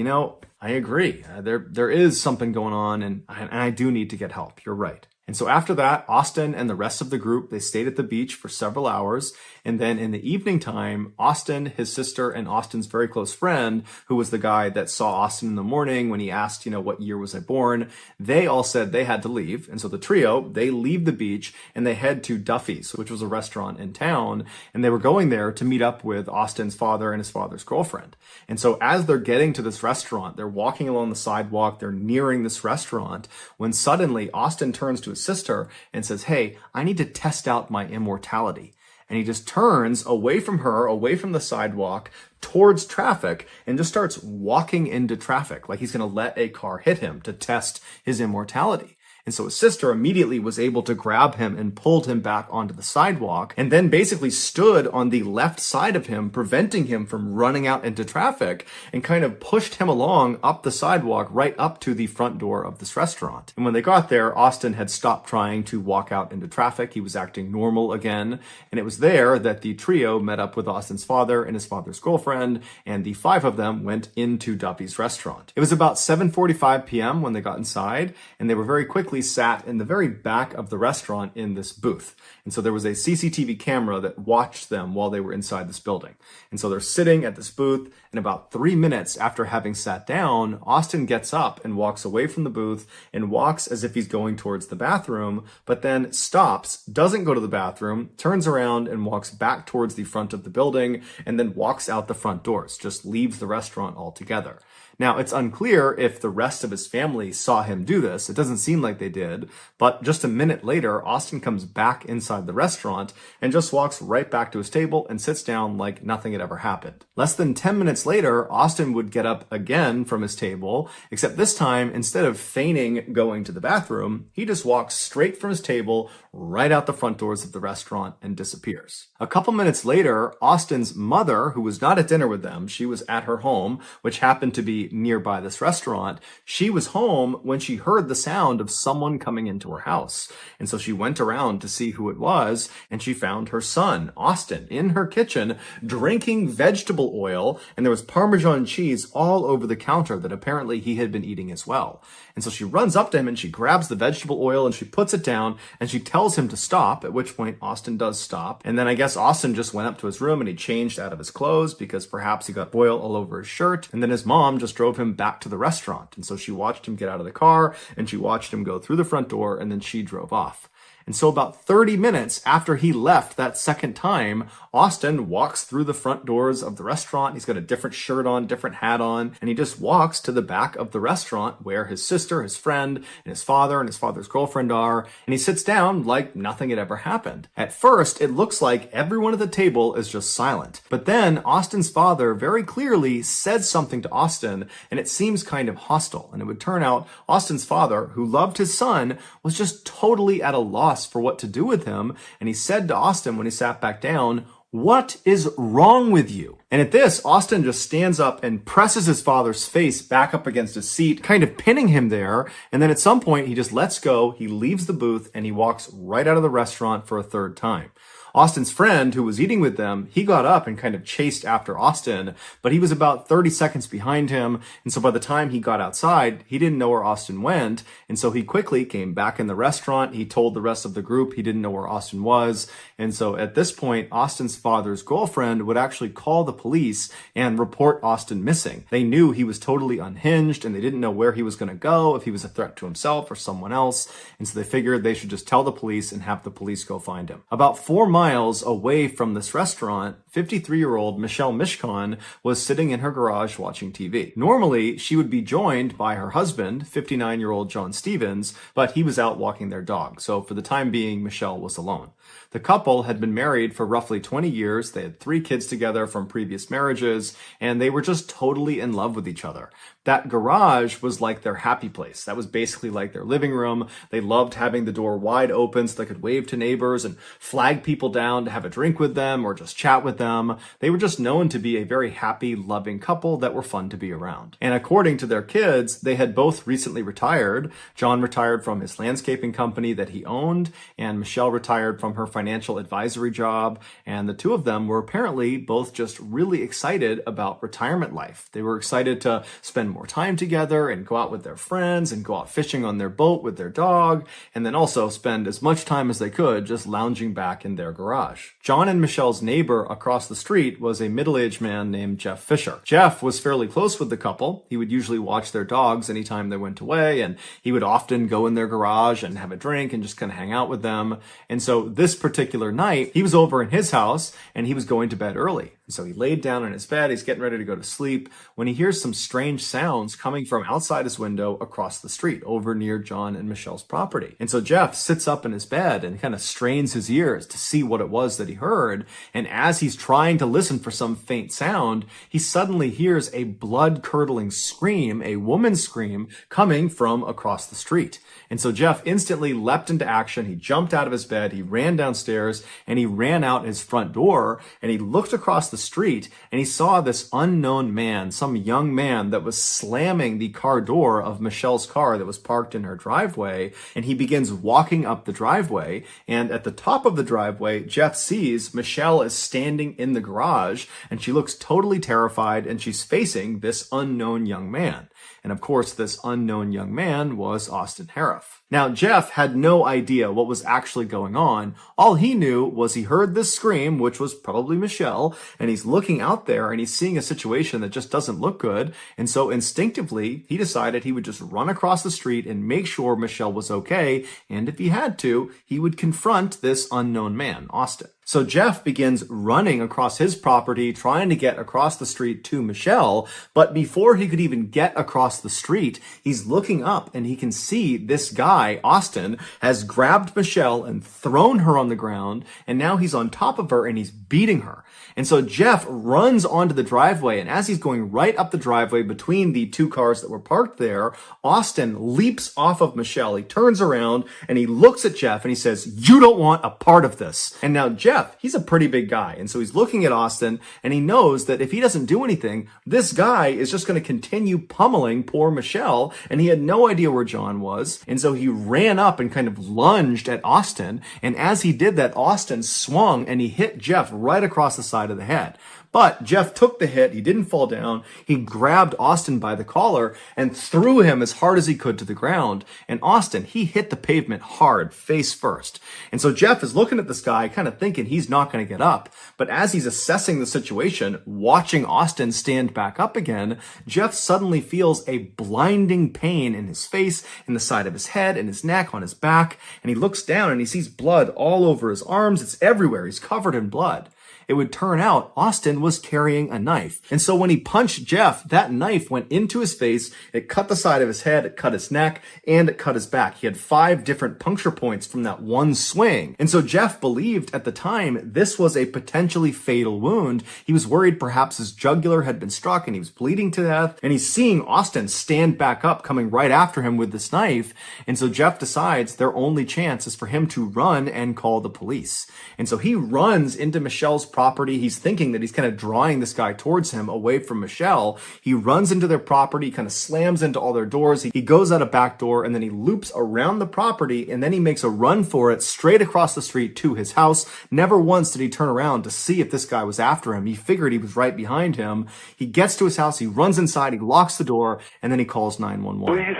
I agree. There is something going on, and I do need to get help. You're right. And so after that, Austin and the rest of the group, they stayed at the beach for several hours. And then in the evening time, Austin, his sister, and Austin's very close friend, who was the guy that saw Austin in the morning when he asked, what year was I born, they all said they had to leave. And so the trio, they leave the beach and they head to Duffy's, which was a restaurant in town. And they were going there to meet up with Austin's father and his father's girlfriend. And so as they're getting to this restaurant, they're walking along the sidewalk, they're nearing this restaurant, when suddenly Austin turns to his sister and says, "Hey, I need to test out my immortality." And he just turns away from her, away from the sidewalk, towards traffic, and just starts walking into traffic like he's going to let a car hit him to test his immortality. And so his sister immediately was able to grab him and pulled him back onto the sidewalk, and then basically stood on the left side of him, preventing him from running out into traffic, and kind of pushed him along up the sidewalk right up to the front door of this restaurant. And when they got there, Austin had stopped trying to walk out into traffic. He was acting normal again. And it was there that the trio met up with Austin's father and his father's girlfriend, and the five of them went into Duffy's restaurant. It was about 7:45 p.m. when they got inside, and they were very quickly sat in the very back of the restaurant in this booth. And so there was a CCTV camera that watched them while they were inside this building. And so they're sitting at this booth, and about 3 minutes after having sat down, Austin gets up and walks away from the booth and walks as if he's going towards the bathroom, but then stops, doesn't go to the bathroom, turns around and walks back towards the front of the building, and then walks out the front doors, just leaves the restaurant altogether. Now, it's unclear if the rest of his family saw him do this. It doesn't seem like they did. But just a minute later, Austin comes back inside the restaurant and just walks right back to his table and sits down like nothing had ever happened. Less than 10 minutes later, Austin would get up again from his table, except this time, instead of feigning going to the bathroom, he just walks straight from his table right out the front doors of the restaurant and disappears. A couple minutes later, Austin's mother, who was not at dinner with them, she was at her home, which happened to be nearby this restaurant. She was home when she heard the sound of someone coming into her house. And so she went around to see who it was, and she found her son, Austin, in her kitchen, drinking vegetable oil, and there was Parmesan cheese all over the counter that apparently he had been eating as well. And so she runs up to him and she grabs the vegetable oil and she puts it down and she tells him to stop, at which point Austin does stop. And then I guess Austin just went up to his room and he changed out of his clothes because perhaps he got oil all over his shirt. And then his mom just drove him back to the restaurant. And so she watched him get out of the car and she watched him go through the front door, and then she drove off. And so about 30 minutes after he left that second time, Austin walks through the front doors of the restaurant. He's got a different shirt on, different hat on, and he just walks to the back of the restaurant where his sister, his friend, and his father's girlfriend are, and he sits down like nothing had ever happened. At first, it looks like everyone at the table is just silent. But then Austin's father very clearly said something to Austin, and it seems kind of hostile. And it would turn out Austin's father, who loved his son, was just totally at a loss for what to do with him. And he said to Austin when he sat back down, "What is wrong with you?" And at this, Austin just stands up and presses his father's face back up against his seat, kind of pinning him there. And then at some point, he just lets go, he leaves the booth, and he walks right out of the restaurant for a third time. Austin's friend, who was eating with them, he got up and kind of chased after Austin, but he was about 30 seconds behind him. And so by the time he got outside, he didn't know where Austin went. And so he quickly came back in the restaurant. He told the rest of the group he didn't know where Austin was. And so at this point, Austin's father's girlfriend would actually call the police and report Austin missing. They knew he was totally unhinged and they didn't know where he was going to go, if he was a threat to himself or someone else. And so they figured they should just tell the police and have the police go find him. About 4 miles away from this restaurant, 53-year-old Michelle Mishkon was sitting in her garage watching TV. Normally, she would be joined by her husband, 59-year-old John Stevens, but he was out walking their dog. So for the time being, Michelle was alone. The couple had been married for roughly 20 years. They had 3 kids together from previous marriages, and they were just totally in love with each other. That garage was like their happy place. That was basically like their living room. They loved having the door wide open so they could wave to neighbors and flag people down to have a drink with them or just chat with them. They were just known to be a very happy, loving couple that were fun to be around. And according to their kids, they had both recently retired. John retired from his landscaping company that he owned, and Michelle retired from her financial advisory job. And the two of them were apparently both just really excited about retirement life. They were excited to spend spend more time together and go out with their friends and go out fishing on their boat with their dog, and then also spend as much time as they could just lounging back in their garage. John and Michelle's neighbor across the street was a middle-aged man named Jeff Fisher. Jeff was fairly close with the couple. He would usually watch their dogs anytime they went away, and he would often go in their garage and have a drink and just kind of hang out with them. And so this particular night, he was over in his house and he was going to bed early. So he laid down in his bed, he's getting ready to go to sleep, when he hears some strange sounds coming from outside his window across the street over near John and Michelle's property. And so Jeff sits up in his bed and kind of strains his ears to see what it was that he heard. And as he's trying to listen for some faint sound, he suddenly hears a blood-curdling scream, a woman's scream, coming from across the street. And so Jeff instantly leapt into action. He jumped out of his bed, he ran downstairs, and he ran out his front door, and he looked across the street, and he saw this unknown man, some young man that was slamming the car door of Michelle's car that was parked in her driveway, and he begins walking up the driveway, and at the top of the driveway, Jeff sees Michelle is standing in the garage, and she looks totally terrified, and she's facing this unknown young man. And of course, this unknown young man was Austin Harif. Now, Jeff had no idea what was actually going on. All he knew was he heard this scream, which was probably Michelle, and he's looking out there and he's seeing a situation that just doesn't look good. And so instinctively, he decided he would just run across the street and make sure Michelle was okay. And if he had to, he would confront this unknown man, Austin. So Jeff begins running across his property, trying to get across the street to Michelle. But before he could even get across the street, he's looking up and he can see this guy, Austin, has grabbed Michelle and thrown her on the ground. And now he's on top of her and he's beating her. And so Jeff runs onto the driveway. And as he's going right up the driveway between the two cars that were parked there, Austin leaps off of Michelle. He turns around and he looks at Jeff and he says, "You don't want a part of this." And now Jeff, he's a pretty big guy. And so he's looking at Austin and he knows that if he doesn't do anything, this guy is just going to continue pummeling poor Michelle. And he had no idea where John was. And so he ran up and kind of lunged at Austin. And as he did that, Austin swung and he hit Jeff right across the side of the head. But Jeff took the hit. He didn't fall down. He grabbed Austin by the collar and threw him as hard as he could to the ground. And Austin, he hit the pavement hard, face first. And so Jeff is looking at this guy, kind of thinking he's not going to get up. But as he's assessing the situation, watching Austin stand back up again, Jeff suddenly feels a blinding pain in his face, in the side of his head, in his neck, on his back. And he looks down and he sees blood all over his arms. It's everywhere. He's covered in blood. It would turn out Austin was carrying a knife. And so when he punched Jeff, that knife went into his face, it cut the side of his head, it cut his neck, and it cut his back. He had 5 different puncture points from that one swing. And so Jeff believed at the time this was a potentially fatal wound. He was worried perhaps his jugular had been struck and he was bleeding to death. And he's seeing Austin stand back up, coming right after him with this knife. And so Jeff decides their only chance is for him to run and call the police. And so he runs into Michelle's property. He's thinking that he's kind of drawing this guy towards him away from Michelle. He runs into their property, kind of slams into all their doors. He goes out a back door and then he loops around the property and then he makes a run for it straight across the street to his house. Never once did he turn around to see if this guy was after him. He figured he was right behind him. He gets to his house, he runs inside, he locks the door, and then he calls 911. Please,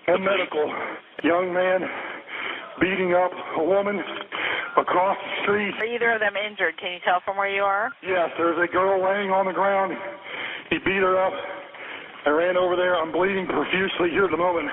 and medical. Young man beating up a woman across the street. Are either of them injured? Can you tell from where you are? Yes, there's a girl laying on the ground. He beat her up. I ran over there. I'm bleeding profusely here at the moment.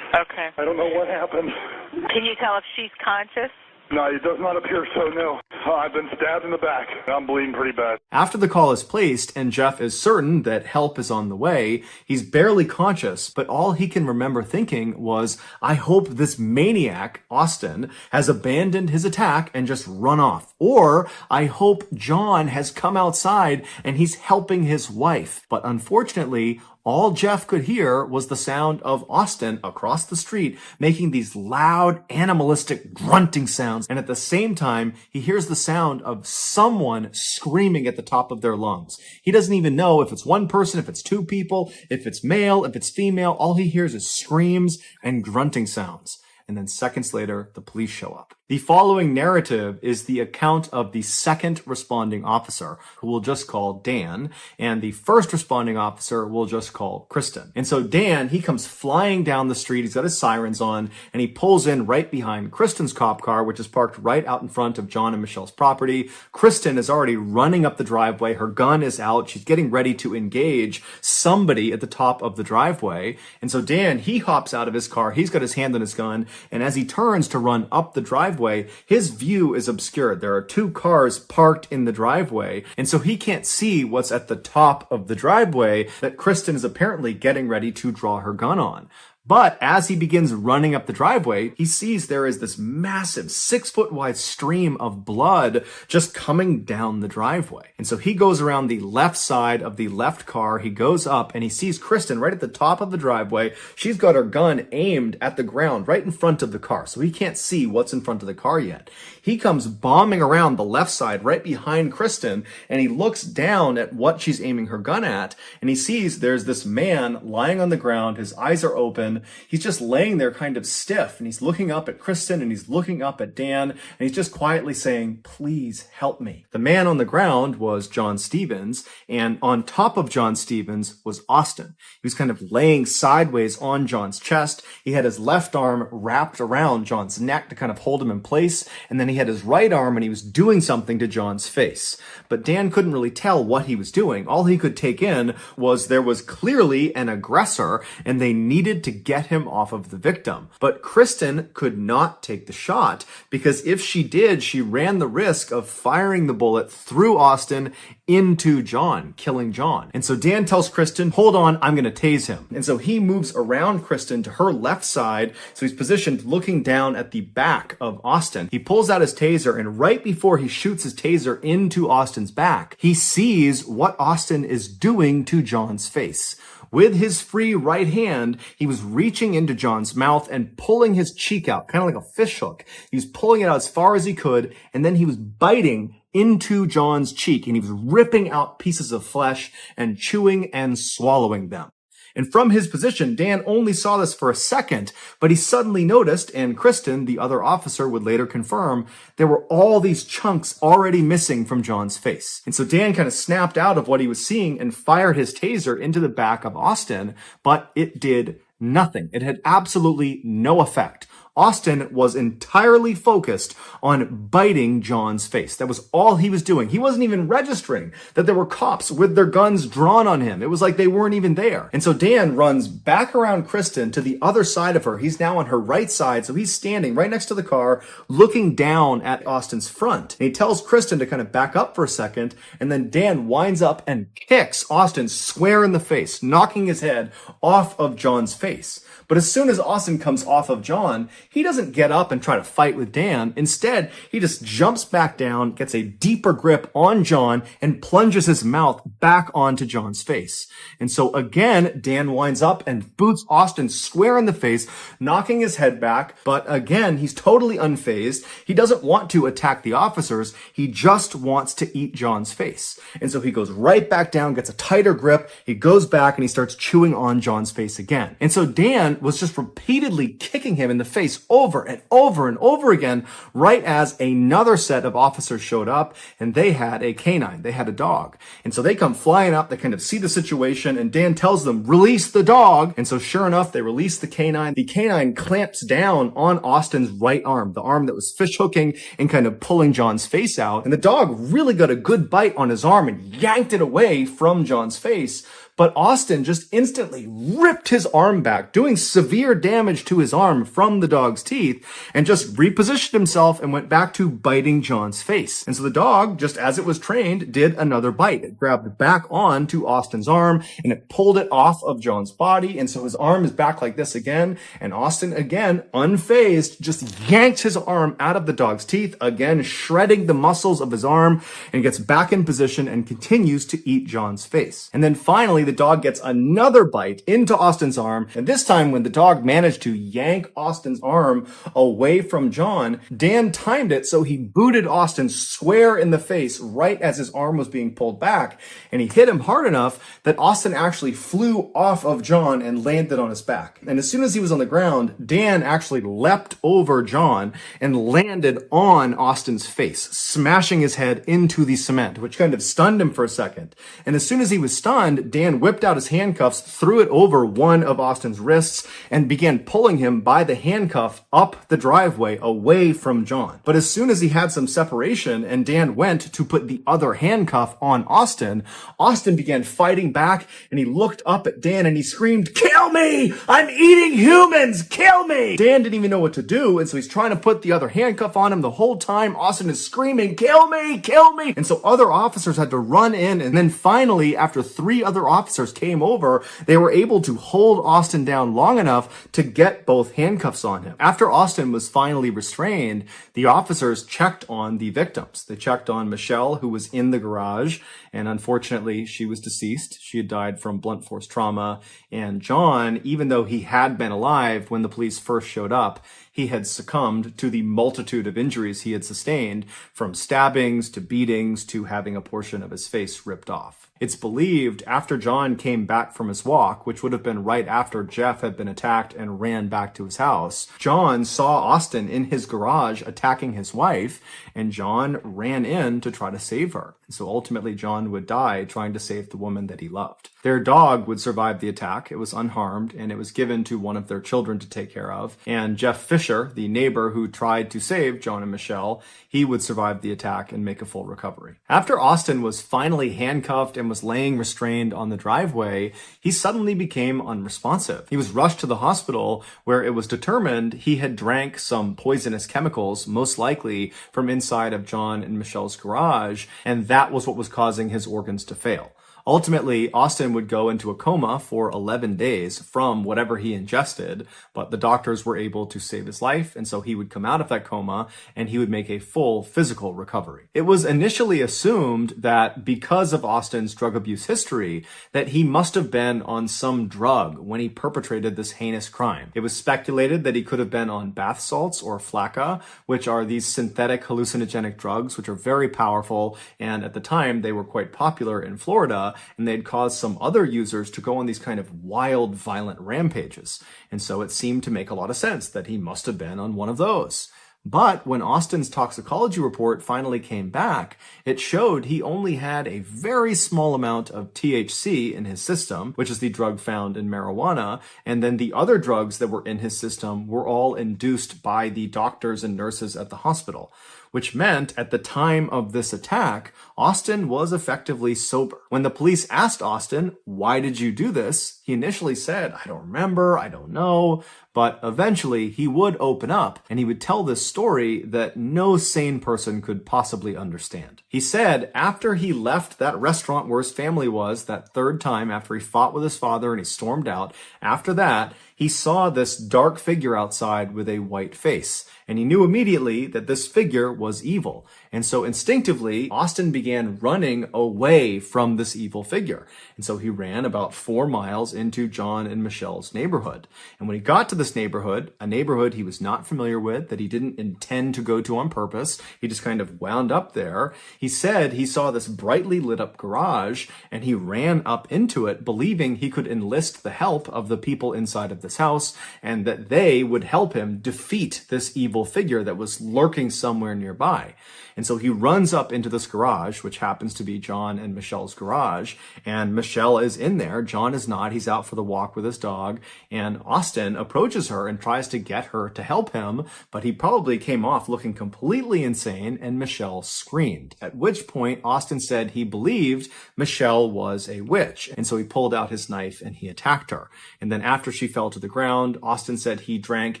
Okay. I don't know what happened. Can you tell if she's conscious? No, it does not appear so, no. I've been stabbed in the back. I'm bleeding pretty bad. After the call is placed and Jeff is certain that help is on the way, he's barely conscious, but all he can remember thinking was, I hope this maniac, Austin, has abandoned his attack and just run off. Or I hope John has come outside and he's helping his wife. But unfortunately, all Jeff could hear was the sound of Austin across the street making these loud, animalistic grunting sounds. And at the same time, he hears the sound of someone screaming at the top of their lungs. He doesn't even know if it's one person, if it's 2 people, if it's male, if it's female. All he hears is screams and grunting sounds. And then seconds later, the police show up. The following narrative is the account of the second responding officer, who we'll just call Dan, and the first responding officer we'll just call Kristen. And so Dan, he comes flying down the street, he's got his sirens on, and he pulls in right behind Kristen's cop car, which is parked right out in front of John and Michelle's property. Kristen is already running up the driveway, her gun is out, she's getting ready to engage somebody at the top of the driveway. And so Dan, he hops out of his car, he's got his hand on his gun, and as he turns to run up the driveway, his view is obscured. There are two cars parked in the driveway, and so he can't see what's at the top of the driveway that Kristen is apparently getting ready to draw her gun on. But as he begins running up the driveway, he sees there is this massive 6-foot wide stream of blood just coming down the driveway. And so he goes around the left side of the left car. He goes up and he sees Kristen right at the top of the driveway. She's got her gun aimed at the ground right in front of the car. So he can't see what's in front of the car yet. He comes bombing around the left side right behind Kristen, and he looks down at what she's aiming her gun at, and he sees there's this man lying on the ground. His eyes are open. He's just laying there kind of stiff, and he's looking up at Kristen, and he's looking up at Dan, and he's just quietly saying, "Please help me." The man on the ground was John Stevens, and on top of John Stevens was Austin. He was kind of laying sideways on John's chest. He had his left arm wrapped around John's neck to kind of hold him in place, and then he had his right arm and he was doing something to John's face. But Dan couldn't really tell what he was doing. All he could take in was there was clearly an aggressor, and they needed to get him off of the victim. But Kristen could not take the shot, because if she did, she ran the risk of firing the bullet through Austin into John, killing John. And so Dan tells Kristen, "Hold on, I'm going to tase him." And so he moves around Kristen to her left side, so he's positioned looking down at the back of Austin. He pulls out his taser, and right before he shoots his taser into Austin's back, he sees what Austin is doing to John's face. With his free right hand, he was reaching into John's mouth and pulling his cheek out, kind of like a fish hook. He was pulling it out as far as he could, and then he was biting into John's cheek, and he was ripping out pieces of flesh and chewing and swallowing them. And from his position, Dan only saw this for a second, but he suddenly noticed, and Kristen, the other officer, would later confirm, there were all these chunks already missing from John's face. And so Dan kind of snapped out of what he was seeing and fired his taser into the back of Austin, but it did nothing. It had absolutely no effect. Austin was entirely focused on biting John's face. That was all he was doing. He wasn't even registering that there were cops with their guns drawn on him. It was like they weren't even there. And so Dan runs back around Kristen to the other side of her. He's now on her right side, so he's standing right next to the car, looking down at Austin's front. And he tells Kristen to kind of back up for a second, and then Dan winds up and kicks Austin square in the face, knocking his head off of John's face. But as soon as Austin comes off of John, he doesn't get up and try to fight with Dan. Instead, he just jumps back down, gets a deeper grip on John, and plunges his mouth back onto John's face. And so again, Dan winds up and boots Austin square in the face, knocking his head back. But again, he's totally unfazed. He doesn't want to attack the officers. He just wants to eat John's face. And so he goes right back down, gets a tighter grip. He goes back and he starts chewing on John's face again. And so Dan was just repeatedly kicking him in the face over and over and over again, right as another set of officers showed up, and they had a canine. They had a dog. And so they come flying up, they kind of see the situation, and Dan tells them, "Release the dog." And so sure enough, they release the canine. The canine clamps down on Austin's right arm, the arm that was fish hooking and kind of pulling John's face out. And the dog really got a good bite on his arm and yanked it away from John's face. But Austin just instantly ripped his arm back, doing severe damage to his arm from the dog's teeth, and just repositioned himself and went back to biting John's face. And so the dog, just as it was trained, did another bite. It grabbed back onto Austin's arm, and it pulled it off of John's body. And so his arm is back like this again. And Austin, again, unfazed, just yanks his arm out of the dog's teeth, again, shredding the muscles of his arm, and gets back in position and continues to eat John's face. And then finally, the dog gets another bite into Austin's arm, and this time when the dog managed to yank Austin's arm away from John, Dan timed it so he booted Austin square in the face right as his arm was being pulled back, and he hit him hard enough that Austin actually flew off of John and landed on his back. And as soon as he was on the ground, Dan actually leapt over John and landed on Austin's face, smashing his head into the cement, which kind of stunned him for a second. And as soon as he was stunned, Dan whipped out his handcuffs, threw it over one of Austin's wrists, and began pulling him by the handcuff up the driveway away from John. But as soon as he had some separation and Dan went to put the other handcuff on Austin, Austin began fighting back, and he looked up at Dan and he screamed, "Kill me! I'm eating humans! Kill me!" Dan didn't even know what to do, and so he's trying to put the other handcuff on him. The whole time Austin is screaming, "Kill me! Kill me!" And so other officers had to run in, and then finally, after 3 other officers came over, they were able to hold Austin down long enough to get both handcuffs on him. After Austin was finally restrained, the officers checked on the victims. They checked on Michelle, who was in the garage, and unfortunately, she was deceased. She had died from blunt force trauma. And John, even though he had been alive when the police first showed up, he had succumbed to the multitude of injuries he had sustained, from stabbings to beatings to having a portion of his face ripped off. It's believed after John came back from his walk, which would have been right after Jeff had been attacked and ran back to his house, John saw Austin in his garage attacking his wife, and John ran in to try to save her. And so ultimately John would die trying to save the woman that he loved. Their dog would survive the attack. It was unharmed, and it was given to one of their children to take care of. And Jeff Fisher, the neighbor who tried to save John and Michelle, he would survive the attack and make a full recovery. After Austin was finally handcuffed and was laying restrained on the driveway, he suddenly became unresponsive. He was rushed to the hospital, where it was determined he had drank some poisonous chemicals, most likely from inside of John and Michelle's garage, and that was what was causing his organs to fail. Ultimately, Austin would go into a coma for 11 days from whatever he ingested, but the doctors were able to save his life, and so he would come out of that coma and he would make a full physical recovery. It was initially assumed that because of Austin's drug abuse history, that he must have been on some drug when he perpetrated this heinous crime. It was speculated that he could have been on bath salts or flakka, which are these synthetic hallucinogenic drugs, which are very powerful, and at the time they were quite popular in Florida, and they'd caused some other users to go on these kind of wild, violent rampages. And so it seemed to make a lot of sense that he must have been on one of those. But when Austin's toxicology report finally came back, it showed he only had a very small amount of THC in his system, which is the drug found in marijuana, and then the other drugs that were in his system were all induced by the doctors and nurses at the hospital, which meant at the time of this attack, Austin was effectively sober. When the police asked Austin, "Why did you do this?" he initially said, "I don't remember, I don't know." But eventually he would open up and he would tell this story that no sane person could possibly understand. He said after he left that restaurant where his family was that third time after he fought with his father and he stormed out, after that, he saw this dark figure outside with a white face. And he knew immediately that this figure was evil. And so instinctively, Austin began running away from this evil figure. And so he ran about 4 miles into John and Michelle's neighborhood. And when he got to this neighborhood, a neighborhood he was not familiar with, that he didn't intend to go to on purpose, he just kind of wound up there. He said he saw this brightly lit up garage and he ran up into it, believing he could enlist the help of the people inside of this house and that they would help him defeat this evil figure that was lurking somewhere nearby. And so he runs up into this garage, which happens to be John and Michelle's garage, and Michelle is in there. John is not. He's out for the walk with his dog, and Austin approaches her and tries to get her to help him, but he probably came off looking completely insane, and Michelle screamed. At which point, Austin said he believed Michelle was a witch, and so he pulled out his knife and he attacked her. And then after she fell to the ground, Austin said he drank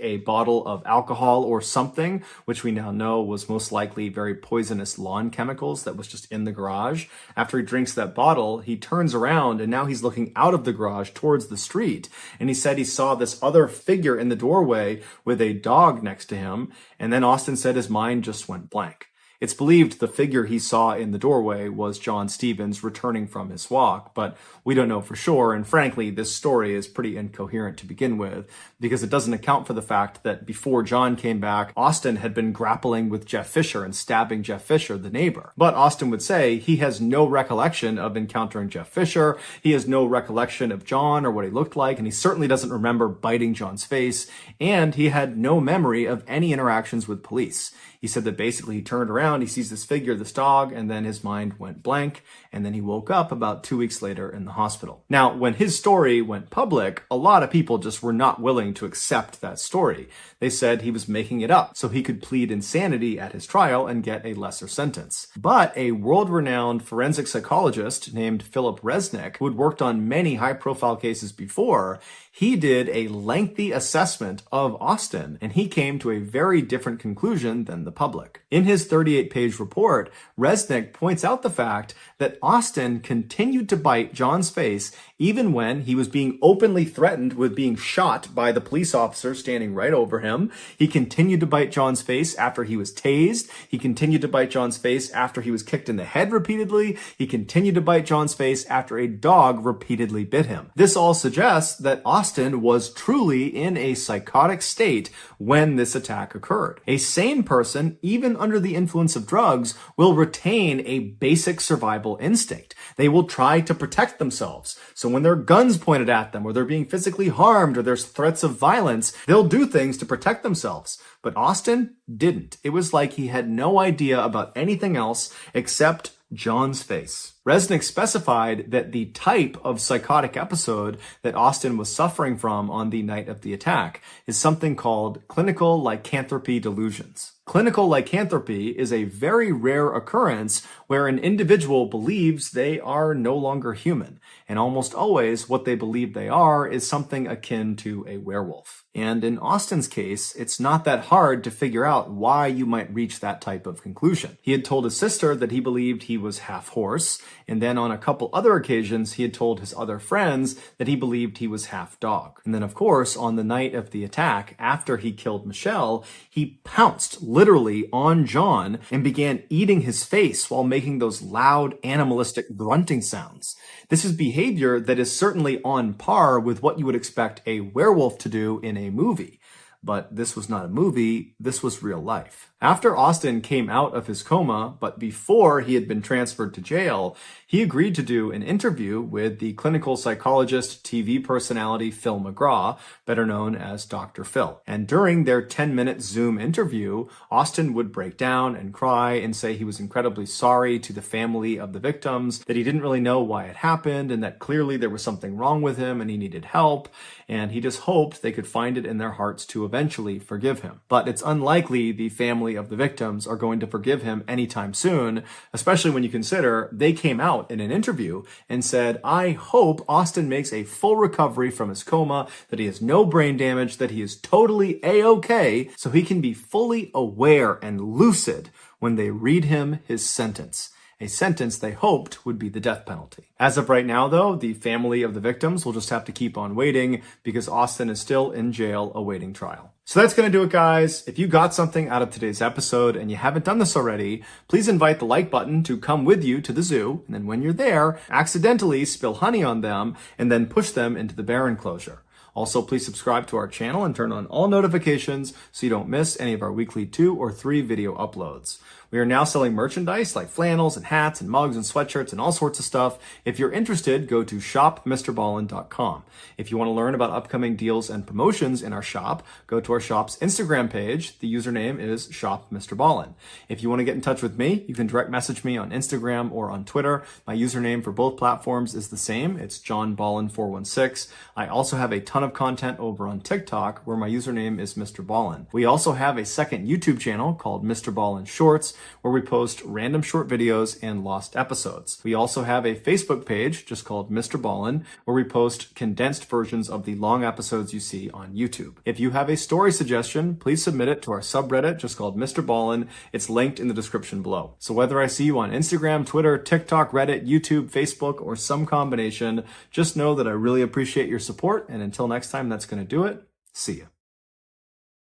a bottle of alcohol or something, which we now know was most likely very poisonous lawn chemicals that was just in the garage. After he drinks that bottle, he turns around and now he's looking out of the garage towards the street. And he said he saw this other figure in the doorway with a dog next to him. And then Austin said his mind just went blank. It's believed the figure he saw in the doorway was John Stevens returning from his walk, but we don't know for sure, and frankly, this story is pretty incoherent to begin with, because it doesn't account for the fact that before John came back, Austin had been grappling with Jeff Fisher and stabbing Jeff Fisher, the neighbor. But Austin would say he has no recollection of encountering Jeff Fisher, he has no recollection of John or what he looked like, and he certainly doesn't remember biting John's face, and he had no memory of any interactions with police. He said that basically he turned around, he sees this figure, this dog, and then his mind went blank, and then he woke up about 2 weeks later in the hospital. Now, when his story went public, a lot of people just were not willing to accept that story. They said he was making it up so he could plead insanity at his trial and get a lesser sentence. But a world-renowned forensic psychologist named Philip Resnick, who had worked on many high-profile cases before, he did a lengthy assessment of Austin, and he came to a very different conclusion than the public. In his 38-page report, Resnick points out the fact that Austin continued to bite John's face even when he was being openly threatened with being shot by the police officer standing right over him. He continued to bite John's face after he was tased. He continued to bite John's face after he was kicked in the head repeatedly. He continued to bite John's face after a dog repeatedly bit him. This all suggests that Austin was truly in a psychotic state when this attack occurred. A sane person, even under the influence of drugs, will retain a basic survival instinct. They will try to protect themselves. So when there are guns pointed at them, or they're being physically harmed, or there's threats of violence, they'll do things to protect themselves. But Austin didn't. It was like he had no idea about anything else except John's face. Resnick specified that the type of psychotic episode that Austin was suffering from on the night of the attack is something called clinical lycanthropy delusions. Clinical lycanthropy is a very rare occurrence where an individual believes they are no longer human, and almost always what they believe they are is something akin to a werewolf. And in Austin's case, it's not that hard to figure out why you might reach that type of conclusion. He had told his sister that he believed he was half horse, and then on a couple other occasions, he had told his other friends that he believed he was half dog. And then, of course, on the night of the attack, after he killed Michelle, he pounced literally on John and began eating his face while making those loud animalistic grunting sounds. This is behavior that is certainly on par with what you would expect a werewolf to do in a movie. But this was not a movie, this was real life. After Austin came out of his coma, but before he had been transferred to jail, he agreed to do an interview with the clinical psychologist, TV personality Phil McGraw, better known as Dr. Phil. And during their 10-minute Zoom interview, Austin would break down and cry and say he was incredibly sorry to the family of the victims, that he didn't really know why it happened, and that clearly there was something wrong with him and he needed help, and he just hoped they could find it in their hearts to eventually forgive him. But it's unlikely the family of the victims are going to forgive him anytime soon, especially when you consider they came out in an interview and said, "I hope Austin makes a full recovery from his coma, that he has no brain damage, that he is totally A-okay, so he can be fully aware and lucid when they read him his sentence." A sentence they hoped would be the death penalty. As of right now, though, the family of the victims will just have to keep on waiting because Austin is still in jail awaiting trial. So that's going to do it, guys. If you got something out of today's episode and you haven't done this already, please invite the like button to come with you to the zoo. And then when you're there, accidentally spill honey on them and then push them into the bear enclosure. Also, please subscribe to our channel and turn on all notifications so you don't miss any of our weekly 2 or 3 video uploads. We are now selling merchandise like flannels and hats and mugs and sweatshirts and all sorts of stuff. If you're interested, go to shopmrballen.com. If you want to learn about upcoming deals and promotions in our shop, go to our shop's Instagram page. The username is shopmrballen. If you want to get in touch with me, you can direct message me on Instagram or on Twitter. My username for both platforms is the same. It's johnballen416. I also have a ton of content over on TikTok where my username is MrBallen. We also have a second YouTube channel called MrBallen Shorts, where we post random short videos and lost episodes. We also have a Facebook page just called MrBallen, where we post condensed versions of the long episodes you see on YouTube. If you have a story suggestion, please submit it to our subreddit just called MrBallen. It's linked in the description below. So whether I see you on Instagram, Twitter, TikTok, Reddit, YouTube, Facebook, or some combination, just know that I really appreciate your support. And until next time, that's going to do it. See ya.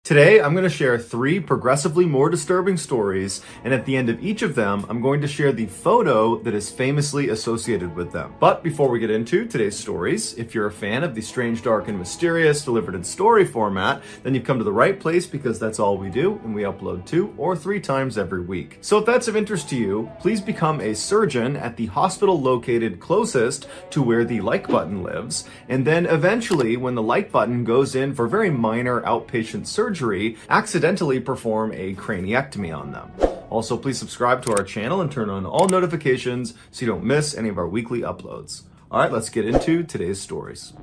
Today, I'm going to share 3 progressively more disturbing stories, and at the end of each of them, I'm going to share the photo that is famously associated with them. But before we get into today's stories, if you're a fan of the strange, dark, and mysterious delivered in story format, then you've come to the right place because that's all we do, and we upload 2 or 3 times every week. So if that's of interest to you, please become a surgeon at the hospital located closest to where the like button lives, and then eventually, when the like button goes in for very minor outpatient surgery, accidentally perform a craniectomy on them. Also, please subscribe to our channel and turn on all notifications so you don't miss any of our weekly uploads. All right, let's get into today's stories.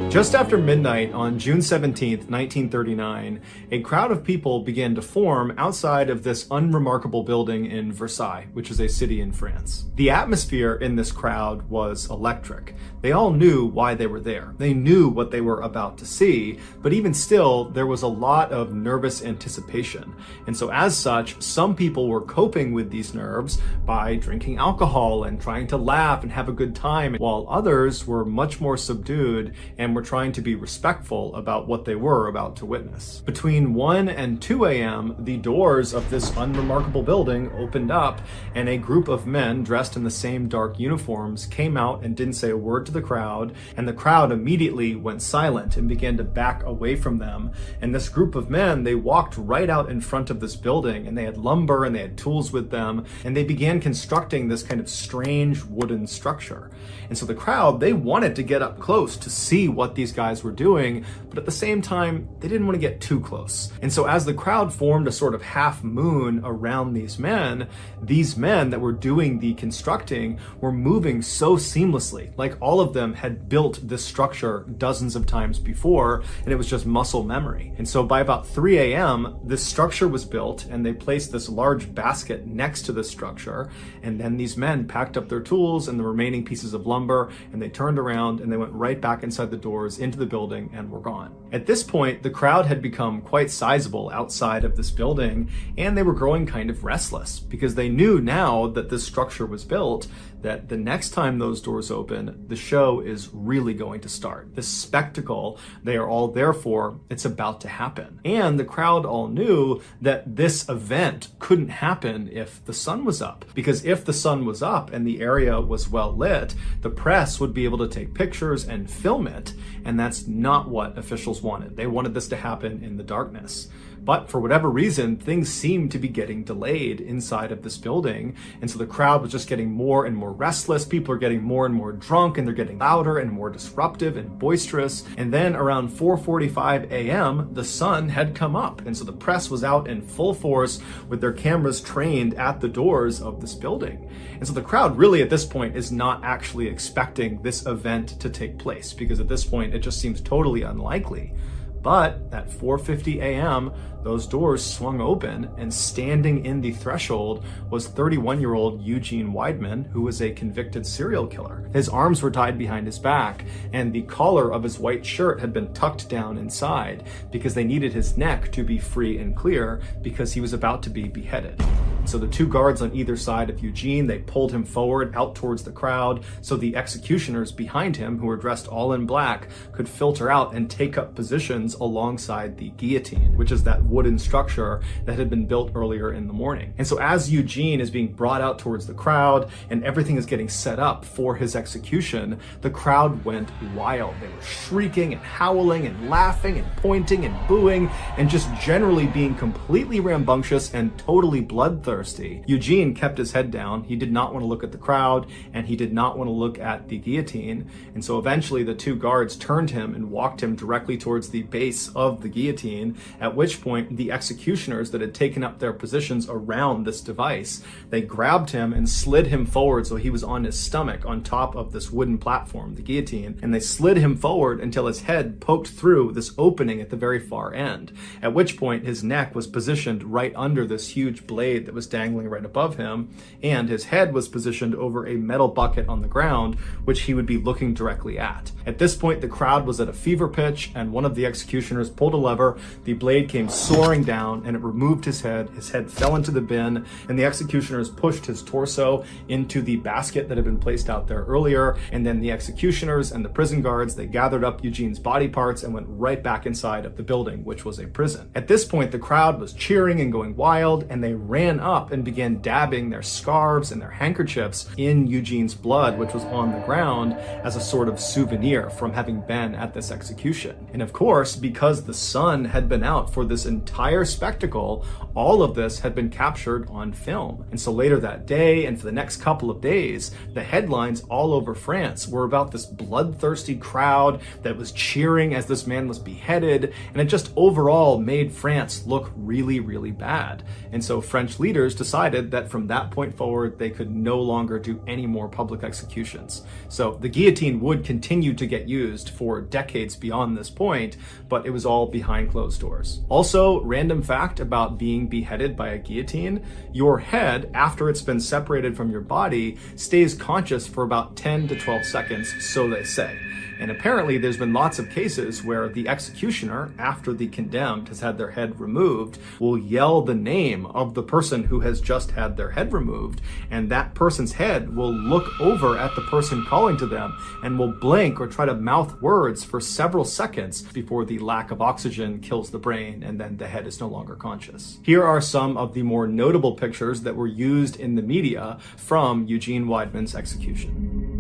Just after midnight on June 17th, 1939, a crowd of people began to form outside of this unremarkable building in Versailles, which is a city in France. The atmosphere in this crowd was electric. They all knew why they were there. They knew what they were about to see, but even still, there was a lot of nervous anticipation. And so as such, some people were coping with these nerves by drinking alcohol and trying to laugh and have a good time, while others were much more subdued and were trying to be respectful about what they were about to witness. Between 1 and 2 a.m., the doors of this unremarkable building opened up, and a group of men dressed in the same dark uniforms came out and didn't say a word to the crowd, and the crowd immediately went silent and began to back away from them. And this group of men, they walked right out in front of this building, and they had lumber and they had tools with them, and they began constructing this kind of strange wooden structure. And so the crowd, they wanted to get up close to see what these guys were doing, but at the same time, they didn't want to get too close. And so as the crowd formed a sort of half moon around these men that were doing the constructing were moving so seamlessly, like all of them had built this structure dozens of times before, and it was just muscle memory. And so by about 3 a.m., this structure was built, and they placed this large basket next to the structure, and then these men packed up their tools and the remaining pieces of lumber, and they turned around and they went right back inside the doors into the building and were gone. At this point, the crowd had become quite sizable outside of this building, and they were growing kind of restless because they knew now that this structure was built that the next time those doors open, the show is really going to start. This spectacle they are all there for, it's about to happen. And the crowd all knew that this event couldn't happen if the sun was up, because if the sun was up and the area was well lit, the press would be able to take pictures and film it, and that's not what officials wanted. They wanted this to happen in the darkness. But for whatever reason, things seemed to be getting delayed inside of this building. And so the crowd was just getting more and more restless. People are getting more and more drunk, and they're getting louder and more disruptive and boisterous. And then around 4:45 a.m., the sun had come up. And so the press was out in full force with their cameras trained at the doors of this building. And so the crowd really at this point is not actually expecting this event to take place, because at this point it just seems totally unlikely. But at 4:50 a.m., those doors swung open, and standing in the threshold was 31-year-old Eugene Weidman, who was a convicted serial killer. His arms were tied behind his back, and the collar of his white shirt had been tucked down inside because they needed his neck to be free and clear because he was about to be beheaded. So the 2 guards on either side of Eugene, they pulled him forward out towards the crowd so the executioners behind him, who were dressed all in black, could filter out and take up positions alongside the guillotine, which is that wooden structure that had been built earlier in the morning. And so as Eugene is being brought out towards the crowd and everything is getting set up for his execution, the crowd went wild. They were shrieking and howling and laughing and pointing and booing and just generally being completely rambunctious and totally bloodthirsty. Eugene kept his head down. He did not want to look at the crowd, and he did not want to look at the guillotine. And so eventually the 2 guards turned him and walked him directly towards the base of the guillotine, at which point the executioners that had taken up their positions around this device, they grabbed him and slid him forward so he was on his stomach on top of this wooden platform, the guillotine, and they slid him forward until his head poked through this opening at the very far end, at which point his neck was positioned right under this huge blade that was was dangling right above him, and his head was positioned over a metal bucket on the ground, which he would be looking directly at. At this point, the crowd was at a fever pitch, and one of the executioners pulled a lever, the blade came soaring down, and it removed his head fell into the bin, and the executioners pushed his torso into the basket that had been placed out there earlier, and then the executioners and the prison guards, they gathered up Eugene's body parts and went right back inside of the building, which was a prison. At this point, the crowd was cheering and going wild, and they ran up and began dabbing their scarves and their handkerchiefs in Eugene's blood, which was on the ground, as a sort of souvenir from having been at this execution. And of course, because the sun had been out for this entire spectacle, all of this had been captured on film. And so later that day, and for the next couple of days, the headlines all over France were about this bloodthirsty crowd that was cheering as this man was beheaded, and it just overall made France look really, really bad. And so French leaders decided that from that point forward, they could no longer do any more public executions. So the guillotine would continue to get used for decades beyond this point, but it was all behind closed doors. Also, random fact about being beheaded by a guillotine: your head, after it's been separated from your body, stays conscious for about 10 to 12 seconds, so they say. And apparently there's been lots of cases where the executioner, after the condemned has had their head removed, will yell the name of the person who has just had their head removed, and that person's head will look over at the person calling to them and will blink or try to mouth words for several seconds before the lack of oxygen kills the brain and then the head is no longer conscious. Here are some of the more notable pictures that were used in the media from Eugene Weidmann's execution.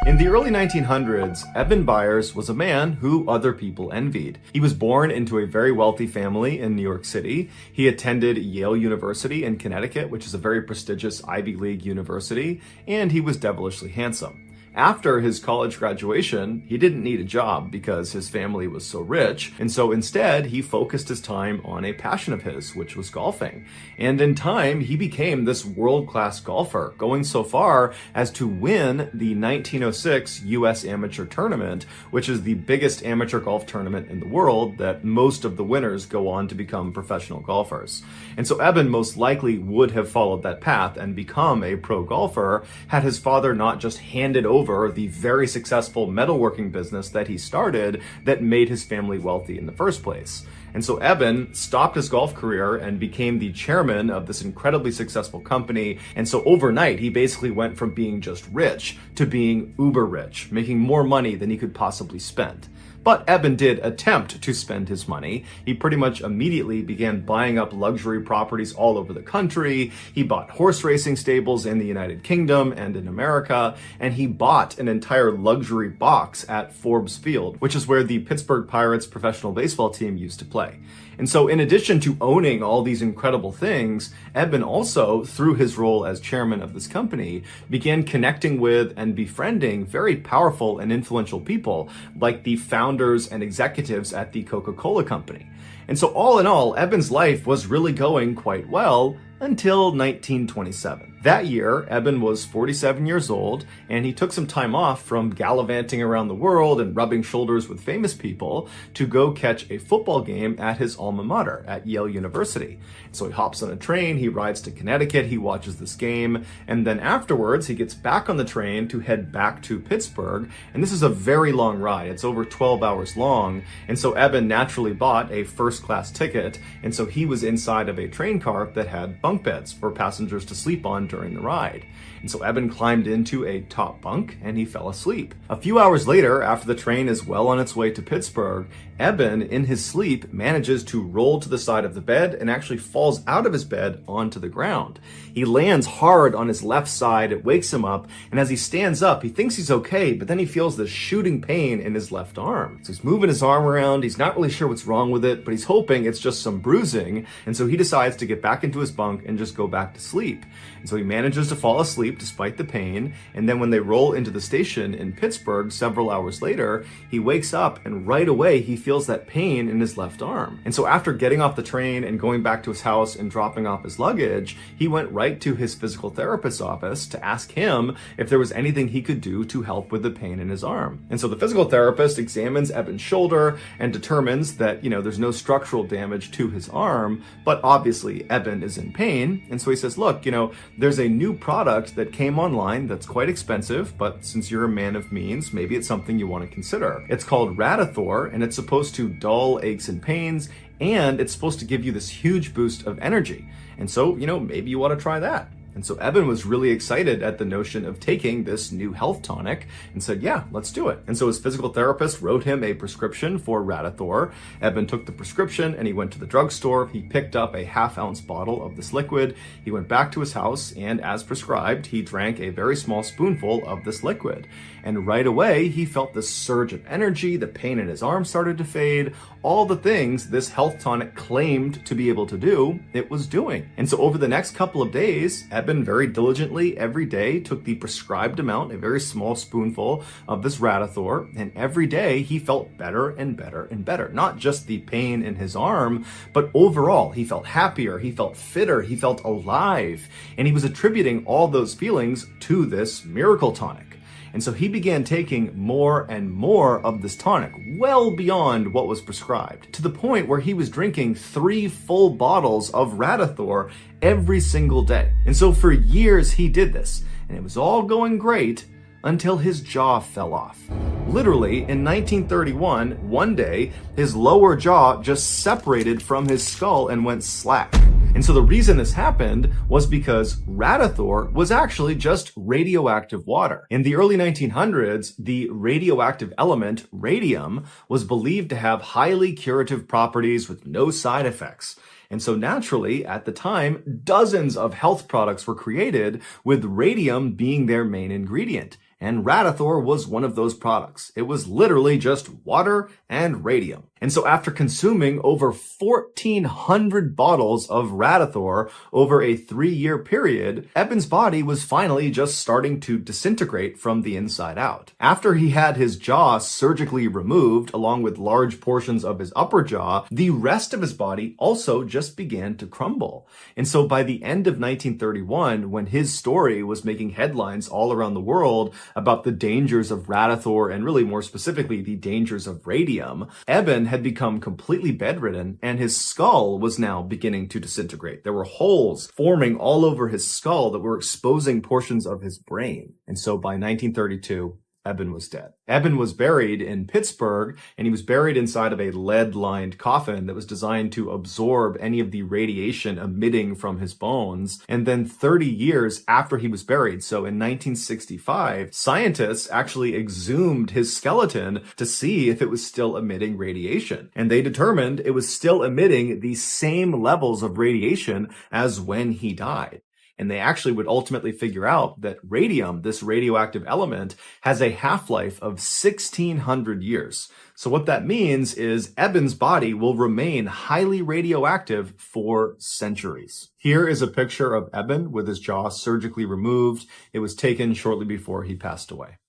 In the early 1900s, Eben Byers was a man who other people envied. He was born into a very wealthy family in New York City. He attended Yale University in Connecticut, which is a very prestigious Ivy League university, and he was devilishly handsome. After his college graduation, he didn't need a job because his family was so rich, and so instead he focused his time on a passion of his, which was golfing. And in time, he became this world-class golfer, going so far as to win the 1906 U.S. Amateur Tournament, which is the biggest amateur golf tournament in the world that most of the winners go on to become professional golfers. And so Eben most likely would have followed that path and become a pro golfer had his father not just handed over the very successful metalworking business that he started that made his family wealthy in the first place. And so Eben stopped his golf career and became the chairman of this incredibly successful company. And so overnight, he basically went from being just rich to being uber rich, making more money than he could possibly spend. But Eben did attempt to spend his money. He pretty much immediately began buying up luxury properties all over the country. He bought horse racing stables in the United Kingdom and in America, and he bought an entire luxury box at Forbes Field, which is where the Pittsburgh Pirates professional baseball team used to play. And so in addition to owning all these incredible things, Eben also, through his role as chairman of this company, began connecting with and befriending very powerful and influential people like the founders and executives at the Coca-Cola Company. And so all in all, Eben's life was really going quite well until 1927. That year, Eben was 47 years old, and he took some time off from gallivanting around the world and rubbing shoulders with famous people to go catch a football game at his alma mater at Yale University. So he hops on a train, he rides to Connecticut, he watches this game, and then afterwards he gets back on the train to head back to Pittsburgh, and this is a very long ride. It's over 12 hours long, and so Eben naturally bought a first-class ticket, and so he was inside of a train car that had bunk beds for passengers to sleep on during the ride. And so Eben climbed into a top bunk and he fell asleep. A few hours later, after the train is well on its way to Pittsburgh, Eben, in his sleep, manages to roll to the side of the bed and actually falls out of his bed onto the ground. He lands hard on his left side, it wakes him up, and as he stands up, he thinks he's okay, but then he feels this shooting pain in his left arm. So he's moving his arm around, he's not really sure what's wrong with it, but he's hoping it's just some bruising, and so he decides to get back into his bunk and just go back to sleep. And so he manages to fall asleep despite the pain, and then when they roll into the station in Pittsburgh several hours later, he wakes up and right away he feels feels that pain in his left arm. And so after getting off the train and going back to his house and dropping off his luggage, he went right to his physical therapist's office to ask him if there was anything he could do to help with the pain in his arm. And so the physical therapist examines Eben's shoulder and determines that, there's no structural damage to his arm, but obviously Eben is in pain. And so he says, look, there's a new product that came online that's quite expensive, but since you're a man of means, maybe it's something you want to consider. It's called Radithor, and it's supposed to dull aches and pains, and it's supposed to give you this huge boost of energy. And so, maybe you want to try that. And so Eben was really excited at the notion of taking this new health tonic and said, yeah, let's do it. And so his physical therapist wrote him a prescription for Radithor. Eben took the prescription and he went to the drugstore. He picked up a half-ounce bottle of this liquid. He went back to his house and, as prescribed, he drank a very small spoonful of this liquid. And right away, he felt this surge of energy. The pain in his arm started to fade. All the things this health tonic claimed to be able to do, it was doing. And so over the next couple of days, Eben very diligently every day took the prescribed amount, a very small spoonful of this Radithor, and every day he felt better and better and better. Not just the pain in his arm, but overall he felt happier, he felt fitter, he felt alive, and he was attributing all those feelings to this miracle tonic. And so he began taking more and more of this tonic, well beyond what was prescribed, to the point where he was drinking 3 full bottles of Radithor every single day. And so for years he did this, and it was all going great until his jaw fell off. Literally, in 1931, one day, his lower jaw just separated from his skull and went slack. And so the reason this happened was because Radithor was actually just radioactive water. In the early 1900s, the radioactive element radium was believed to have highly curative properties with no side effects. And so naturally, at the time, dozens of health products were created with radium being their main ingredient. And Radithor was one of those products. It was literally just water and radium. And so after consuming over 1,400 bottles of Radithor over a 3-year period, Eben's body was finally just starting to disintegrate from the inside out. After he had his jaw surgically removed, along with large portions of his upper jaw, the rest of his body also just began to crumble. And so by the end of 1931, when his story was making headlines all around the world about the dangers of Radithor and really more specifically the dangers of radium, Eben had become completely bedridden and his skull was now beginning to disintegrate. There were holes forming all over his skull that were exposing portions of his brain. And so by 1932, Eben was dead. Eben was buried in Pittsburgh, and he was buried inside of a lead-lined coffin that was designed to absorb any of the radiation emitting from his bones. And then 30 years after he was buried, so in 1965, scientists actually exhumed his skeleton to see if it was still emitting radiation. And they determined it was still emitting the same levels of radiation as when he died. And they actually would ultimately figure out that radium, this radioactive element, has a half-life of 1,600 years. So what that means is Eben's body will remain highly radioactive for centuries. Here is a picture of Eben with his jaw surgically removed. It was taken shortly before he passed away.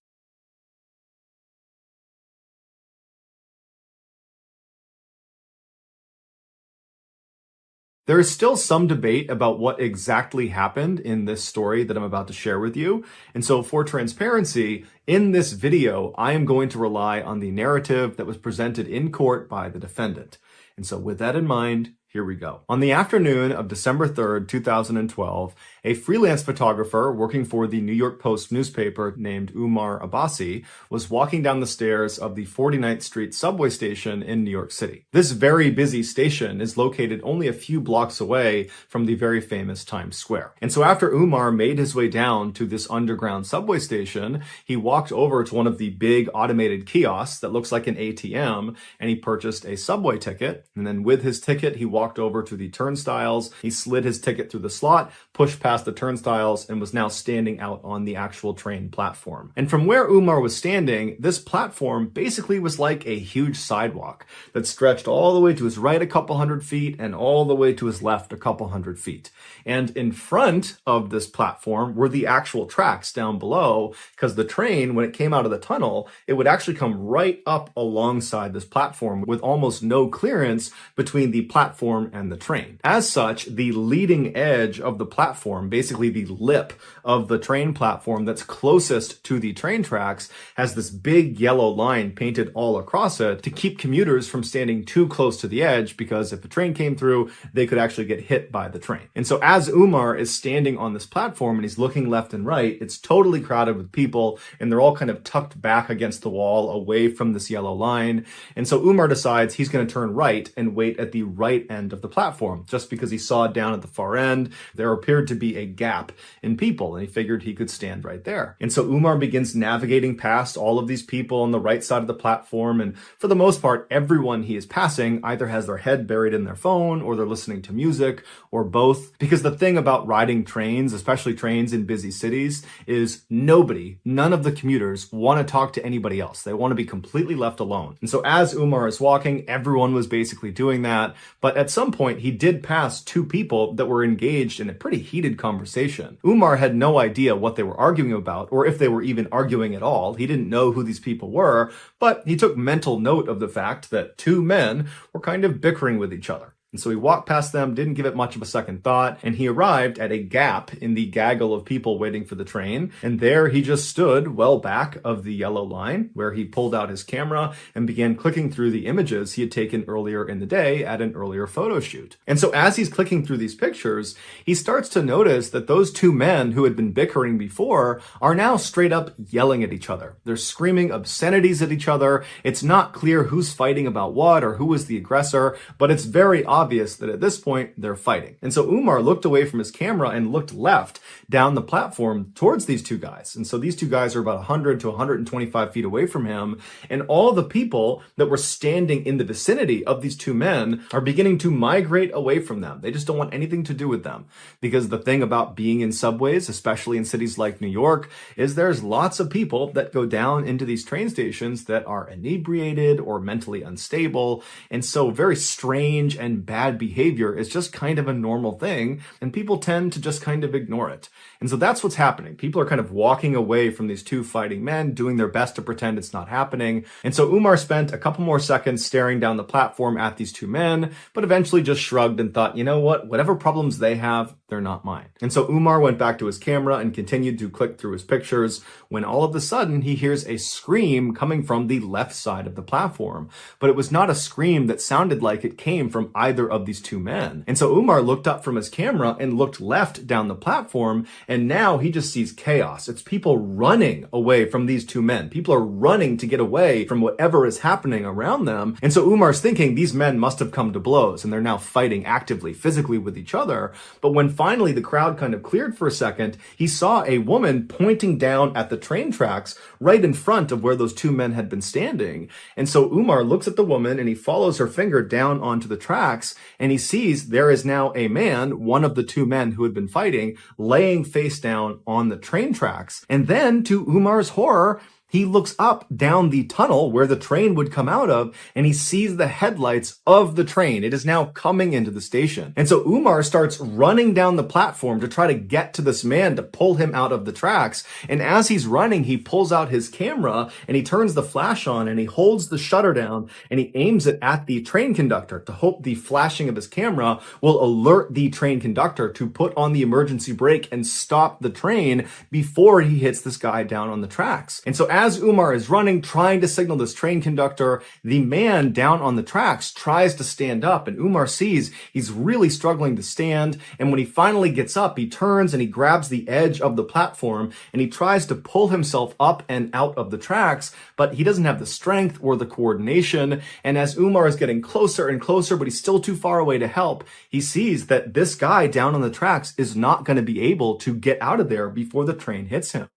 There is still some debate about what exactly happened in this story that I'm about to share with you. And so for transparency, in this video, I am going to rely on the narrative that was presented in court by the defendant. And so with that in mind, here we go. On the afternoon of December 3rd, 2012, a freelance photographer working for the New York Post newspaper named Umar Abbasi was walking down the stairs of the 49th Street subway station in New York City. This very busy station is located only a few blocks away from the very famous Times Square. And so after Umar made his way down to this underground subway station, he walked over to one of the big automated kiosks that looks like an ATM, and he purchased a subway ticket. And then with his ticket, he walked walked over to the turnstiles. He slid his ticket through the slot, pushed past the turnstiles, and was now standing out on the actual train platform. And from where Umar was standing, this platform basically was like a huge sidewalk that stretched all the way to his right a couple hundred feet and all the way to his left a couple hundred feet. And in front of this platform were the actual tracks down below, because the train, when it came out of the tunnel, it would actually come right up alongside this platform with almost no clearance between the platform and the train. As such, the leading edge of the platform, basically the lip of the train platform that's closest to the train tracks, has this big yellow line painted all across it to keep commuters from standing too close to the edge, because if a train came through, they could actually get hit by the train. And so as Umar is standing on this platform and he's looking left and right, it's totally crowded with people, and they're all kind of tucked back against the wall away from this yellow line. And so Umar decides he's going to turn right and wait at the right end of the platform, just because he saw down at the far end there appeared to be a gap in people, and he figured he could stand right there. And so Umar begins navigating past all of these people on the right side of the platform, and for the most part, everyone he is passing either has their head buried in their phone, or they're listening to music, or both. Because the thing about riding trains, especially trains in busy cities, is none of the commuters want to talk to anybody else. They want to be completely left alone. And so as Umar is walking, everyone was basically doing that. But at some point, he did pass two people that were engaged in a pretty heated conversation. Umar had no idea what they were arguing about, or if they were even arguing at all. He didn't know who these people were, but he took mental note of the fact that two men were kind of bickering with each other. And so he walked past them, didn't give it much of a second thought, and he arrived at a gap in the gaggle of people waiting for the train. And there he just stood well back of the yellow line, where he pulled out his camera and began clicking through the images he had taken earlier in the day at an earlier photo shoot. And so as he's clicking through these pictures, he starts to notice that those two men who had been bickering before are now straight up yelling at each other. They're screaming obscenities at each other. It's not clear who's fighting about what or who was the aggressor, but it's very obvious that at this point they're fighting. And so Umar looked away from his camera and looked left down the platform towards these two guys. And so these two guys are about 100 to 125 feet away from him. And all the people that were standing in the vicinity of these two men are beginning to migrate away from them. They just don't want anything to do with them. Because the thing about being in subways, especially in cities like New York, is there's lots of people that go down into these train stations that are inebriated or mentally unstable. And so very strange and bad behavior is just kind of a normal thing, and people tend to just kind of ignore it. And so that's what's happening. People are kind of walking away from these two fighting men, doing their best to pretend it's not happening. And so Umar spent a couple more seconds staring down the platform at these two men, but eventually just shrugged and thought, you know what, whatever problems they have, they're not mine. And so Umar went back to his camera and continued to click through his pictures, when all of a sudden he hears a scream coming from the left side of the platform. But it was not a scream that sounded like it came from either of these two men. And so Umar looked up from his camera and looked left down the platform, and now he just sees chaos. It's people running away from these two men. People are running to get away from whatever is happening around them. And so Umar's thinking these men must have come to blows, and they're now fighting actively, physically with each other. But when finally the crowd kind of cleared for a second, he saw a woman pointing down at the train tracks right in front of where those two men had been standing. And so Umar looks at the woman and he follows her finger down onto the tracks, and he sees there is now a man, one of the two men who had been fighting, laying face down on the train tracks. And then, to Umar's horror, he looks up down the tunnel where the train would come out of, and he sees the headlights of the train. It is now coming into the station. And so Umar starts running down the platform to try to get to this man to pull him out of the tracks. And as he's running, he pulls out his camera and he turns the flash on and he holds the shutter down and he aims it at the train conductor to hope the flashing of his camera will alert the train conductor to put on the emergency brake and stop the train before he hits this guy down on the tracks. And so as Umar is running, trying to signal this train conductor, the man down on the tracks tries to stand up, and Umar sees he's really struggling to stand. And when he finally gets up, he turns and he grabs the edge of the platform and he tries to pull himself up and out of the tracks, but he doesn't have the strength or the coordination. And as Umar is getting closer and closer, but he's still too far away to help, he sees that this guy down on the tracks is not going to be able to get out of there before the train hits him.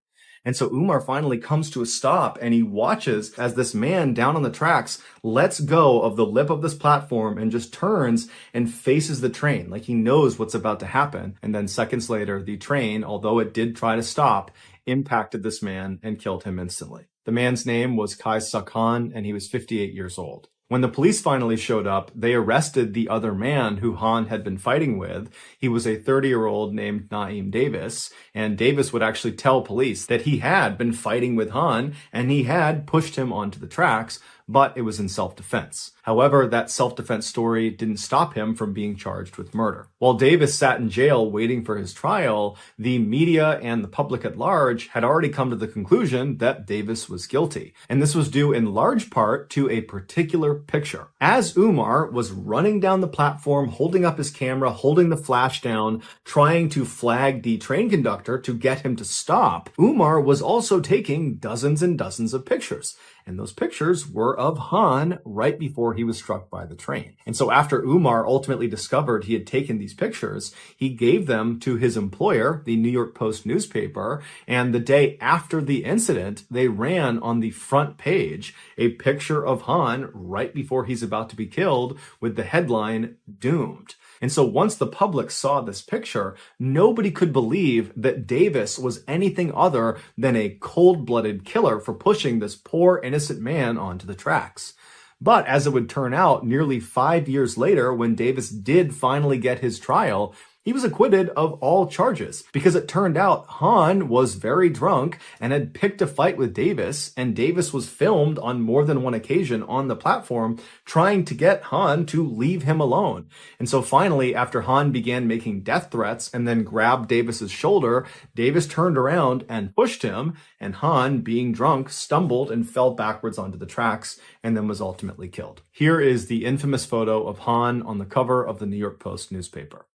And so Umar finally comes to a stop and he watches as this man down on the tracks lets go of the lip of this platform and just turns and faces the train like he knows what's about to happen. And then seconds later, the train, although it did try to stop, impacted this man and killed him instantly. The man's name was Qais Khan, and he was 58 years old. When the police finally showed up, they arrested the other man who Han had been fighting with. He was a 30-year-old named Naeem Davis, and Davis would actually tell police that he had been fighting with Han and he had pushed him onto the tracks, but it was in self-defense. However, that self-defense story didn't stop him from being charged with murder. While Davis sat in jail waiting for his trial, the media and the public at large had already come to the conclusion that Davis was guilty. And this was due in large part to a particular picture. As Umar was running down the platform, holding up his camera, holding the flash down, trying to flag the train conductor to get him to stop, Umar was also taking dozens and dozens of pictures. And those pictures were of Han right before he was struck by the train. And so after Umar ultimately discovered he had taken these pictures, he gave them to his employer, the New York Post newspaper, and the day after the incident, they ran on the front page a picture of Han right before he's about to be killed with the headline, "Doomed." And so once the public saw this picture, nobody could believe that Davis was anything other than a cold-blooded killer for pushing this poor innocent man onto the tracks. But as it would turn out, nearly 5 years later, when Davis did finally get his trial, he was acquitted of all charges because it turned out Han was very drunk and had picked a fight with Davis, and Davis was filmed on more than one occasion on the platform trying to get Han to leave him alone. And so finally, after Han began making death threats and then grabbed Davis's shoulder, Davis turned around and pushed him, and Han, being drunk, stumbled and fell backwards onto the tracks and then was ultimately killed. Here is the infamous photo of Han on the cover of the New York Post newspaper.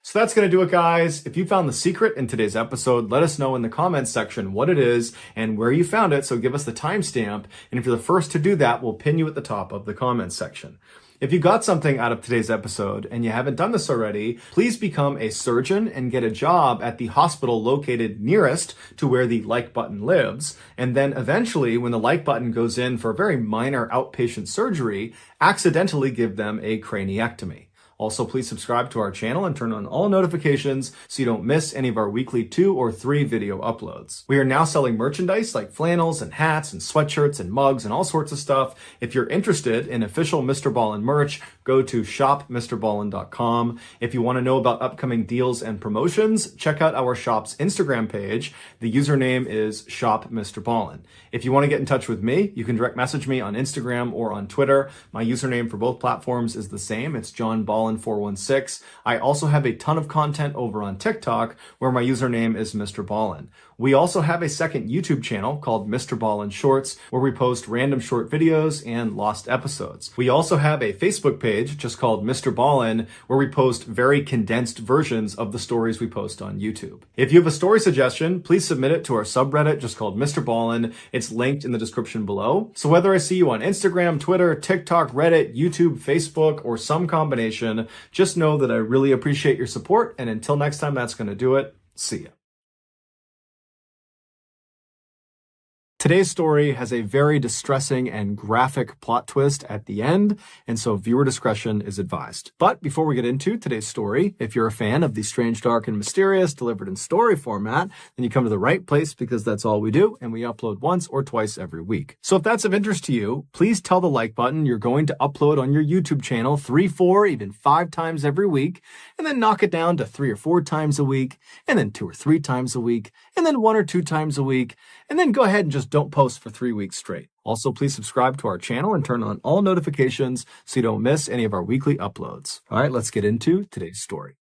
So that's going to do it, guys. If you found the secret in today's episode, let us know in the comments section what it is and where you found it, so give us the timestamp. And if you're the first to do that, we'll pin you at the top of the comments section. If you got something out of today's episode and you haven't done this already, please become a surgeon and get a job at the hospital located nearest to where the like button lives. And then eventually, when the like button goes in for a very minor outpatient surgery, accidentally give them a craniectomy. Also, please subscribe to our channel and turn on all notifications so you don't miss any of our weekly 2 or 3 video uploads. We are now selling merchandise like flannels and hats and sweatshirts and mugs and all sorts of stuff. If you're interested in official MrBallen merch, go to shopmrballen.com. If you want to know about upcoming deals and promotions, check out our shop's Instagram page. The username is shopmrballen. If you want to get in touch with me, you can direct message me on Instagram or on Twitter. My username for both platforms is the same. It's John Ball 416. I also have a ton of content over on TikTok where my username is MrBallen. We also have a second YouTube channel called MrBallen Shorts where we post random short videos and lost episodes. We also have a Facebook page just called MrBallen where we post very condensed versions of the stories we post on YouTube. If you have a story suggestion, please submit it to our subreddit just called MrBallen. It's linked in the description below. So whether I see you on Instagram, Twitter, TikTok, Reddit, YouTube, Facebook, or some combination, just know that I really appreciate your support, and until next time, that's going to do it. See ya. Today's story has a very distressing and graphic plot twist at the end, and so viewer discretion is advised. But before we get into today's story, if you're a fan of the strange, dark, and mysterious delivered in story format, then you come to the right place because that's all we do, and we upload once or twice every week. So if that's of interest to you, please tell the like button you're going to upload on your YouTube channel 3, 4, even 5 times every week, and then knock it down to 3 or 4 times a week, and then 2 or 3 times a week, and then 1 or 2 times a week, and then go ahead and just don't post for 3 weeks straight. Also, please subscribe to our channel and turn on all notifications so you don't miss any of our weekly uploads. All right, let's get into today's story.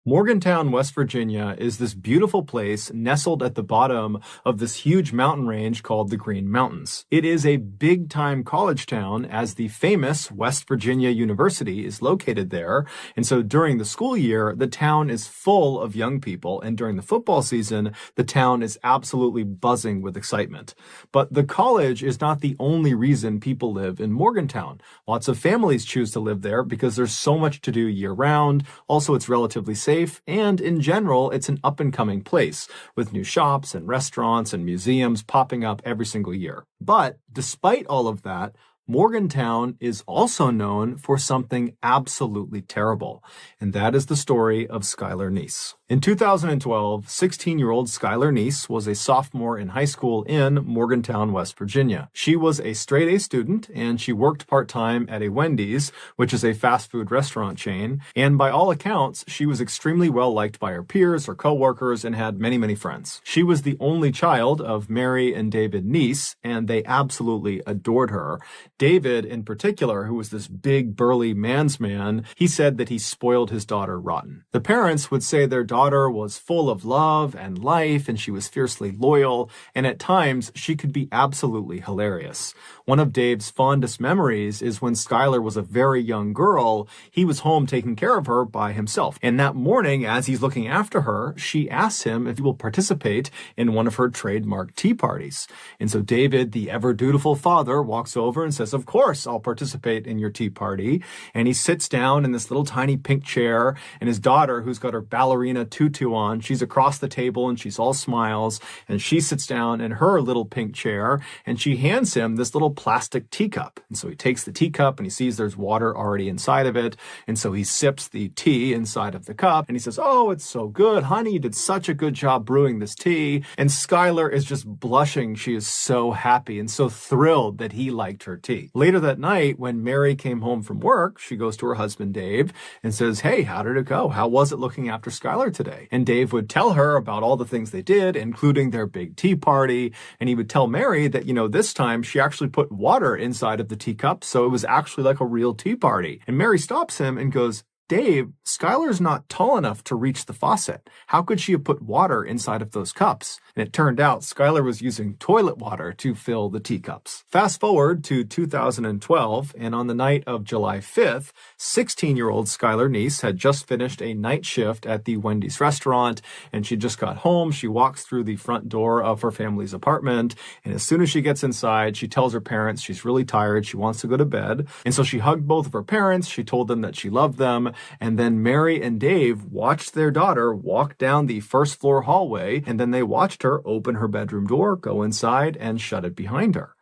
Morgantown, West Virginia is this beautiful place nestled at the bottom of this huge mountain range called the Green Mountains. It is a big-time college town as the famous West Virginia University is located there. And so during the school year, the town is full of young people. And during the football season, the town is absolutely buzzing with excitement. But the college is not the only reason people live in Morgantown. Lots of families choose to live there because there's so much to do year-round. Also, it's relatively safe. And in general, it's an up-and-coming place with new shops and restaurants and museums popping up every single year. But despite all of that, Morgantown is also known for something absolutely terrible, and that is the story of Skylar Neese. In 2012, 16-year-old Skylar Neese was a sophomore in high school in Morgantown, West Virginia. She was a straight-A student, and she worked part-time at a Wendy's, which is a fast food restaurant chain, and by all accounts, she was extremely well-liked by her peers, her co-workers, and had many, many friends. She was the only child of Mary and David Neese, and they absolutely adored her. David, in particular, who was this big, burly man's man, he said that he spoiled his daughter rotten. The parents would say their daughter was full of love and life, and she was fiercely loyal, and at times, she could be absolutely hilarious. One of Dave's fondest memories is when Skylar was a very young girl, he was home taking care of her by himself. And that morning, as he's looking after her, she asks him if he will participate in one of her trademark tea parties. And so David, the ever-dutiful father, walks over and says, "Of course, I'll participate in your tea party." And he sits down in this little tiny pink chair, and his daughter, who's got her ballerina tutu on, she's across the table and she's all smiles, and she sits down in her little pink chair, and she hands him this little plastic teacup. And so he takes the teacup and he sees there's water already inside of it. And so he sips the tea inside of the cup and he says, "Oh, it's so good, honey. You did such a good job brewing this tea." And Skylar is just blushing. She is so happy and so thrilled that he liked her tea. Later that night, when Mary came home from work, she goes to her husband, Dave, and says, "Hey, how did it go? How was it looking after Skylar today?" And Dave would tell her about all the things they did, including their big tea party. And he would tell Mary that, this time she actually put water inside of the teacup, so it was actually like a real tea party. And Mary stops him and goes, "Dave, Skylar's not tall enough to reach the faucet. How could she have put water inside of those cups?" And it turned out Skylar was using toilet water to fill the teacups. Fast forward to 2012, and on the night of July 5th, 16-year-old Skylar Neese had just finished a night shift at the Wendy's restaurant, and she just got home. She walks through the front door of her family's apartment, and as soon as she gets inside, she tells her parents she's really tired, she wants to go to bed. And so she hugged both of her parents, she told them that she loved them, and then Mary and Dave watched their daughter walk down the first floor hallway, and then they watched her open her bedroom door, go inside, and shut it behind her.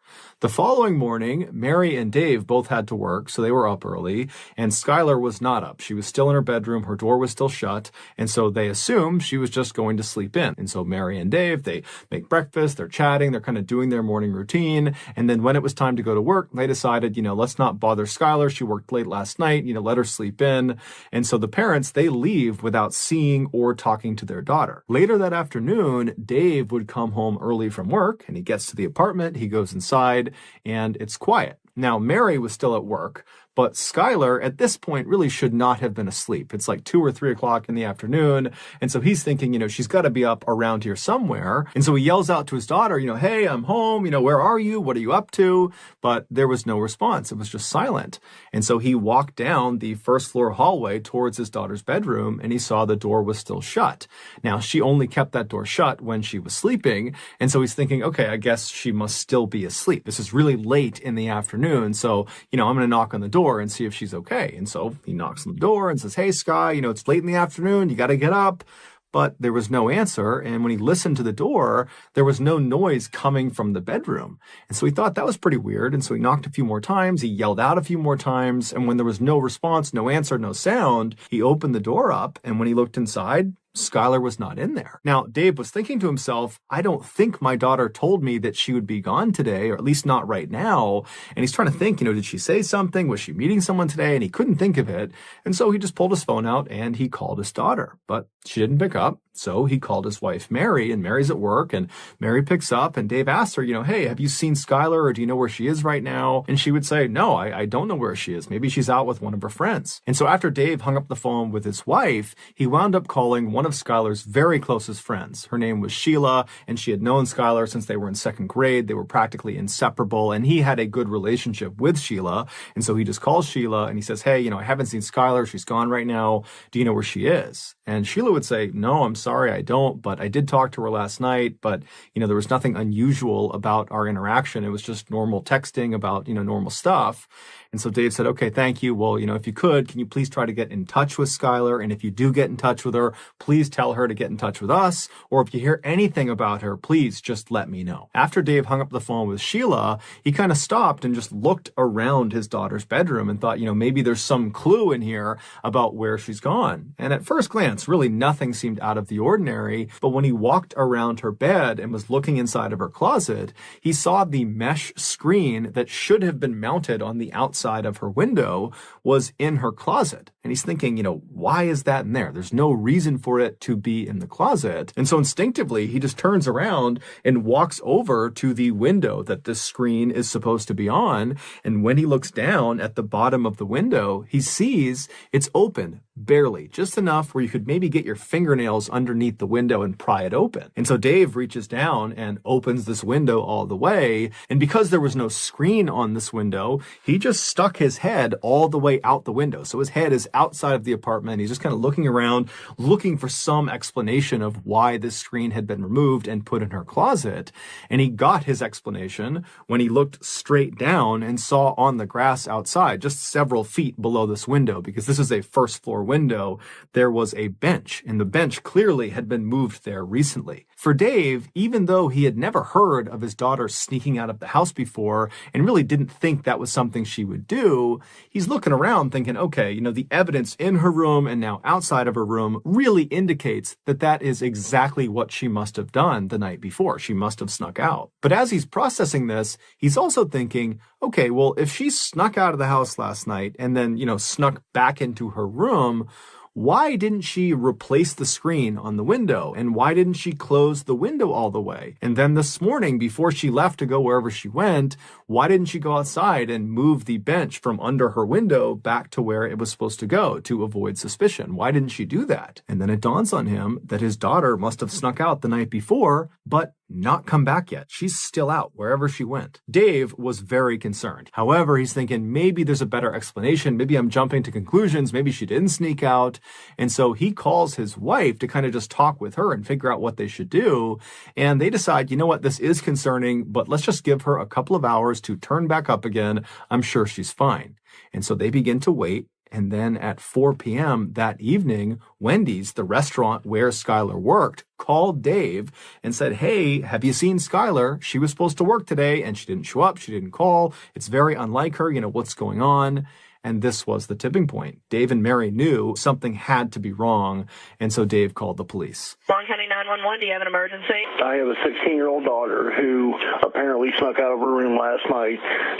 The following morning, Mary and Dave both had to work, so they were up early, and Skylar was not up. She was still in her bedroom, her door was still shut, and so they assumed she was just going to sleep in. And so Mary and Dave, they make breakfast, they're chatting, they're kind of doing their morning routine, and then when it was time to go to work, they decided, let's not bother Skylar. She worked late last night, let her sleep in. And so the parents, they leave without seeing or talking to their daughter. Later that afternoon, Dave would come home early from work, and he gets to the apartment, he goes inside, and it's quiet. Now, Mary was still at work, but Skylar, at this point, really should not have been asleep. It's like 2 or 3 o'clock in the afternoon. And so he's thinking, she's got to be up around here somewhere. And so he yells out to his daughter, "Hey, I'm home. Where are you? What are you up to?" But there was no response. It was just silent. And so he walked down the first floor hallway towards his daughter's bedroom, and he saw the door was still shut. Now, she only kept that door shut when she was sleeping. And so he's thinking, okay, I guess she must still be asleep. This is really late in the afternoon. So, I'm going to knock on the door and see if she's okay. And so he knocks on the door and says, "Hey, Sky, it's late in the afternoon. You got to get up." But there was no answer. And when he listened to the door, there was no noise coming from the bedroom. And so he thought that was pretty weird. And so he knocked a few more times. He yelled out a few more times. And when there was no response, no answer, no sound, he opened the door up. And when he looked inside, Skylar was not in there. Now, Dave was thinking to himself, I don't think my daughter told me that she would be gone today, or at least not right now. And he's trying to think, did she say something? Was she meeting someone today? And he couldn't think of it. And so he just pulled his phone out and he called his daughter, but she didn't pick up. So he called his wife, Mary, and Mary's at work, and Mary picks up, and Dave asks her, hey, have you seen Skylar, or do you know where she is right now? And she would say, no, I don't know where she is. Maybe she's out with one of her friends. And so after Dave hung up the phone with his wife, he wound up calling one of Skylar's very closest friends. Her name was Sheila, and she had known Skylar since they were in second grade. They were practically inseparable, and he had a good relationship with Sheila. And so he just calls Sheila, and he says, hey, I haven't seen Skylar. She's gone right now. Do you know where she is? And Sheila would say, no, I'm sorry, I don't, but I did talk to her last night, but, there was nothing unusual about our interaction. It was just normal texting about, normal stuff. And so Dave said, okay, thank you. Well, if you could, can you please try to get in touch with Skylar? And if you do get in touch with her, please tell her to get in touch with us. Or if you hear anything about her, please just let me know. After Dave hung up the phone with Sheila, he kind of stopped and just looked around his daughter's bedroom and thought, maybe there's some clue in here about where she's gone. And at first glance, really nothing seemed out of the ordinary. But when he walked around her bed and was looking inside of her closet, he saw the mesh screen that should have been mounted on the outside of her window was in her closet. And he's thinking, why is that in there? There's no reason for it to be in the closet. And so instinctively, he just turns around and walks over to the window that this screen is supposed to be on. And when he looks down at the bottom of the window, he sees it's open, barely, just enough where you could maybe get your fingernails underneath the window and pry it open. And so Dave reaches down and opens this window all the way. And because there was no screen on this window, he just stuck his head all the way out the window. So his head is outside of the apartment. He's just kind of looking around, looking for some explanation of why this screen had been removed and put in her closet. And he got his explanation when he looked straight down and saw on the grass outside, just several feet below this window, because this is a first floor window, there was a bench, and the bench clearly had been moved there recently. For Dave, even though he had never heard of his daughter sneaking out of the house before and really didn't think that was something she would do, he's looking around thinking, okay, the evidence in her room and now outside of her room really indicates that that is exactly what she must have done the night before. She must have snuck out. But as he's processing this, he's also thinking, okay, well, if she snuck out of the house last night and then, snuck back into her room, why didn't she replace the screen on the window? And why didn't she close the window all the way? And then this morning, before she left to go wherever she went, why didn't she go outside and move the bench from under her window back to where it was supposed to go to avoid suspicion? Why didn't she do that? And then it dawns on him that his daughter must have snuck out the night before, but not come back yet. She's still out wherever she went. Dave was very concerned. However, he's thinking maybe there's a better explanation. Maybe I'm jumping to conclusions. Maybe she didn't sneak out. And so he calls his wife to kind of just talk with her and figure out what they should do. And they decide, you know what, this is concerning, but let's just give her a couple of hours to turn back up again. I'm sure she's fine. And so they begin to wait. And then at 4 p.m. that evening, Wendy's, the restaurant where Skylar worked, called Dave and said, hey, have you seen Skylar? She was supposed to work today and she didn't show up. She didn't call. It's very unlike her. What's going on? And this was the tipping point. Dave and Mary knew something had to be wrong. And so Dave called the police. Long County 911, do you have an emergency? I have a 16-year-old daughter who apparently snuck out of her room last night.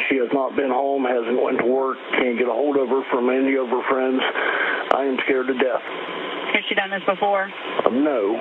She has not been home, hasn't went to work, can't get a hold of her from any of her friends. I am scared to death. Has she done this before? No.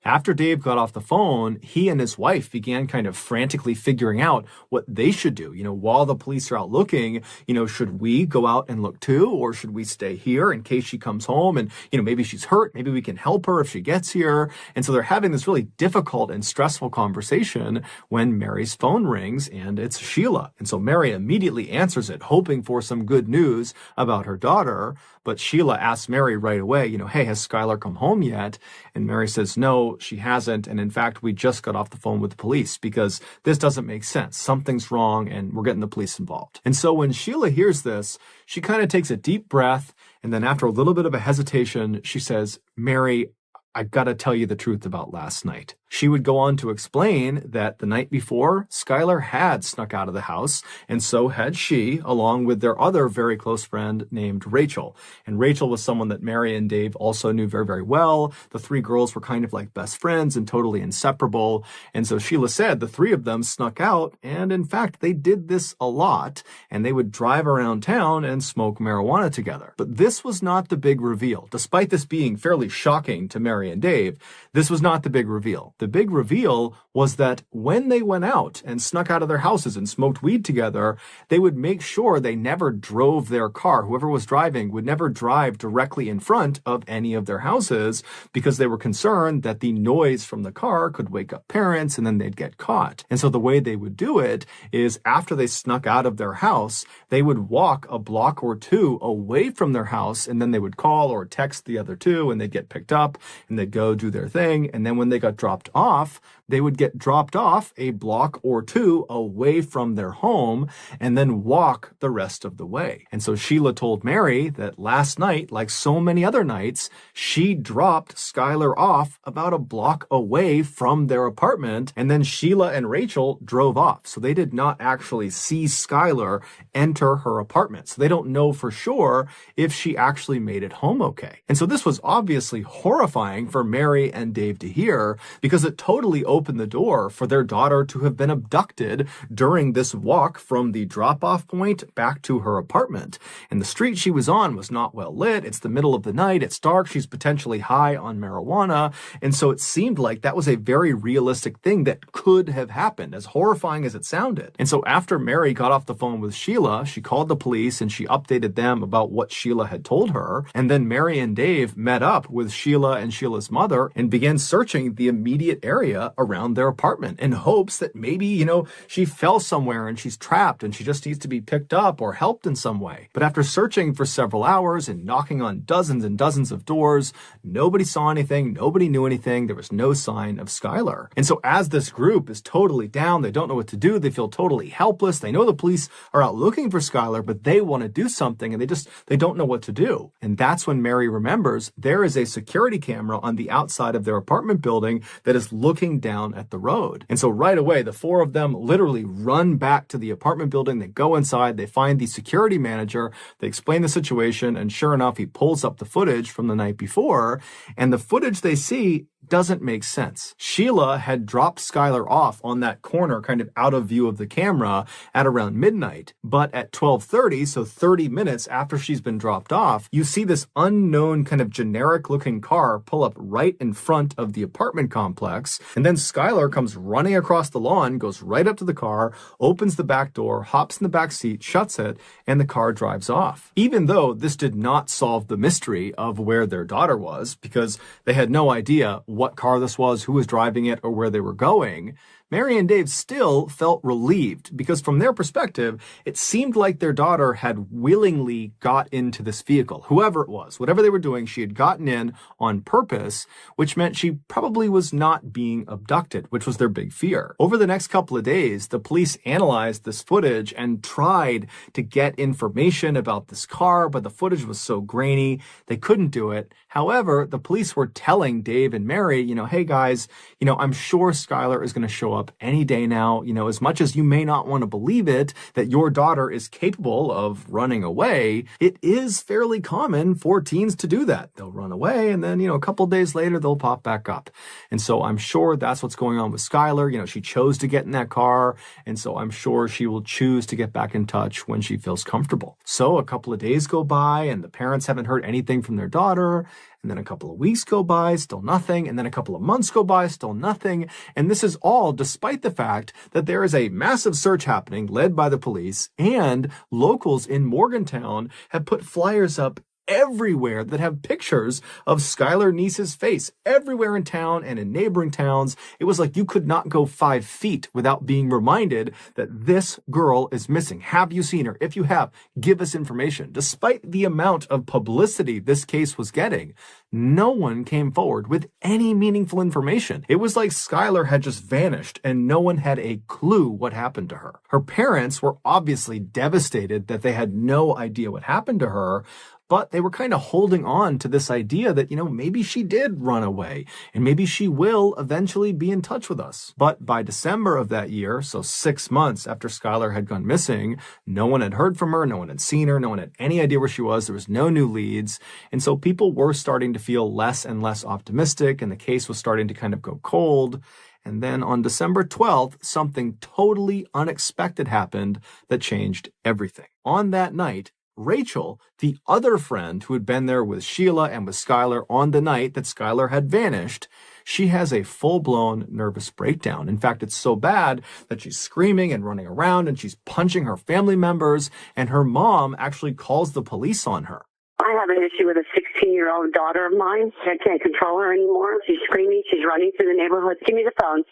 After Dave got off the phone, he and his wife began kind of frantically figuring out what they should do. While the police are out looking, should we go out and look too? Or should we stay here in case she comes home and, maybe she's hurt. Maybe we can help her if she gets here. And so they're having this really difficult and stressful conversation when Mary's phone rings and it's Sheila. And so Mary immediately answers it, hoping for some good news about her daughter. But Sheila asks Mary right away, hey, has Skylar come home yet? And Mary says, no, she hasn't. And in fact, we just got off the phone with the police because this doesn't make sense. Something's wrong and we're getting the police involved. And so when Sheila hears this, she kind of takes a deep breath. And then after a little bit of a hesitation, she says, Mary, I've got to tell you the truth about last night. She would go on to explain that the night before, Skylar had snuck out of the house, and so had she, along with their other very close friend named Rachel. And Rachel was someone that Mary and Dave also knew very, very well. The three girls were kind of like best friends and totally inseparable. And so Sheila said the three of them snuck out, and in fact, they did this a lot, and they would drive around town and smoke marijuana together. But this was not the big reveal. Despite this being fairly shocking to Mary and Dave, this was not the big reveal. The big reveal was that when they went out and snuck out of their houses and smoked weed together, they would make sure they never drove their car. Whoever was driving would never drive directly in front of any of their houses because they were concerned that the noise from the car could wake up parents and then they'd get caught. And so the way they would do it is after they snuck out of their house, they would walk a block or two away from their house, and then they would call or text the other two, and they'd get picked up and they'd go do their thing. And then when they got dropped off, they would get dropped off a block or two away from their home and then walk the rest of the way. And so Sheila told Mary that last night, like so many other nights, she dropped Skylar off about a block away from their apartment, and then Sheila and Rachel drove off. So they did not actually see Skylar enter her apartment. So they don't know for sure if she actually made it home okay. And so this was obviously horrifying for Mary and Dave to hear because it totally opened the door for their daughter to have been abducted during this walk from the drop-off point back to her apartment. And the street she was on was not well lit. It's the middle of the night. It's dark. She's potentially high on marijuana. And so it seemed like that was a very realistic thing that could have happened, as horrifying as it sounded. And so after Mary got off the phone with Sheila, she called the police and she updated them about what Sheila had told her. And then Mary and Dave met up with Sheila and Sheila's mother and began searching the immediate area around their apartment in hopes that maybe, she fell somewhere and she's trapped and she just needs to be picked up or helped in some way. But after searching for several hours and knocking on dozens and dozens of doors, nobody saw anything. Nobody knew anything. There was no sign of Skylar. And so as this group is totally down, they don't know what to do. They feel totally helpless. They know the police are out looking for Skylar, but they want to do something and they don't know what to do. And that's when Mary remembers there is a security camera on the outside of their apartment building that is looking down at the road. And so right away, the four of them literally run back to the apartment building. They go inside, they find the security manager, they explain the situation, and sure enough, he pulls up the footage from the night before, and the footage they see doesn't make sense. Sheila had dropped Skylar off on that corner, kind of out of view of the camera at around midnight. But at 12:30, so 30 minutes after she's been dropped off, you see this unknown kind of generic looking car pull up right in front of the apartment complex. And then Skylar comes running across the lawn, goes right up to the car, opens the back door, hops in the back seat, shuts it, and the car drives off. Even though this did not solve the mystery of where their daughter was, because they had no idea what car this was, who was driving it, or where they were going, Mary and Dave still felt relieved because from their perspective, it seemed like their daughter had willingly got into this vehicle. Whoever it was, whatever they were doing, she had gotten in on purpose, which meant she probably was not being abducted, which was their big fear. Over the next couple of days, the police analyzed this footage and tried to get information about this car, but the footage was so grainy, they couldn't do it. However, the police were telling Dave and Mary, hey guys, I'm sure Skylar is going to show up any day now. As much as you may not want to believe it, that your daughter is capable of running away, it is fairly common for teens to do that. They'll run away and then, a couple days later, they'll pop back up. And so I'm sure that's what's going on with Skylar. She chose to get in that car. And so I'm sure she will choose to get back in touch when she feels comfortable. So a couple of days go by and the parents haven't heard anything from their daughter. And then a couple of weeks go by, still nothing. And then a couple of months go by, still nothing. And this is all despite the fact that there is a massive search happening led by the police, and locals in Morgantown have put flyers up everywhere that have pictures of Skylar Neese's face everywhere in town and in neighboring towns. It was like you could not go 5 feet without being reminded that this girl is missing. Have you seen her? If you have, give us information. Despite the amount of publicity this case was getting, no one came forward with any meaningful information. It was like Skylar had just vanished and no one had a clue what happened to her. Her parents were obviously devastated that they had no idea what happened to her. But they were kind of holding on to this idea that, maybe she did run away and maybe she will eventually be in touch with us. But by December of that year, so 6 months after Skylar had gone missing, no one had heard from her, no one had seen her, no one had any idea where she was, there was no new leads. And so people were starting to feel less and less optimistic, and the case was starting to kind of go cold. And then on December 12th, something totally unexpected happened that changed everything. On that night, Rachel, the other friend who had been there with Sheila and with Skylar on the night that Skylar had vanished, she has a full-blown nervous breakdown. In fact, it's so bad that she's screaming and running around and she's punching her family members, and her mom actually calls the police on her. I have an issue with a 16-year-old daughter of mine. I can't control her anymore. She's screaming. She's running through the neighborhood. Give me the phone.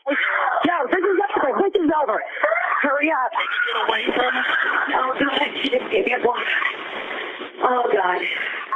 No, this is over. This is over. Hurry up. Get away from us. Oh, God. She just gave me a block. Oh, God.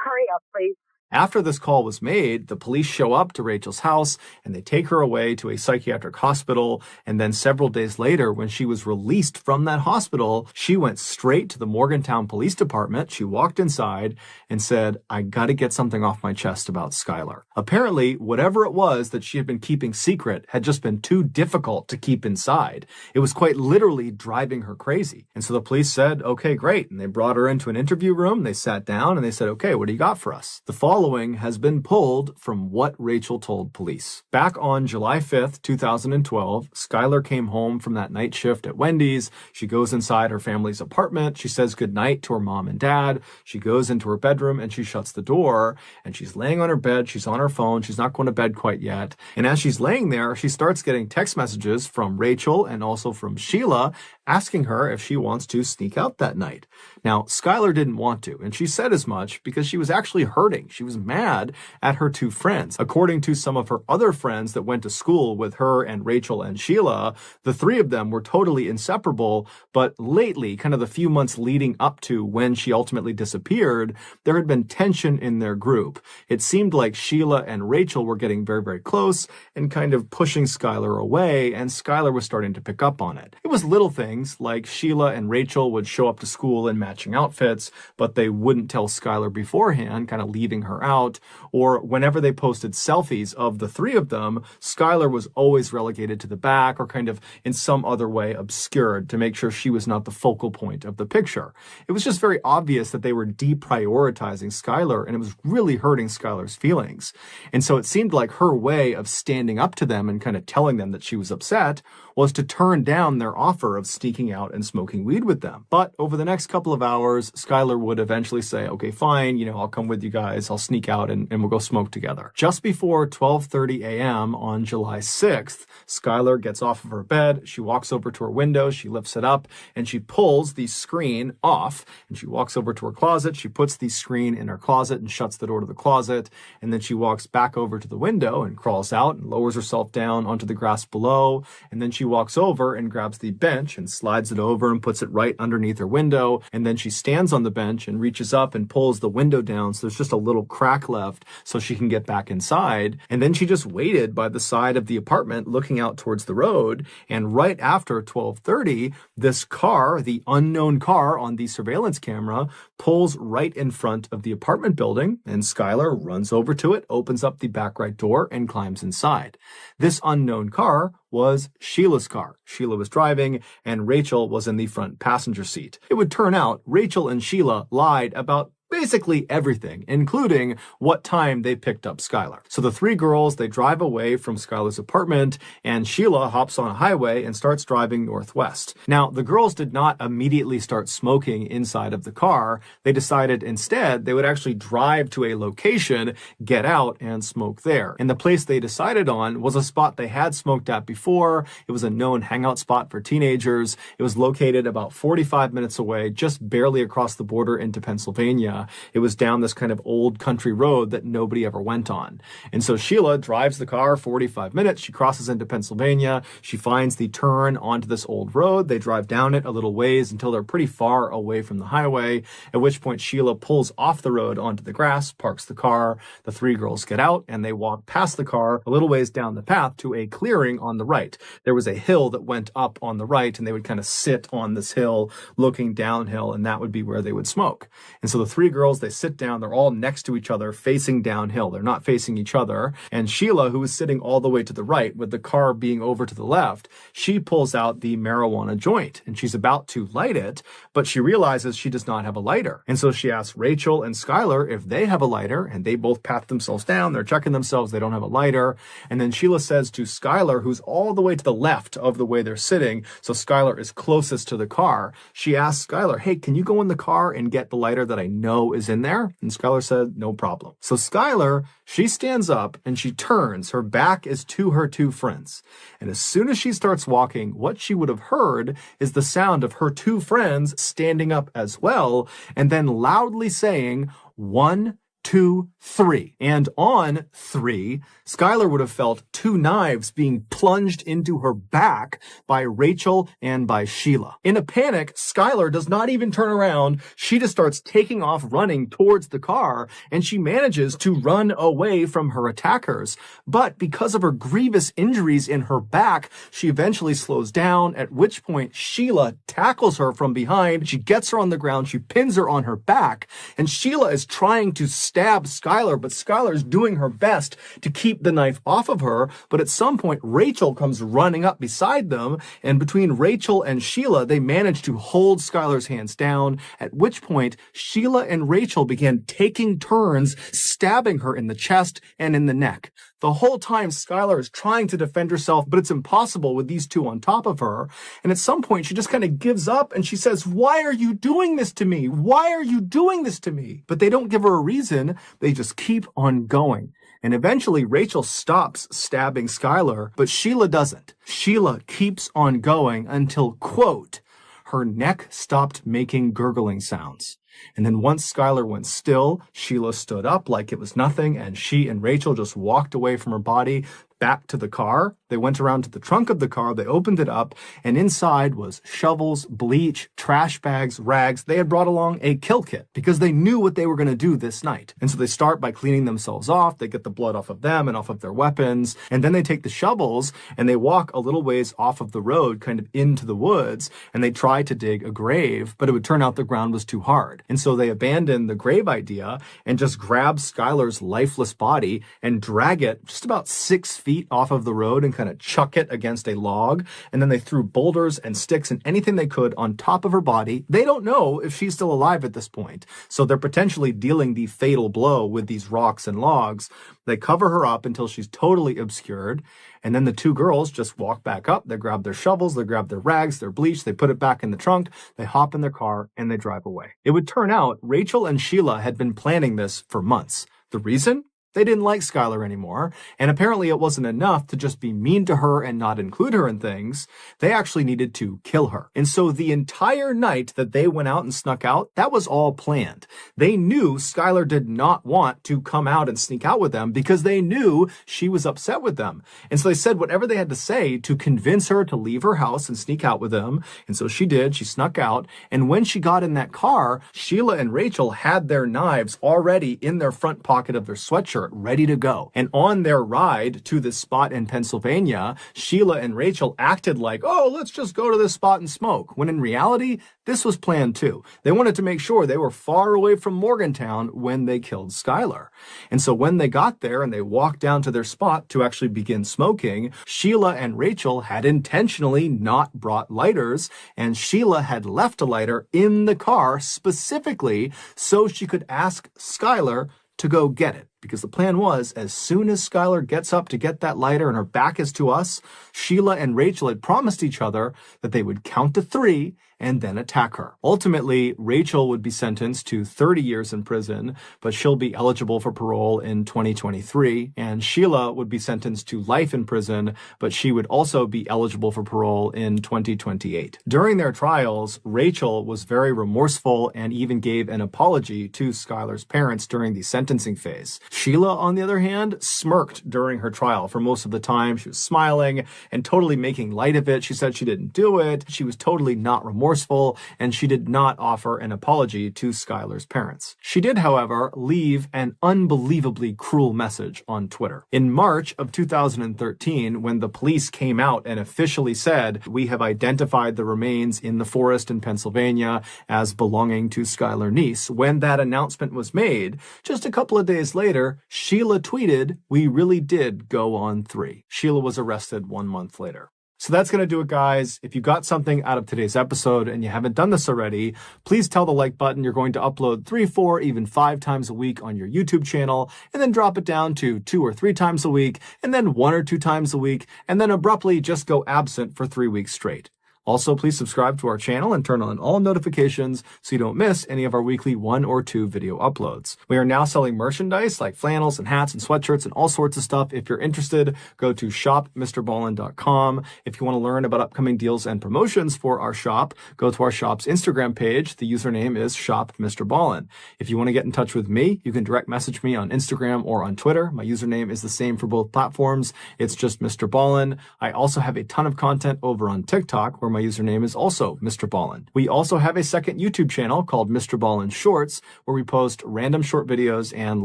Hurry up, please. After this call was made, the police show up to Rachel's house and they take her away to a psychiatric hospital. And then several days later, when she was released from that hospital, she went straight to the Morgantown Police Department. She walked inside and said, I got to get something off my chest about Skylar. Apparently, whatever it was that she had been keeping secret had just been too difficult to keep inside. It was quite literally driving her crazy. And so the police said, okay, great. And they brought her into an interview room. They sat down and they said, okay, what do you got for us? The following has been pulled from what Rachel told police. Back on July 5th, 2012, Skylar came home from that night shift at Wendy's. She goes inside her family's apartment. She says goodnight to her mom and dad. She goes into her bedroom and she shuts the door, and she's laying on her bed. She's on her phone. She's not going to bed quite yet. And as she's laying there, she starts getting text messages from Rachel and also from Sheila asking her if she wants to sneak out that night. Now, Skylar didn't want to, and she said as much because she was actually hurting. She was mad at her two friends. According to some of her other friends that went to school with her and Rachel and Sheila, the three of them were totally inseparable, but lately, kind of the few months leading up to when she ultimately disappeared, there had been tension in their group. It seemed like Sheila and Rachel were getting very, very close and kind of pushing Skylar away, and Skylar was starting to pick up on it. It was little things like Sheila and Rachel would show up to school in matching outfits, but they wouldn't tell Skylar beforehand, kind of leaving her out. Or whenever they posted selfies of the three of them, Skylar was always relegated to the back or kind of in some other way obscured to make sure she was not the focal point of the picture. It was just very obvious that they were deprioritizing Skylar, and it was really hurting Skylar's feelings. And so it seemed like her way of standing up to them and kind of telling them that she was upset was to turn down their offer of sneaking out and smoking weed with them. But over the next couple of hours, Skylar would eventually say, okay, fine, I'll come with you guys. I'll sneak out and we'll go smoke together. Just before 12:30 a.m. on July 6th, Skylar gets off of her bed. She walks over to her window. She lifts it up and she pulls the screen off, and she walks over to her closet. She puts the screen in her closet and shuts the door to the closet. And then she walks back over to the window and crawls out and lowers herself down onto the grass below. And then she walks over and grabs the bench and slides it over and puts it right underneath her window. And then she stands on the bench and reaches up and pulls the window down so there's just a little crack left so she can get back inside. And then she just waited by the side of the apartment looking out towards the road. And right after 12:30, this car, the unknown car on the surveillance camera, pulls right in front of the apartment building, and Skylar runs over to it, opens up the back right door, and climbs inside. This unknown car was Sheila's car. Sheila was driving, and Rachel was in the front passenger seat. It would turn out Rachel and Sheila lied about basically everything, including what time they picked up Skylar. So the three girls, they drive away from Skylar's apartment, and Sheila hops on a highway and starts driving northwest. Now, the girls did not immediately start smoking inside of the car. They decided instead they would actually drive to a location, get out, and smoke there. And the place they decided on was a spot they had smoked at before. It was a known hangout spot for teenagers. It was located about 45 minutes away, just barely across the border into Pennsylvania. It was down this kind of old country road that nobody ever went on. And so Sheila drives the car 45 minutes. She crosses into Pennsylvania. She finds the turn onto this old road. They drive down it a little ways until they're pretty far away from the highway, at which point Sheila pulls off the road onto the grass, parks the car. The three girls get out and they walk past the car a little ways down the path to a clearing on the right. There was a hill that went up on the right, and they would kind of sit on this hill looking downhill, and that would be where they would smoke. And so the three girls, they sit down. They're all next to each other, facing downhill. They're not facing each other. And Sheila, who is sitting all the way to the right with the car being over to the left, she pulls out the marijuana joint and she's about to light it, but she realizes she does not have a lighter. And so she asks Rachel and Skylar if they have a lighter, and they both pat themselves down. They're checking themselves. They don't have a lighter. And then Sheila says to Skylar, who's all the way to the left of the way they're sitting, so Skylar is closest to the car, she asks Skylar, hey, can you go in the car and get the lighter that I know is in there? And Skylar said, no problem. So Skylar, she stands up and she turns. Her back is to her two friends. And as soon as she starts walking, what she would have heard is the sound of her two friends standing up as well, and then loudly saying, 1, 2, 3. And on 3, Skylar would have felt 2 knives being plunged into her back by Rachel and by Sheila. In a panic, Skylar does not even turn around. She just starts taking off running towards the car, and she manages to run away from her attackers. But because of her grievous injuries in her back, she eventually slows down, at which point Sheila tackles her from behind. She gets her on the ground. She pins her on her back, and Sheila is trying to stab Skylar, but Skylar is doing her best to keep the knife off of her. But at some point, Rachel comes running up beside them, and between Rachel and Sheila, they manage to hold Skylar's hands down, at which point Sheila and Rachel began taking turns stabbing her in the chest and in the neck. The whole time, Skylar is trying to defend herself, but it's impossible with these two on top of her. And at some point, she just kind of gives up and she says, why are you doing this to me? Why are you doing this to me? But they don't give her a reason. They just keep on going. And eventually, Rachel stops stabbing Skylar, but Sheila doesn't. Sheila keeps on going until, quote, her neck stopped making gurgling sounds. And then once Skylar went still, Sheila stood up like it was nothing, and she and Rachel just walked away from her body back to the car. They went around to the trunk of the car, they opened it up, and inside was shovels, bleach, trash bags, rags. They had brought along a kill kit because they knew what they were going to do this night. And so they start by cleaning themselves off. They get the blood off of them and off of their weapons. And then they take the shovels and they walk a little ways off of the road, kind of into the woods, and they try to dig a grave, but it would turn out the ground was too hard. And so they abandon the grave idea and just grab Skylar's lifeless body and drag it just about 6 feet off of the road and kind of chuck it against a log. And then they threw boulders and sticks and anything they could on top of her body. They don't know if she's still alive at this point. So they're potentially dealing the fatal blow with these rocks and logs. They cover her up until she's totally obscured. And then the two girls just walk back up. They grab their shovels, they grab their rags, their bleach, they put it back in the trunk, they hop in their car, and they drive away. It would turn out Rachel and Sheila had been planning this for months. The reason? They didn't like Skylar anymore, and apparently it wasn't enough to just be mean to her and not include her in things. They actually needed to kill her. And so the entire night that they went out and snuck out, that was all planned. They knew Skylar did not want to come out and sneak out with them because they knew she was upset with them. And so they said whatever they had to say to convince her to leave her house and sneak out with them. And so she did. She snuck out. And when she got in that car, Sheila and Rachel had their knives already in their front pocket of their sweatshirt, ready to go. And on their ride to this spot in Pennsylvania, Sheila and Rachel acted like, oh, let's just go to this spot and smoke. When in reality, this was planned too. They wanted to make sure they were far away from Morgantown when they killed Skylar. And so when they got there and they walked down to their spot to actually begin smoking, Sheila and Rachel had intentionally not brought lighters, and Sheila had left a lighter in the car specifically so she could ask Skylar to go get it. Because the plan was, as soon as Skylar gets up to get that lighter and her back is to us, Sheila and Rachel had promised each other that they would count to 3 and then attack her. Ultimately, Rachel would be sentenced to 30 years in prison, but she'll be eligible for parole in 2023. And Sheila would be sentenced to life in prison, but she would also be eligible for parole in 2028. During their trials, Rachel was very remorseful and even gave an apology to Skylar's parents during the sentencing phase. Sheila, on the other hand, smirked during her trial for most of the time. She was smiling and totally making light of it. She said she didn't do it. She was totally not remorseful remorseful, and she did not offer an apology to Skylar's parents. She did, however, leave an unbelievably cruel message on Twitter. In March of 2013, when the police came out and officially said, "We have identified the remains in the forest in Pennsylvania as belonging to Skylar Neese," when that announcement was made, just a couple of days later, Sheila tweeted, "We really did go on 3." Sheila was arrested 1 month later. So that's going to do it, guys. If you got something out of today's episode and you haven't done this already, please tell the like button. You're going to upload 3, 4, even 5 times a week on your YouTube channel, and then drop it down to 2 or 3 times a week, and then 1 or 2 times a week, and then abruptly just go absent for 3 weeks straight. Also, please subscribe to our channel and turn on all notifications so you don't miss any of our weekly 1 or 2 video uploads. We are now selling merchandise like flannels and hats and sweatshirts and all sorts of stuff. If you're interested, go to shopmrballen.com. If you want to learn about upcoming deals and promotions for our shop, go to our shop's Instagram page. The username is shopmrballen. If you want to get in touch with me, you can direct message me on Instagram or on Twitter. My username is the same for both platforms. It's just MrBallen. I also have a ton of content over on TikTok, where my username is also MrBallen. We also have a second YouTube channel called MrBallen Shorts, where we post random short videos and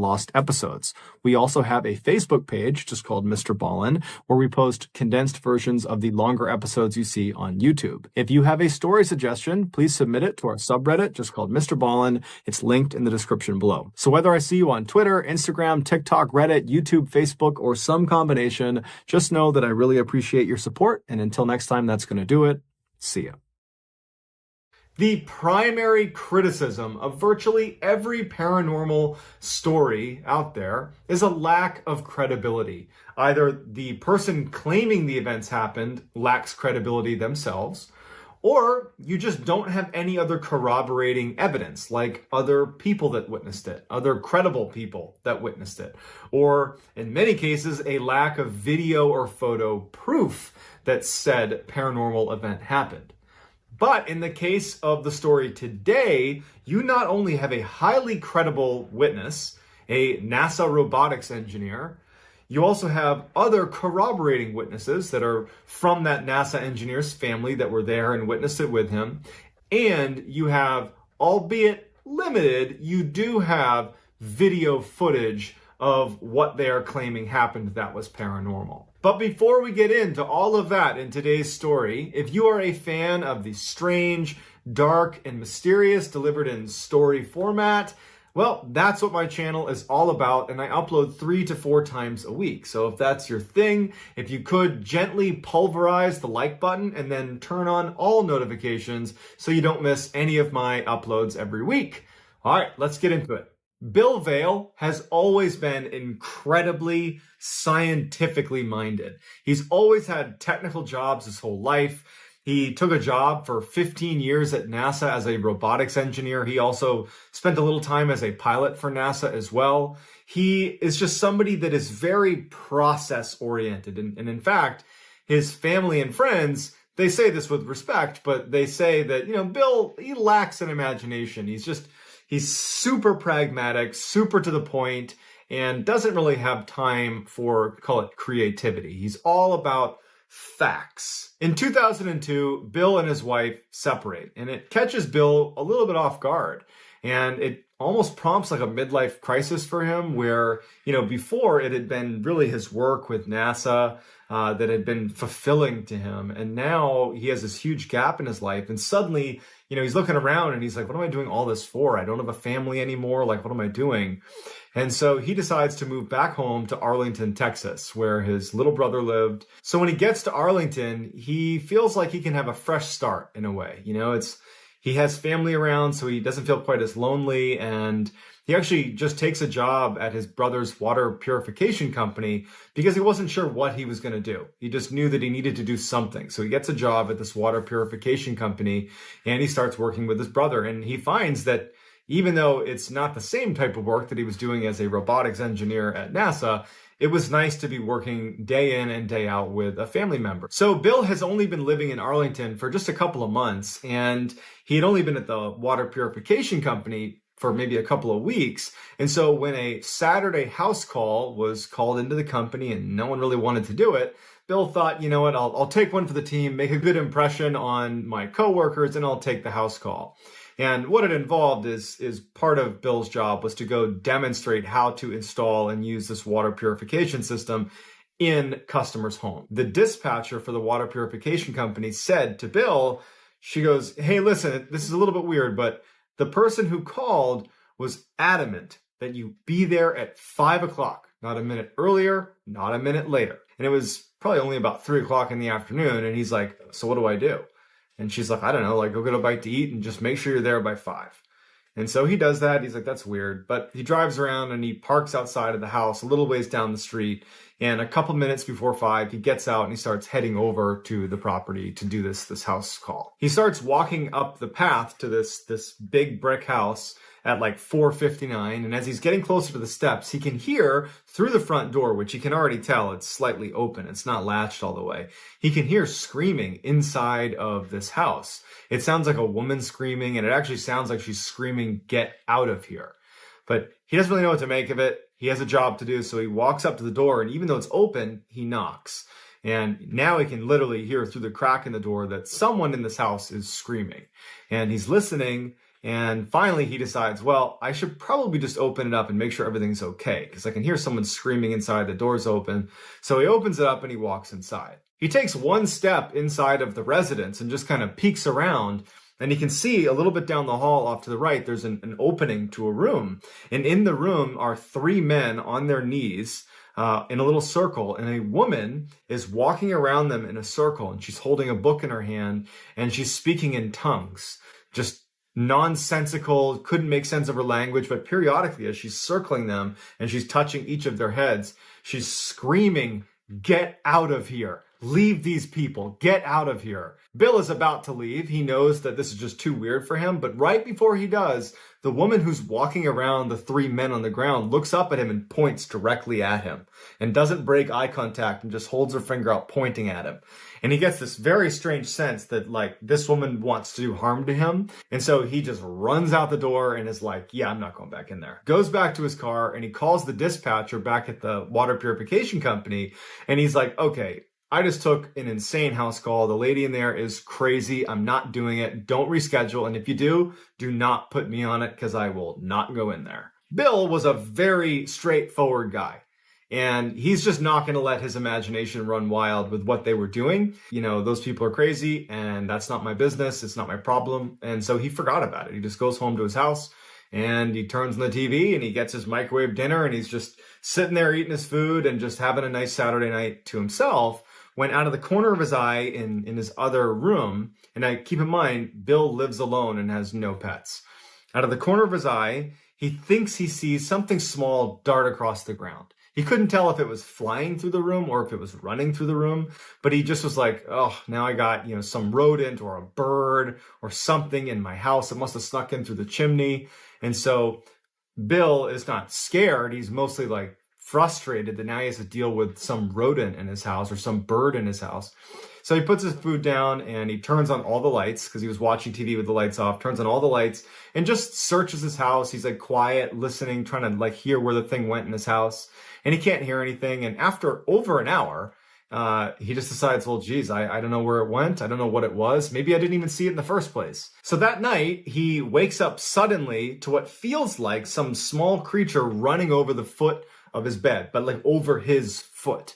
lost episodes. We also have a Facebook page just called MrBallen, where we post condensed versions of the longer episodes you see on YouTube. If you have a story suggestion, please submit it to our subreddit just called MrBallen. It's linked in the description below. So whether I see you on Twitter, Instagram, TikTok, Reddit, YouTube, Facebook, or some combination, just know that I really appreciate your support. And until next time, that's going to do it. See ya. The primary criticism of virtually every paranormal story out there is a lack of credibility. Either the person claiming the events happened lacks credibility themselves, or you just don't have any other corroborating evidence, like other people that witnessed it, other credible people that witnessed it, or in many cases, a lack of video or photo proof that said paranormal event happened. But in the case of the story today, you not only have a highly credible witness, a NASA robotics engineer, you also have other corroborating witnesses that are from that NASA engineer's family that were there and witnessed it with him. And you have, albeit limited, you do have video footage of what they are claiming happened that was paranormal. But before we get into all of that in today's story, if you are a fan of the strange, dark, and mysterious delivered in story format, well, that's what my channel is all about, and I upload 3 to 4 times a week. So if that's your thing, if you could gently pulverize the like button and then turn on all notifications so you don't miss any of my uploads every week. All right, let's get into it. Bill Vale has always been incredibly scientifically minded. He's always had technical jobs his whole life. He took a job for 15 years at NASA as a robotics engineer. He also spent a little time as a pilot for NASA as well. He is just somebody that is very process-oriented. And in fact, his family and friends, they say this with respect, but they say that, Bill, he lacks an imagination. He's super pragmatic, super to the point, and doesn't really have time for, call it, creativity. He's all about facts. In 2002, Bill and his wife separate, and it catches Bill a little bit off guard. And it almost prompts like a midlife crisis for him where, before it had been really his work with NASA that had been fulfilling to him. And now he has this huge gap in his life. And suddenly, he's looking around and he's like, what am I doing all this for? I don't have a family anymore. Like, what am I doing? And so he decides to move back home to Arlington, Texas, where his little brother lived. So when he gets to Arlington, he feels like he can have a fresh start in a way. He has family around, so he doesn't feel quite as lonely. And he actually just takes a job at his brother's water purification company because he wasn't sure what he was going to do. He just knew that he needed to do something. So he gets a job at this water purification company and he starts working with his brother. And he finds that even though it's not the same type of work that he was doing as a robotics engineer at NASA, it was nice to be working day in and day out with a family member. So Bill has only been living in Arlington for just a couple of months, and he had only been at the water purification company for maybe a couple of weeks. And so when a Saturday house call was called into the company and no one really wanted to do it, Bill thought, you know what, I'll take one for the team, make a good impression on my coworkers, and I'll take the house call. And what it involved is part of Bill's job was to go demonstrate how to install and use this water purification system in customers' home. The dispatcher for the water purification company said to Bill, she goes, hey, listen, this is a little bit weird, but the person who called was adamant that you be there at 5 o'clock, not a minute earlier, not a minute later. And it was probably only about 3 o'clock in the afternoon. And he's like, so what do I do? And she's like, I don't know, like go get a bite to eat and just make sure you're there by 5. And so he does that. He's like, that's weird. But he drives around and he parks outside of the house a little ways down the street. And a couple minutes before 5, he gets out and he starts heading over to the property to do this house call. He starts walking up the path to this big brick house at like 4:59. And as he's getting closer to the steps, he can hear through the front door, which he can already tell it's slightly open. It's not latched all the way. He can hear screaming inside of this house. It sounds like a woman screaming, and it actually sounds like she's screaming, get out of here. But he doesn't really know what to make of it. He has a job to do, so he walks up to the door, and even though it's open, he knocks. And now he can literally hear through the crack in the door that someone in this house is screaming. And he's listening, and finally he decides, well, I should probably just open it up and make sure everything's okay, because I can hear someone screaming inside, the door's open. So he opens it up and he walks inside. He takes one step inside of the residence and just kind of peeks around, and he can see a little bit down the hall off to the right, there's an opening to a room. And in the room are 3 men on their knees in a little circle, and a woman is walking around them in a circle, and she's holding a book in her hand, and she's speaking in tongues. Just nonsensical, couldn't make sense of her language, but periodically as she's circling them and she's touching each of their heads, she's screaming, get out of here. Leave these people. Get out of here. Bill is about to leave. He knows that this is just too weird for him, but right before he does, the woman who's walking around the 3 men on the ground looks up at him and points directly at him and doesn't break eye contact and just holds her finger out pointing at him. And he gets this very strange sense that like this woman wants to do harm to him. And so he just runs out the door and is like, yeah, I'm not going back in there. Goes back to his car and he calls the dispatcher back at the water purification company. And he's like, okay, I just took an insane house call. The lady in there is crazy. I'm not doing it. Don't reschedule. And if you do not put me on it because I will not go in there. Bill was a very straightforward guy. And he's just not going to let his imagination run wild with what they were doing. You know, those people are crazy and that's not my business. It's not my problem. And so he forgot about it. He just goes home to his house and he turns on the TV and he gets his microwave dinner and he's just sitting there eating his food and just having a nice Saturday night to himself. When out of the corner of his eye in his other room, and I keep in mind, Bill lives alone and has no pets. Out of the corner of his eye, he thinks he sees something small dart across the ground. He couldn't tell if it was flying through the room or if it was running through the room, but he just was like, oh, now I got, some rodent or a bird or something in my house. It must have snuck in through the chimney. And so Bill is not scared. He's mostly like frustrated that now he has to deal with some rodent in his house or some bird in his house. So he puts his food down and he turns on all the lights because he was watching TV with the lights off, turns on all the lights and just searches his house. He's like quiet, listening, trying to like hear where the thing went in his house. And he can't hear anything. And after over an hour, he just decides, well, geez, I don't know where it went. I don't know what it was. Maybe I didn't even see it in the first place. So that night, he wakes up suddenly to what feels like some small creature running over the foot of his bed, but like over his foot.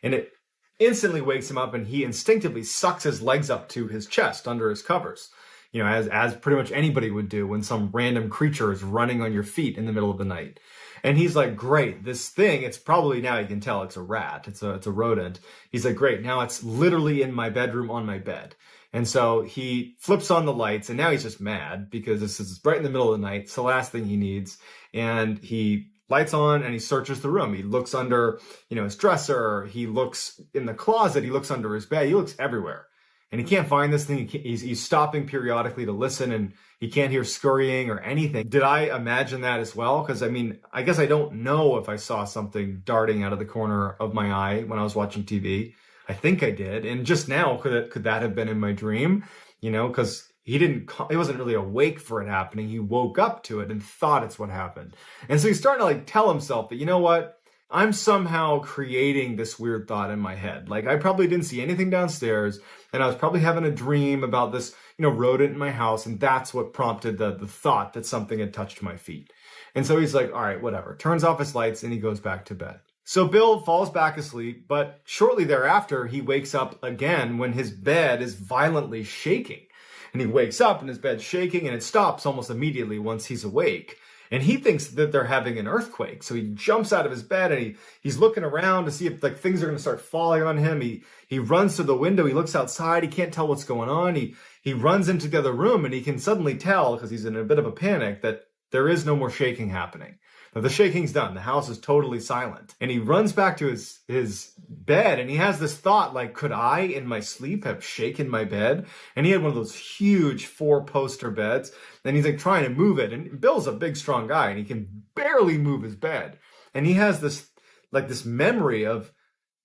And it instantly wakes him up and he instinctively sucks his legs up to his chest under his covers. As pretty much anybody would do when some random creature is running on your feet in the middle of the night. And he's like, great, this thing, it's probably, now you can tell it's a rat, it's a rodent. He's like, great, now it's literally in my bedroom on my bed. And so he flips on the lights and now he's just mad because this is right in the middle of the night. It's the last thing he needs. And he lights on and he searches the room. He looks under, his dresser. He looks in the closet. He looks under his bed. He looks everywhere. And he can't find this thing. He's stopping periodically to listen and he can't hear scurrying or anything. Did I imagine that as well? Because I guess I don't know if I saw something darting out of the corner of my eye when I was watching TV. I think I did. And just now, could that have been in my dream? Because he wasn't really awake for it happening. He woke up to it and thought it's what happened. And so he's starting to tell himself that, you know what? I'm somehow creating this weird thought in my head. Like, I probably didn't see anything downstairs, and I was probably having a dream about this, rodent in my house, and that's what prompted the thought that something had touched my feet. And so he's like, all right, whatever. Turns off his lights, and he goes back to bed. So Bill falls back asleep, but shortly thereafter, he wakes up again when his bed is violently shaking. And he wakes up, and his bed's shaking, and it stops almost immediately once he's awake. And he thinks that they're having an earthquake. So he jumps out of his bed and he's looking around to see if like things are going to start falling on him. He runs to the window. He looks outside. He can't tell what's going on. He runs into the other room and he can suddenly tell, because he's in a bit of a panic, that there is no more shaking happening. Now, the shaking's done. The house is totally silent. And he runs back to his bed and he has this thought like, could I in my sleep have shaken my bed? And he had one of those huge 4-poster beds. And he's like trying to move it. And Bill's a big, strong guy and he can barely move his bed. And he has this memory of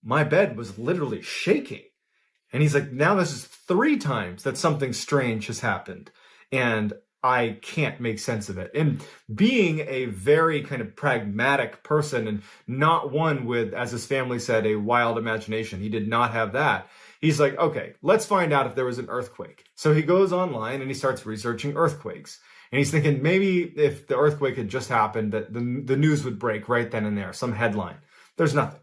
my bed was literally shaking. And he's like, now this is 3 times that something strange has happened. And I can't make sense of it. And being a very kind of pragmatic person and not one with, as his family said, a wild imagination, he did not have that. He's like, okay, let's find out if there was an earthquake. So he goes online and he starts researching earthquakes. And he's thinking maybe if the earthquake had just happened, that the news would break right then and there, some headline. There's nothing.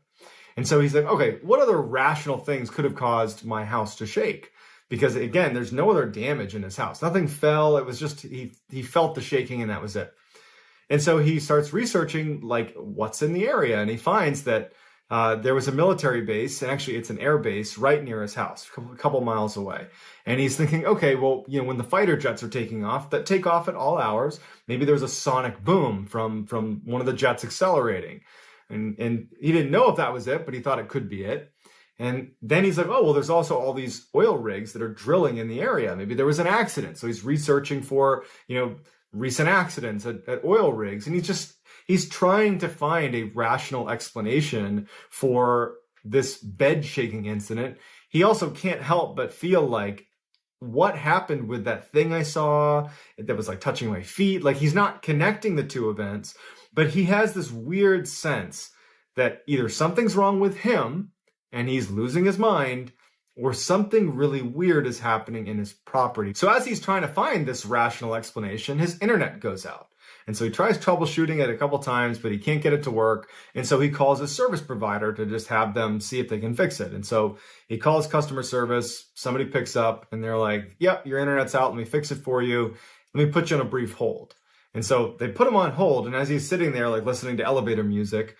And so he's like, okay, what other rational things could have caused my house to shake? Because again, there's no other damage in his house. Nothing fell. It was just, he felt the shaking and that was it. And so he starts researching like what's in the area. And he finds that there was a military base, and actually it's an air base right near his house, a couple miles away. And he's thinking, okay, well, when the fighter jets are taking off, that take off at all hours, maybe there's a sonic boom from one of the jets accelerating. And he didn't know if that was it, but he thought it could be it. And then he's like, oh, well, there's also all these oil rigs that are drilling in the area. Maybe there was an accident. So he's researching for, recent accidents at oil rigs. And he's trying to find a rational explanation for this bed shaking incident. He also can't help but feel like, what happened with that thing I saw that was like touching my feet? Like, he's not connecting the two events, but he has this weird sense that either something's wrong with him and he's losing his mind, or something really weird is happening in his property. So as he's trying to find this rational explanation, his internet goes out. And so he tries troubleshooting it a couple times, but he can't get it to work. And so he calls his service provider to just have them see if they can fix it. And so he calls customer service, somebody picks up, and they're like, yep, your internet's out, let me fix it for you. Let me put you on a brief hold. And so they put him on hold, and as he's sitting there, like listening to elevator music,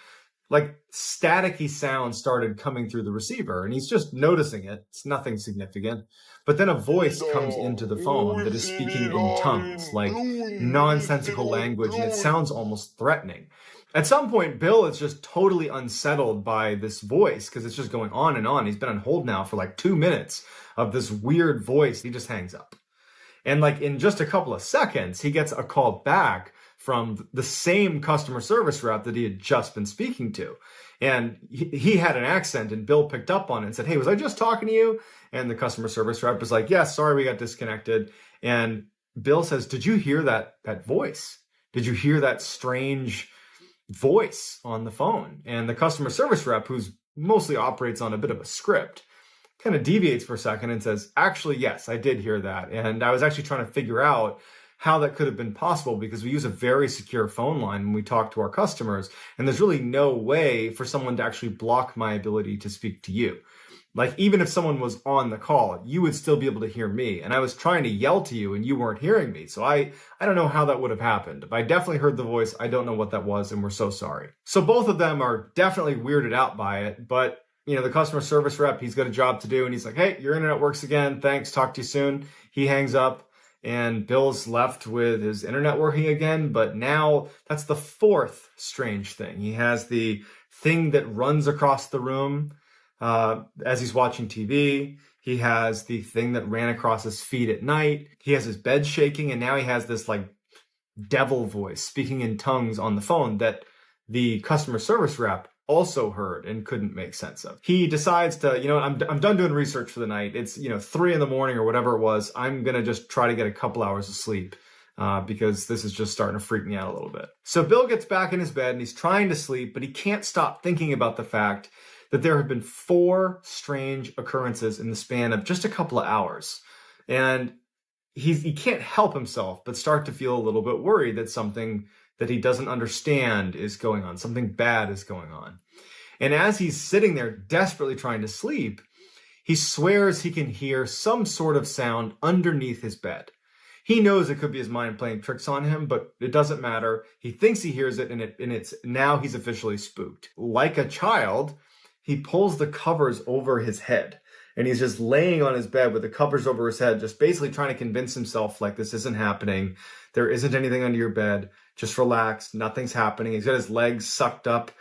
like staticky sound started coming through the receiver, and he's just noticing it. It's nothing significant. But then a voice comes into the phone that is speaking in tongues, like nonsensical language, and it sounds almost threatening. At some point, Bill is just totally unsettled by this voice because it's just going on and on. He's been on hold now for like 2 minutes of this weird voice. He just hangs up. And like in just a couple of seconds, he gets a call back from the same customer service rep that he had just been speaking to. And he had an accent, and Bill picked up on it and said, hey, was I just talking to you? And the customer service rep was like, yes, sorry, we got disconnected. And Bill says, did you hear that voice? Did you hear that strange voice on the phone? And the customer service rep, who's mostly operates on a bit of a script, kind of deviates for a second and says, actually, yes, I did hear that. And I was actually trying to figure out how that could have been possible, because we use a very secure phone line when we talk to our customers, and there's really no way for someone to actually block my ability to speak to you. Like, even if someone was on the call, you would still be able to hear me, and I was trying to yell to you and you weren't hearing me. So I don't know how that would have happened. But I definitely heard the voice. I don't know what that was, and we're so sorry. So both of them are definitely weirded out by it, but the customer service rep, he's got a job to do, and he's like, hey, your internet works again. Thanks. Talk to you soon. He hangs up. And Bill's left with his internet working again, but now that's the 4th strange thing. He has the thing that runs across the room as he's watching TV. He has the thing that ran across his feet at night. He has his bed shaking, and now he has this like devil voice speaking in tongues on the phone that the customer service rep also heard and couldn't make sense of. He decides to, I'm done doing research for the night. It's, 3 a.m. or whatever it was. I'm going to just try to get a couple hours of sleep because this is just starting to freak me out a little bit. So Bill gets back in his bed and he's trying to sleep, but he can't stop thinking about the fact that there have been 4 strange occurrences in the span of just a couple of hours. And he can't help himself but start to feel a little bit worried that something that he doesn't understand is going on, something bad is going on. And as he's sitting there desperately trying to sleep, he swears he can hear some sort of sound underneath his bed. He knows it could be his mind playing tricks on him, but it doesn't matter. He thinks he hears it, and it's now he's officially spooked. Like a child, he pulls the covers over his head, and he's just laying on his bed with the covers over his head, just basically trying to convince himself like this isn't happening. There isn't anything under your bed. Just relax. Nothing's happening. He's got his legs sucked up,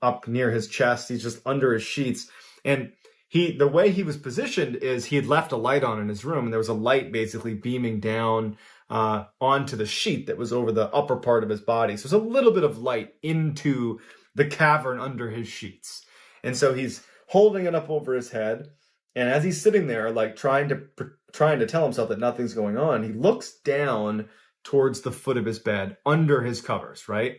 up near his chest. He's just under his sheets. And the way he was positioned is he had left a light on in his room, and there was a light basically beaming down onto the sheet that was over the upper part of his body. So there's a little bit of light into the cavern under his sheets. And so he's holding it up over his head. And as he's sitting there, like trying to tell himself that nothing's going on, he looks down towards the foot of his bed under his covers, right?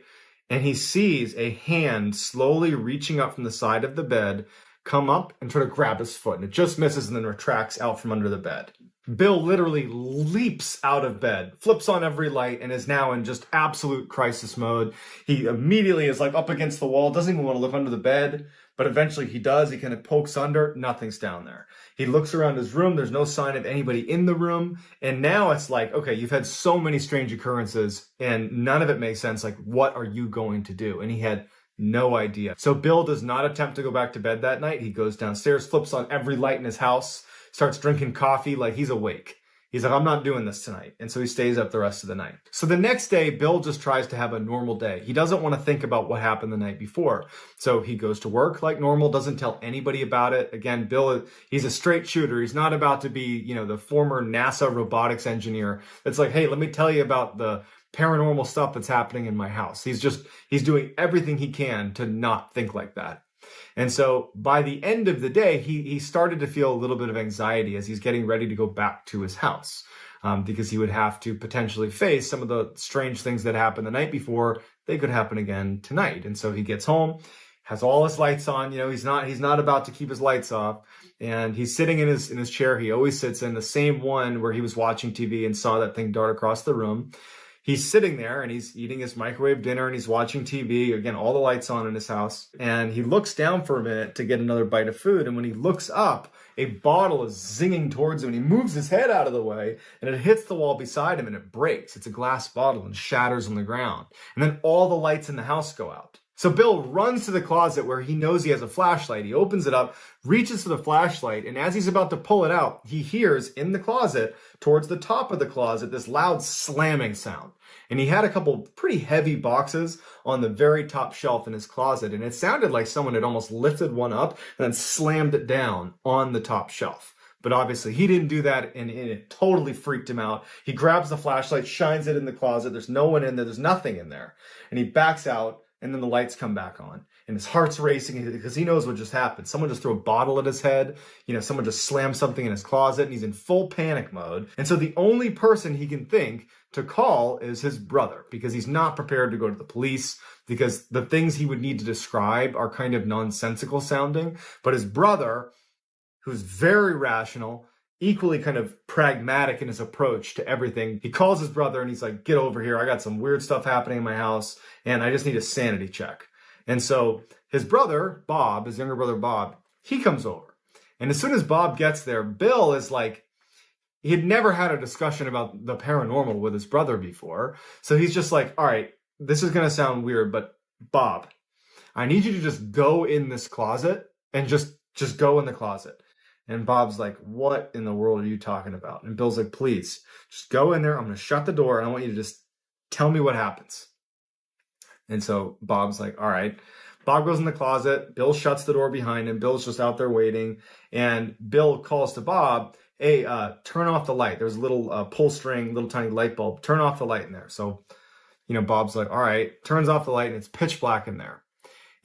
And he sees a hand slowly reaching up from the side of the bed, come up and try to grab his foot. And it just misses and then retracts out from under the bed. Bill literally leaps out of bed, flips on every light, and is now in just absolute crisis mode. He immediately is like up against the wall, doesn't even want to look under the bed, but eventually he does. He kind of pokes under, nothing's down there. He looks around his room, there's no sign of anybody in the room, and now it's like, okay, you've had so many strange occurrences, and none of it makes sense. Like, what are you going to do? And he had no idea. So Bill does not attempt to go back to bed that night. He goes downstairs, flips on every light in his house, starts drinking coffee like he's awake. He's like, I'm not doing this tonight. And so he stays up the rest of the night. So the next day, Bill just tries to have a normal day. He doesn't want to think about what happened the night before. So he goes to work like normal, doesn't tell anybody about it. Again, Bill, he's a straight shooter. He's not about to be, the former NASA robotics engineer that's like, hey, let me tell you about the paranormal stuff that's happening in my house. He's doing everything he can to not think like that. And so by the end of the day, he started to feel a little bit of anxiety as he's getting ready to go back to his house, because he would have to potentially face some of the strange things that happened the night before. They could happen again tonight. And so he gets home, has all his lights on. He's not about to keep his lights off. And he's sitting in his chair. He always sits in the same one where he was watching TV and saw that thing dart across the room. He's sitting there and he's eating his microwave dinner and he's watching TV. Again, all the lights on in his house. And he looks down for a minute to get another bite of food. And when he looks up, a bottle is zinging towards him. And he moves his head out of the way and it hits the wall beside him and it breaks. It's a glass bottle and shatters on the ground. And then all the lights in the house go out. So Bill runs to the closet where he knows he has a flashlight. He opens it up, reaches for the flashlight, and as he's about to pull it out, he hears in the closet, towards the top of the closet, this loud slamming sound. And he had a couple pretty heavy boxes on the very top shelf in his closet, and it sounded like someone had almost lifted one up and then slammed it down on the top shelf. But obviously he didn't do that, and it totally freaked him out. He grabs the flashlight, shines it in the closet. There's no one in there. There's nothing in there. And he backs out. And then the lights come back on and his heart's racing because he knows what just happened. Someone just threw a bottle at his head. Someone just slammed something in his closet and he's in full panic mode. And so the only person he can think to call is his brother because he's not prepared to go to the police because the things he would need to describe are kind of nonsensical sounding. But his brother, who's very rational, equally kind of pragmatic in his approach to everything. He calls his brother and he's like, get over here. I got some weird stuff happening in my house and I just need a sanity check. And so his brother, Bob, his younger brother, Bob, he comes over. And as soon as Bob gets there, Bill is like, he had never had a discussion about the paranormal with his brother before. So he's just like, all right, this is going to sound weird, but Bob, I need you to just go in this closet and just go in the closet. And Bob's like, what in the world are you talking about? And Bill's like, please, just go in there. I'm going to shut the door and I want you to just tell me what happens. And so Bob's like, all right. Bob goes in the closet. Bill shuts the door behind him. Bill's just out there waiting. And Bill calls to Bob, hey, turn off the light. There's a little pull string, little tiny light bulb. Turn off the light in there. So, Bob's like, all right, turns off the light and it's pitch black in there.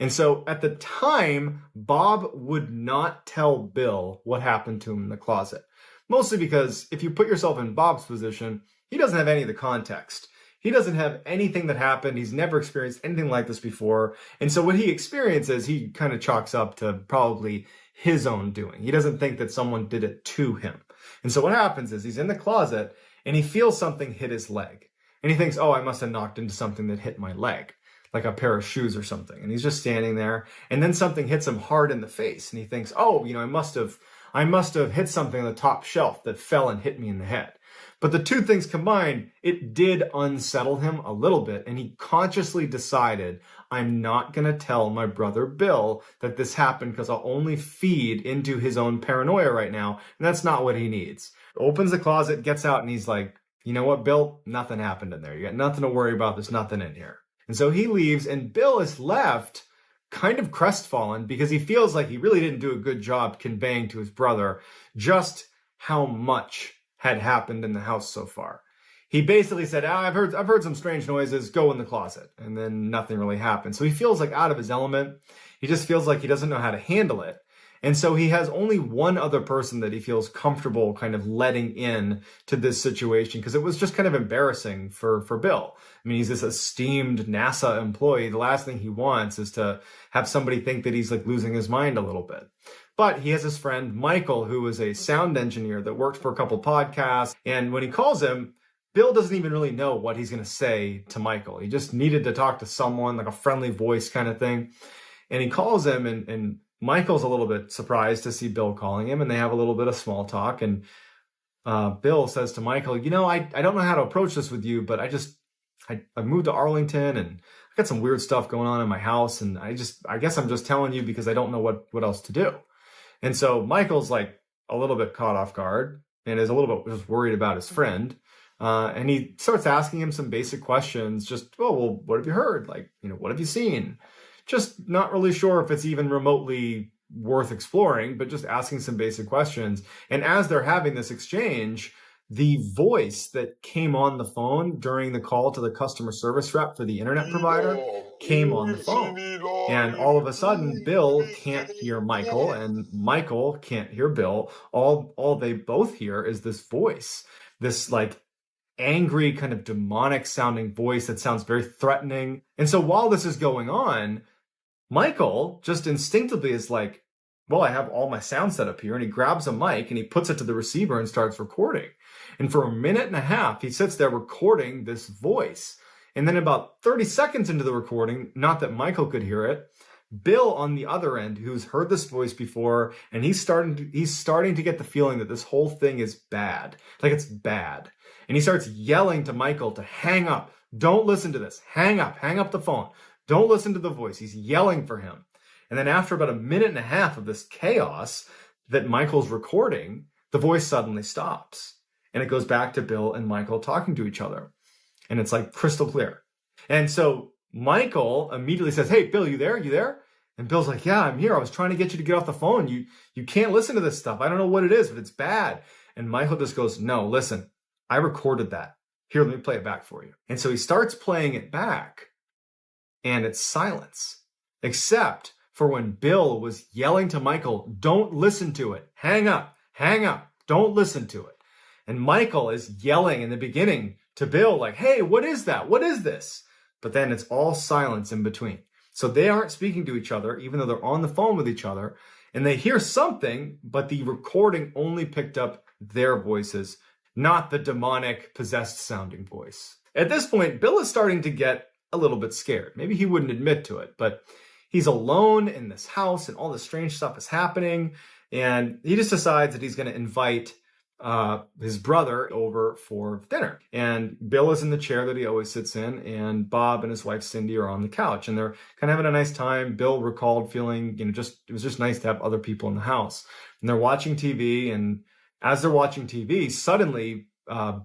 And so at the time, Bob would not tell Bill what happened to him in the closet. Mostly because if you put yourself in Bob's position, he doesn't have any of the context. He doesn't have anything that happened. He's never experienced anything like this before. And so what he experiences, he kind of chalks up to probably his own doing. He doesn't think that someone did it to him. And so what happens is he's in the closet and he feels something hit his leg. And he thinks, oh, I must have knocked into something that hit my leg, like a pair of shoes or something. And he's just standing there. And then something hits him hard in the face. And he thinks, oh, I must have hit something on the top shelf that fell and hit me in the head. But the two things combined, it did unsettle him a little bit. And he consciously decided, I'm not going to tell my brother Bill that this happened because I'll only feed into his own paranoia right now. And that's not what he needs. Opens the closet, gets out, and he's like, you know what, Bill? Nothing happened in there. You got nothing to worry about. There's nothing in here. And so he leaves, and Bill is left kind of crestfallen because he feels like he really didn't do a good job conveying to his brother just how much had happened in the house so far. He basically said, I've heard some strange noises, go in the closet. And then nothing really happened. So he feels like out of his element. He just feels like he doesn't know how to handle it. And so he has only one other person that he feels comfortable kind of letting in to this situation because it was just kind of embarrassing for Bill. I mean, he's this esteemed NASA employee. The last thing he wants is to have somebody think that he's like losing his mind a little bit. But he has his friend Michael, who is a sound engineer that worked for a couple podcasts. And when he calls him, Bill doesn't even really know what he's going to say to Michael. He just needed to talk to someone, like a friendly voice kind of thing. And he calls him, and Michael's a little bit surprised to see Bill calling him, and they have a little bit of small talk. And Bill says to Michael, I don't know how to approach this with you, but I moved to Arlington, and I got some weird stuff going on in my house. And I guess I'm just telling you because I don't know what else to do. And so Michael's like a little bit caught off guard and is a little bit just worried about his friend. And he starts asking him some basic questions. Just, oh, well, what have you heard? Like, what have you seen? Just not really sure if it's even remotely worth exploring, but just asking some basic questions. And as they're having this exchange, the voice that came on the phone during the call to the customer service rep for the internet provider came on the phone. And all of a sudden, Bill can't hear Michael and Michael can't hear Bill. All they both hear is this voice, this like angry kind of demonic sounding voice that sounds very threatening. And so while this is going on, Michael just instinctively is like, well, I have all my sound set up here. And he grabs a mic and he puts it to the receiver and starts recording. And for a minute and a half, he sits there recording this voice. And then about 30 seconds into the recording, not that Michael could hear it, Bill on the other end, who's heard this voice before, and he's starting to get the feeling that this whole thing is bad. Like it's bad. And he starts yelling to Michael to hang up. Don't listen to this. Hang up the phone. Don't listen to the voice. He's yelling for him. And then after about a minute and a half of this chaos that Michael's recording, the voice suddenly stops. And it goes back to Bill and Michael talking to each other. And it's like crystal clear. And so Michael immediately says, hey, Bill, you there? You there? And Bill's like, yeah, I'm here. I was trying to get you to get off the phone. You can't listen to this stuff. I don't know what it is, but it's bad. And Michael just goes, no, listen, I recorded that. Here, let me play it back for you. And so he starts playing it back. And it's silence, except for when Bill was yelling to Michael, don't listen to it. Hang up, don't listen to it. And Michael is yelling in the beginning to Bill like, hey, what is that? What is this? But then it's all silence in between. So they aren't speaking to each other, even though they're on the phone with each other. And they hear something, but the recording only picked up their voices, not the demonic, possessed sounding voice. At this point, Bill is starting to get a little bit scared. Maybe he wouldn't admit to it, but he's alone in this house and all this strange stuff is happening. And he just decides that he's going to invite his brother over for dinner. And Bill is in the chair that he always sits in, and Bob and his wife Cindy are on the couch, and they're kind of having a nice time. Bill recalled feeling, it was just nice to have other people in the house. And they're watching TV, and as they're watching TV, suddenly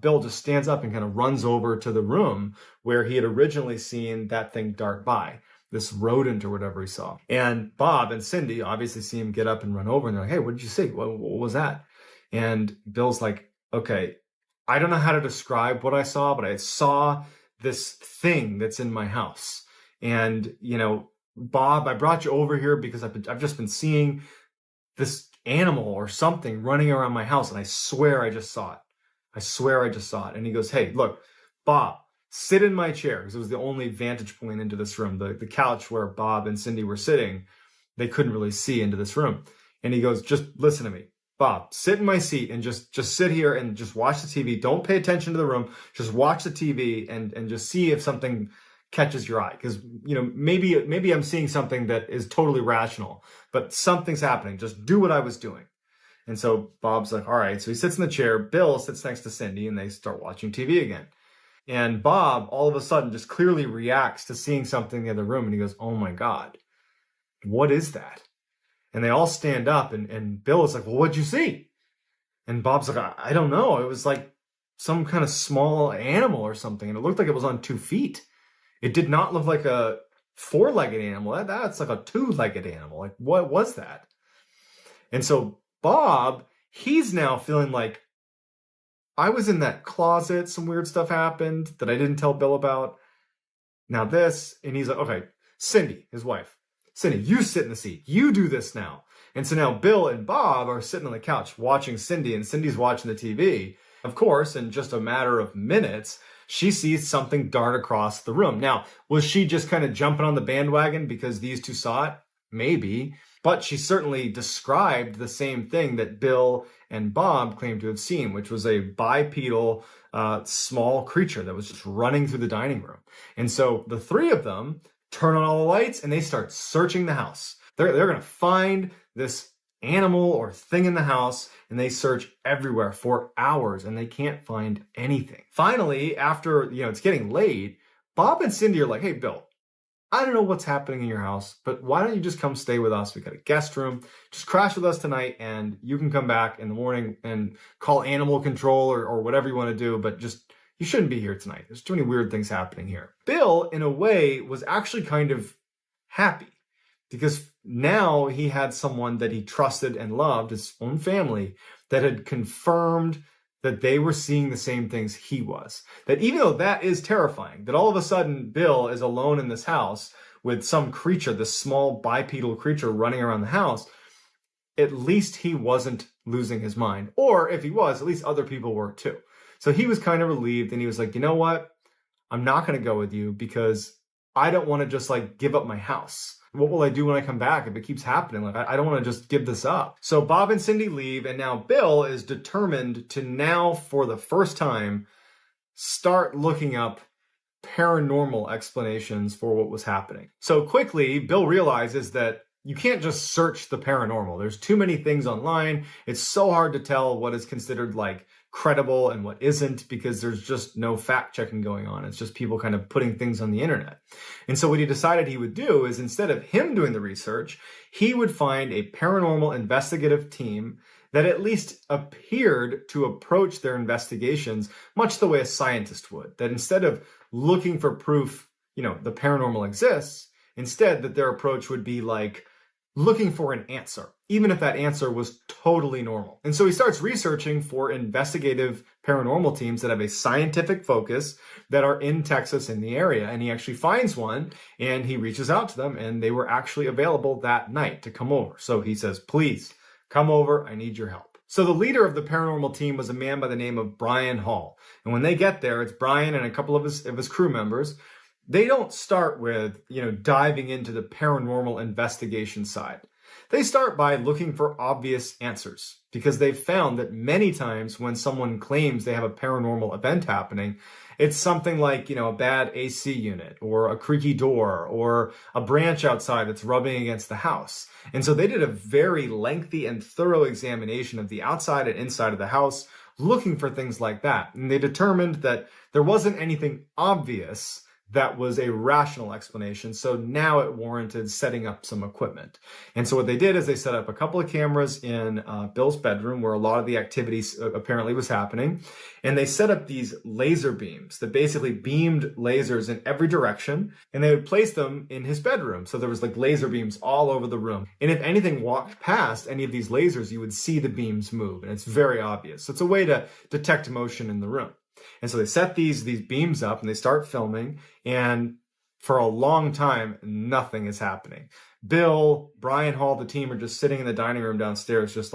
Bill just stands up and kind of runs over to the room where he had originally seen that thing dart by, this rodent or whatever he saw. And Bob and Cindy obviously see him get up and run over, and they're like, hey, what did you see? What was that? And Bill's like, okay, I don't know how to describe what I saw, but I saw this thing that's in my house. And, Bob, I brought you over here because I've just been seeing this animal or something running around my house, and I swear I just saw it. I swear I just saw it. And he goes, hey, look, Bob, sit in my chair. Because it was the only vantage point into this room. The couch where Bob and Cindy were sitting, they couldn't really see into this room. And he goes, just listen to me. Bob, sit in my seat and just sit here and just watch the TV. Don't pay attention to the room. Just watch the TV and just see if something catches your eye. Because, you know, maybe I'm seeing something that is totally rational, but something's happening. Just do what I was doing. And so Bob's like, all right. So he sits in the chair. Bill sits next to Cindy and they start watching TV again. And Bob all of a sudden just clearly reacts to seeing something in the other room. And he goes, oh my God, what is that? And they all stand up and Bill is like, well, what'd you see? And Bob's like, I don't know. It was like some kind of small animal or something. And it looked like it was on 2 feet. It did not look like a 4-legged animal. That's like a 2-legged animal. Like, what was that? And so Bob, he's now feeling like, I was in that closet. Some weird stuff happened that I didn't tell Bill about. Now this, and he's like, okay, Cindy, his wife. Cindy, you sit in the seat. You do this now. And so now Bill and Bob are sitting on the couch watching Cindy, and Cindy's watching the TV. Of course, in just a matter of minutes, she sees something dart across the room. Now, was she just kind of jumping on the bandwagon because these two saw it? Maybe. But she certainly described the same thing that Bill and Bob claimed to have seen, which was a bipedal small creature that was just running through the dining room. And so the three of them turn on all the lights and they start searching the house. They're going to find this animal or thing in the house, and they search everywhere for hours and they can't find anything. Finally, after, it's getting late, Bob and Cindy are like, hey, Bill, I don't know what's happening in your house, but why don't you just come stay with us? We got a guest room. Just crash with us tonight and you can come back in the morning and call animal control or whatever you want to do, but just, you shouldn't be here tonight. There's too many weird things happening here. Bill, in a way, was actually kind of happy because now he had someone that he trusted and loved, his own family, that had confirmed that they were seeing the same things he was. That even though that is terrifying, that all of a sudden Bill is alone in this house with some creature, this small bipedal creature running around the house, at least he wasn't losing his mind. Or if he was, at least other people were too. So he was kind of relieved and he was like, you know what? I'm not going to go with you because I don't want to just give up my house. What will I do when I come back if it keeps happening? I don't want to just give this up. So Bob and Cindy leave, and now Bill is determined to now, for the first time, start looking up paranormal explanations for what was happening. So quickly, Bill realizes that you can't just search the paranormal. There's too many things online. It's so hard to tell what is considered credible and what isn't because there's just no fact checking going on. It's just people kind of putting things on the internet. And so what he decided he would do is instead of him doing the research, he would find a paranormal investigative team that at least appeared to approach their investigations much the way a scientist would. That instead of looking for proof, the paranormal exists, instead that their approach would be looking for an answer, even if that answer was totally normal. And so he starts researching for investigative paranormal teams that have a scientific focus that are in Texas in the area. And he actually finds one and he reaches out to them and they were actually available that night to come over. So he says, please come over. I need your help. So the leader of the paranormal team was a man by the name of Brian Hall. And when they get there, it's Brian and a couple of his crew members. They don't start with, diving into the paranormal investigation side. They start by looking for obvious answers because they've found that many times when someone claims they have a paranormal event happening, it's something like, a bad AC unit or a creaky door or a branch outside that's rubbing against the house. And so they did a very lengthy and thorough examination of the outside and inside of the house, looking for things like that. And they determined that there wasn't anything obvious that was a rational explanation. So now it warranted setting up some equipment. And so what they did is they set up a couple of cameras in Bill's bedroom where a lot of the activities apparently was happening. And they set up these laser beams that basically beamed lasers in every direction. And they would place them in his bedroom. So there was laser beams all over the room. And if anything walked past any of these lasers, you would see the beams move. And it's very obvious. So it's a way to detect motion in the room. And so they set these beams up and they start filming. And for a long time, nothing is happening. Bill, Brian Hall, the team are just sitting in the dining room downstairs, just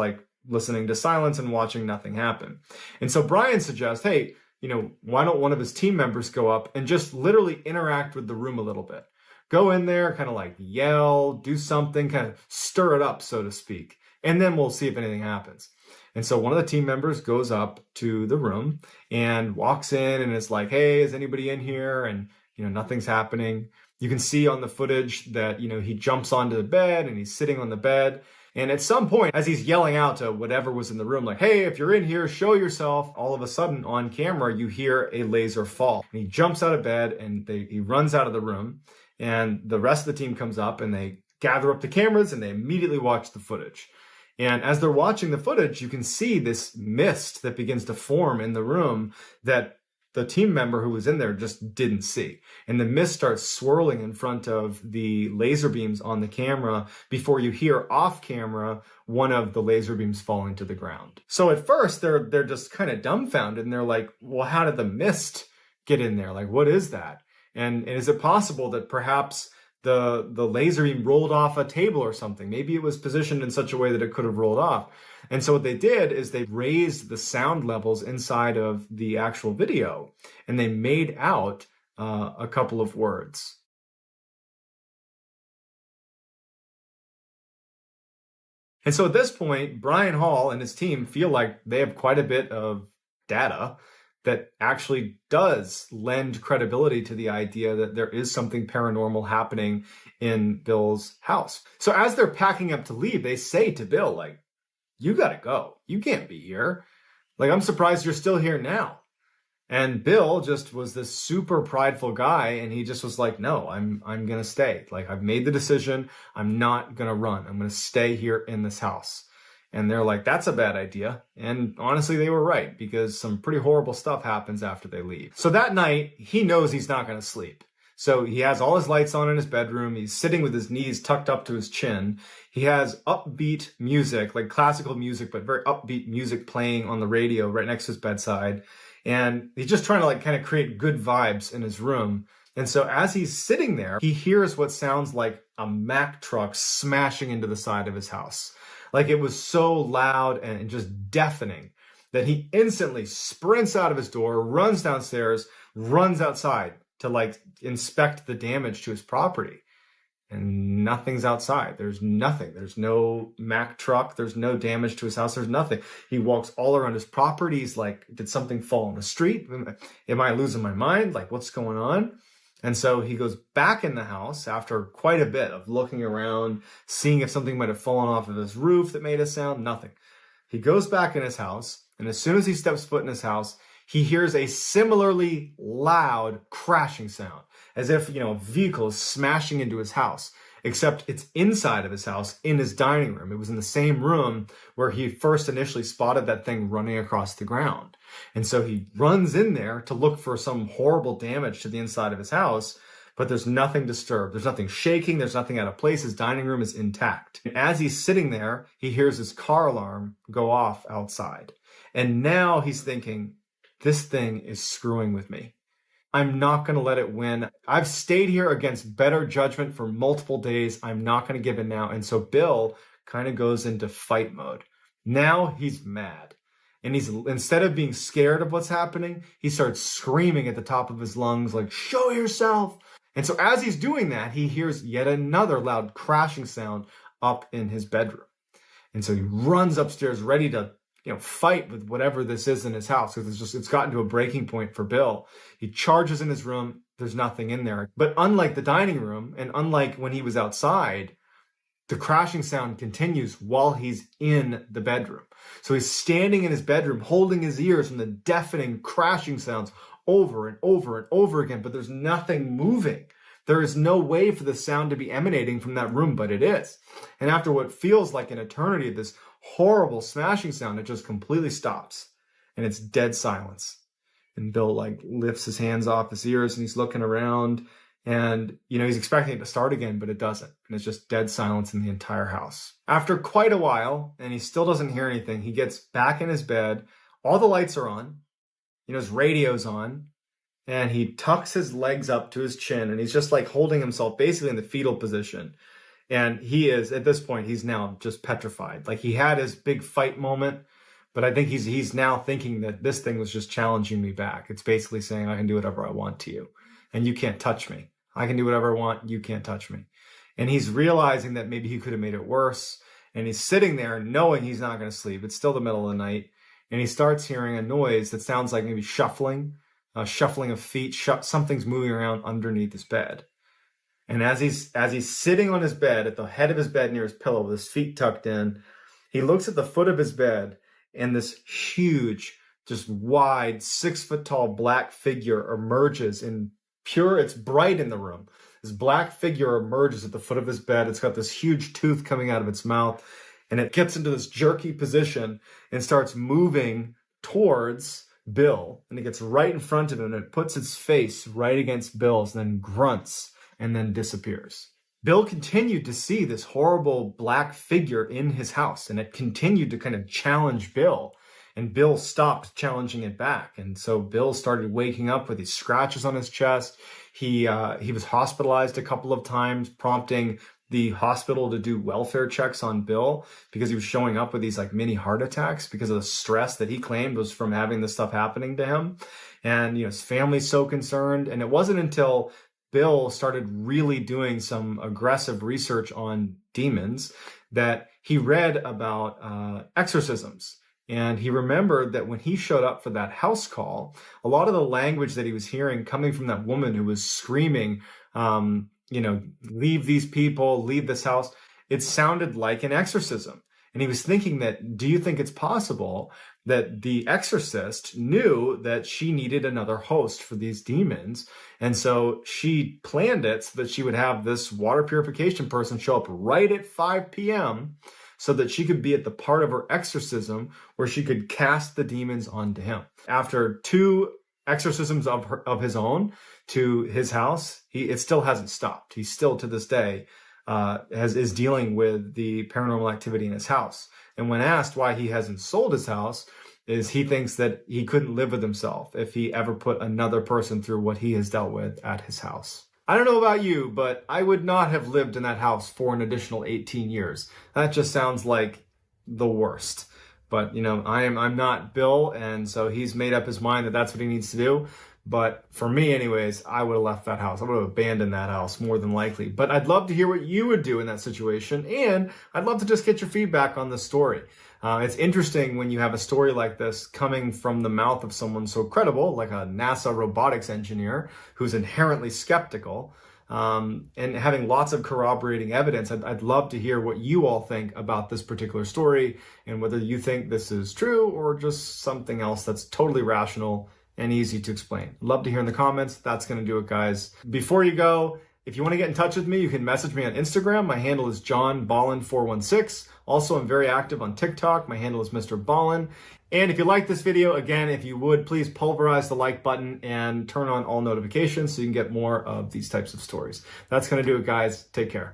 listening to silence and watching nothing happen. And so Brian suggests, hey, why don't one of his team members go up and just literally interact with the room a little bit? Go in there, kind of like yell, do something, kind of stir it up, so to speak. And then we'll see if anything happens. And so one of the team members goes up to the room and walks in and is like, hey, is anybody in here? And, nothing's happening. You can see on the footage that, he jumps onto the bed and he's sitting on the bed. And at some point, as he's yelling out to whatever was in the room, like, hey, if you're in here, show yourself, all of a sudden on camera, you hear a laser fall. And he jumps out of bed and he runs out of the room. And the rest of the team comes up and they gather up the cameras and they immediately watch the footage. And as they're watching the footage, you can see this mist that begins to form in the room that the team member who was in there just didn't see. And the mist starts swirling in front of the laser beams on the camera before you hear off camera one of the laser beams falling to the ground. So at first they're just kind of dumbfounded and they're like, well, how did the mist get in there? Like, what is that? And is it possible that perhaps the laser beam rolled off a table or something? Maybe it was positioned in such a way that it could have rolled off. And so what they did is they raised the sound levels inside of the actual video and they made out a couple of words. And so at this point, Brian Hall and his team feel like they have quite a bit of data that actually does lend credibility to the idea that there is something paranormal happening in Bill's house. So as they're packing up to leave, they say to Bill, like, you gotta go. You can't be here. Like, I'm surprised you're still here now. And Bill just was this super prideful guy, and he just was like, no, I'm gonna stay. Like, I've made the decision. I'm not gonna run. I'm gonna stay here in this house. And they're like, that's a bad idea. And honestly, they were right, because some pretty horrible stuff happens after they leave. So that night, he knows he's not going to sleep. So he has all his lights on in his bedroom. He's sitting with his knees tucked up to his chin. He has upbeat music, like classical music, but very upbeat music playing on the radio right next to his bedside. And he's just trying to kind of create good vibes in his room. And so as he's sitting there, he hears what sounds like a Mack truck smashing into the side of his house. Like, it was so loud and just deafening that he instantly sprints out of his door, runs downstairs, runs outside to inspect the damage to his property. And nothing's outside. There's nothing. There's no Mack truck. There's no damage to his house. There's nothing. He walks all around his property. He's like, did something fall on the street? Am I losing my mind? Like, what's going on? And so he goes back in the house after quite a bit of looking around, seeing if something might have fallen off of his roof that made a sound. Nothing. He goes back in his house, and as soon as he steps foot in his house, he hears a similarly loud crashing sound, as if, a vehicle is smashing into his house, except it's inside of his house in his dining room. It was in the same room where he first initially spotted that thing running across the ground. And so he runs in there to look for some horrible damage to the inside of his house, but there's nothing disturbed. There's nothing shaking. There's nothing out of place. His dining room is intact. And as he's sitting there, he hears his car alarm go off outside. And now he's thinking, this thing is screwing with me. I'm not going to let it win. I've stayed here against better judgment for multiple days. I'm not going to give in now. And so Bill kind of goes into fight mode. Now he's mad. And he's, instead of being scared of what's happening, he starts screaming at the top of his lungs, like, show yourself. And so as he's doing that, he hears yet another loud crashing sound up in his bedroom. And so he runs upstairs ready to fight with whatever this is in his house, because it's gotten to a breaking point for Bill. He charges in his room. There's nothing in there. But unlike the dining room, and unlike when he was outside, the crashing sound continues while he's in the bedroom. So he's standing in his bedroom, holding his ears from the deafening crashing sounds over and over and over again, but there's nothing moving. There is no way for the sound to be emanating from that room, but it is. And after what feels like an eternity, this horrible smashing sound, it just completely stops. And it's dead silence. And Bill lifts his hands off his ears and he's looking around, and he's expecting it to start again, but it doesn't. And it's just dead silence in the entire house. After quite a while, and he still doesn't hear anything, he gets back in his bed. All the lights are on. His radio's on. And he tucks his legs up to his chin, and he's just holding himself basically in the fetal position. And he is, at this point, he's now just petrified. Like, he had his big fight moment, but I think he's now thinking that this thing was just challenging me back. It's basically saying, I can do whatever I want to you, and you can't touch me. I can do whatever I want, you can't touch me. And he's realizing that maybe he could have made it worse. And he's sitting there knowing he's not going to sleep. It's still the middle of the night. And he starts hearing a noise that sounds like maybe shuffling of feet. Something's moving around underneath his bed. And as he's sitting on his bed, at the head of his bed near his pillow with his feet tucked in, he looks at the foot of his bed, and this huge, just wide, 6-foot-tall black figure emerges it's bright in the room. This black figure emerges at the foot of his bed. It's got this huge tooth coming out of its mouth, and it gets into this jerky position and starts moving towards Bill. And it gets right in front of him, and it puts its face right against Bill's, and then grunts, and then disappears. Bill continued to see this horrible black figure in his house, and it continued to kind of challenge Bill. And Bill stopped challenging it back. And so Bill started waking up with these scratches on his chest. He was hospitalized a couple of times, prompting the hospital to do welfare checks on Bill because he was showing up with these like mini heart attacks because of the stress that he claimed was from having this stuff happening to him. And, his family's so concerned. And it wasn't until Bill started really doing some aggressive research on demons that he read about exorcisms. And he remembered that when he showed up for that house call, a lot of the language that he was hearing coming from that woman who was screaming, leave these people, leave this house, it sounded like an exorcism. And he was thinking that, do you think it's possible that the exorcist knew that she needed another host for these demons? And so she planned it so that she would have this water purification person show up right at 5 p.m. so that she could be at the part of her exorcism where she could cast the demons onto him. After 2 exorcisms of his own to his house, it still hasn't stopped. He's still to this day is dealing with the paranormal activity in his house. And when asked why he hasn't sold his house, is he thinks that he couldn't live with himself if he ever put another person through what he has dealt with at his house. I don't know about you, but I would not have lived in that house for an additional 18 years. That just sounds like the worst. But, I'm not Bill, and so he's made up his mind that that's what he needs to do. But for me, anyways, I would have left that house. I would have abandoned that house more than likely. But I'd love to hear what you would do in that situation, and I'd love to just get your feedback on this story. It's interesting when you have a story like this coming from the mouth of someone so credible, like a NASA robotics engineer who's inherently skeptical, and having lots of corroborating evidence. I'd love to hear what you all think about this particular story and whether you think this is true or just something else that's totally rational and easy to explain. Love to hear in the comments. That's going to do it, guys. Before you go, if you want to get in touch with me, you can message me on Instagram. My handle is JohnBallen416. Also, I'm very active on TikTok. My handle is MrBallen. And if you like this video, again, if you would, please pulverize the like button and turn on all notifications so you can get more of these types of stories. That's going to do it, guys. Take care.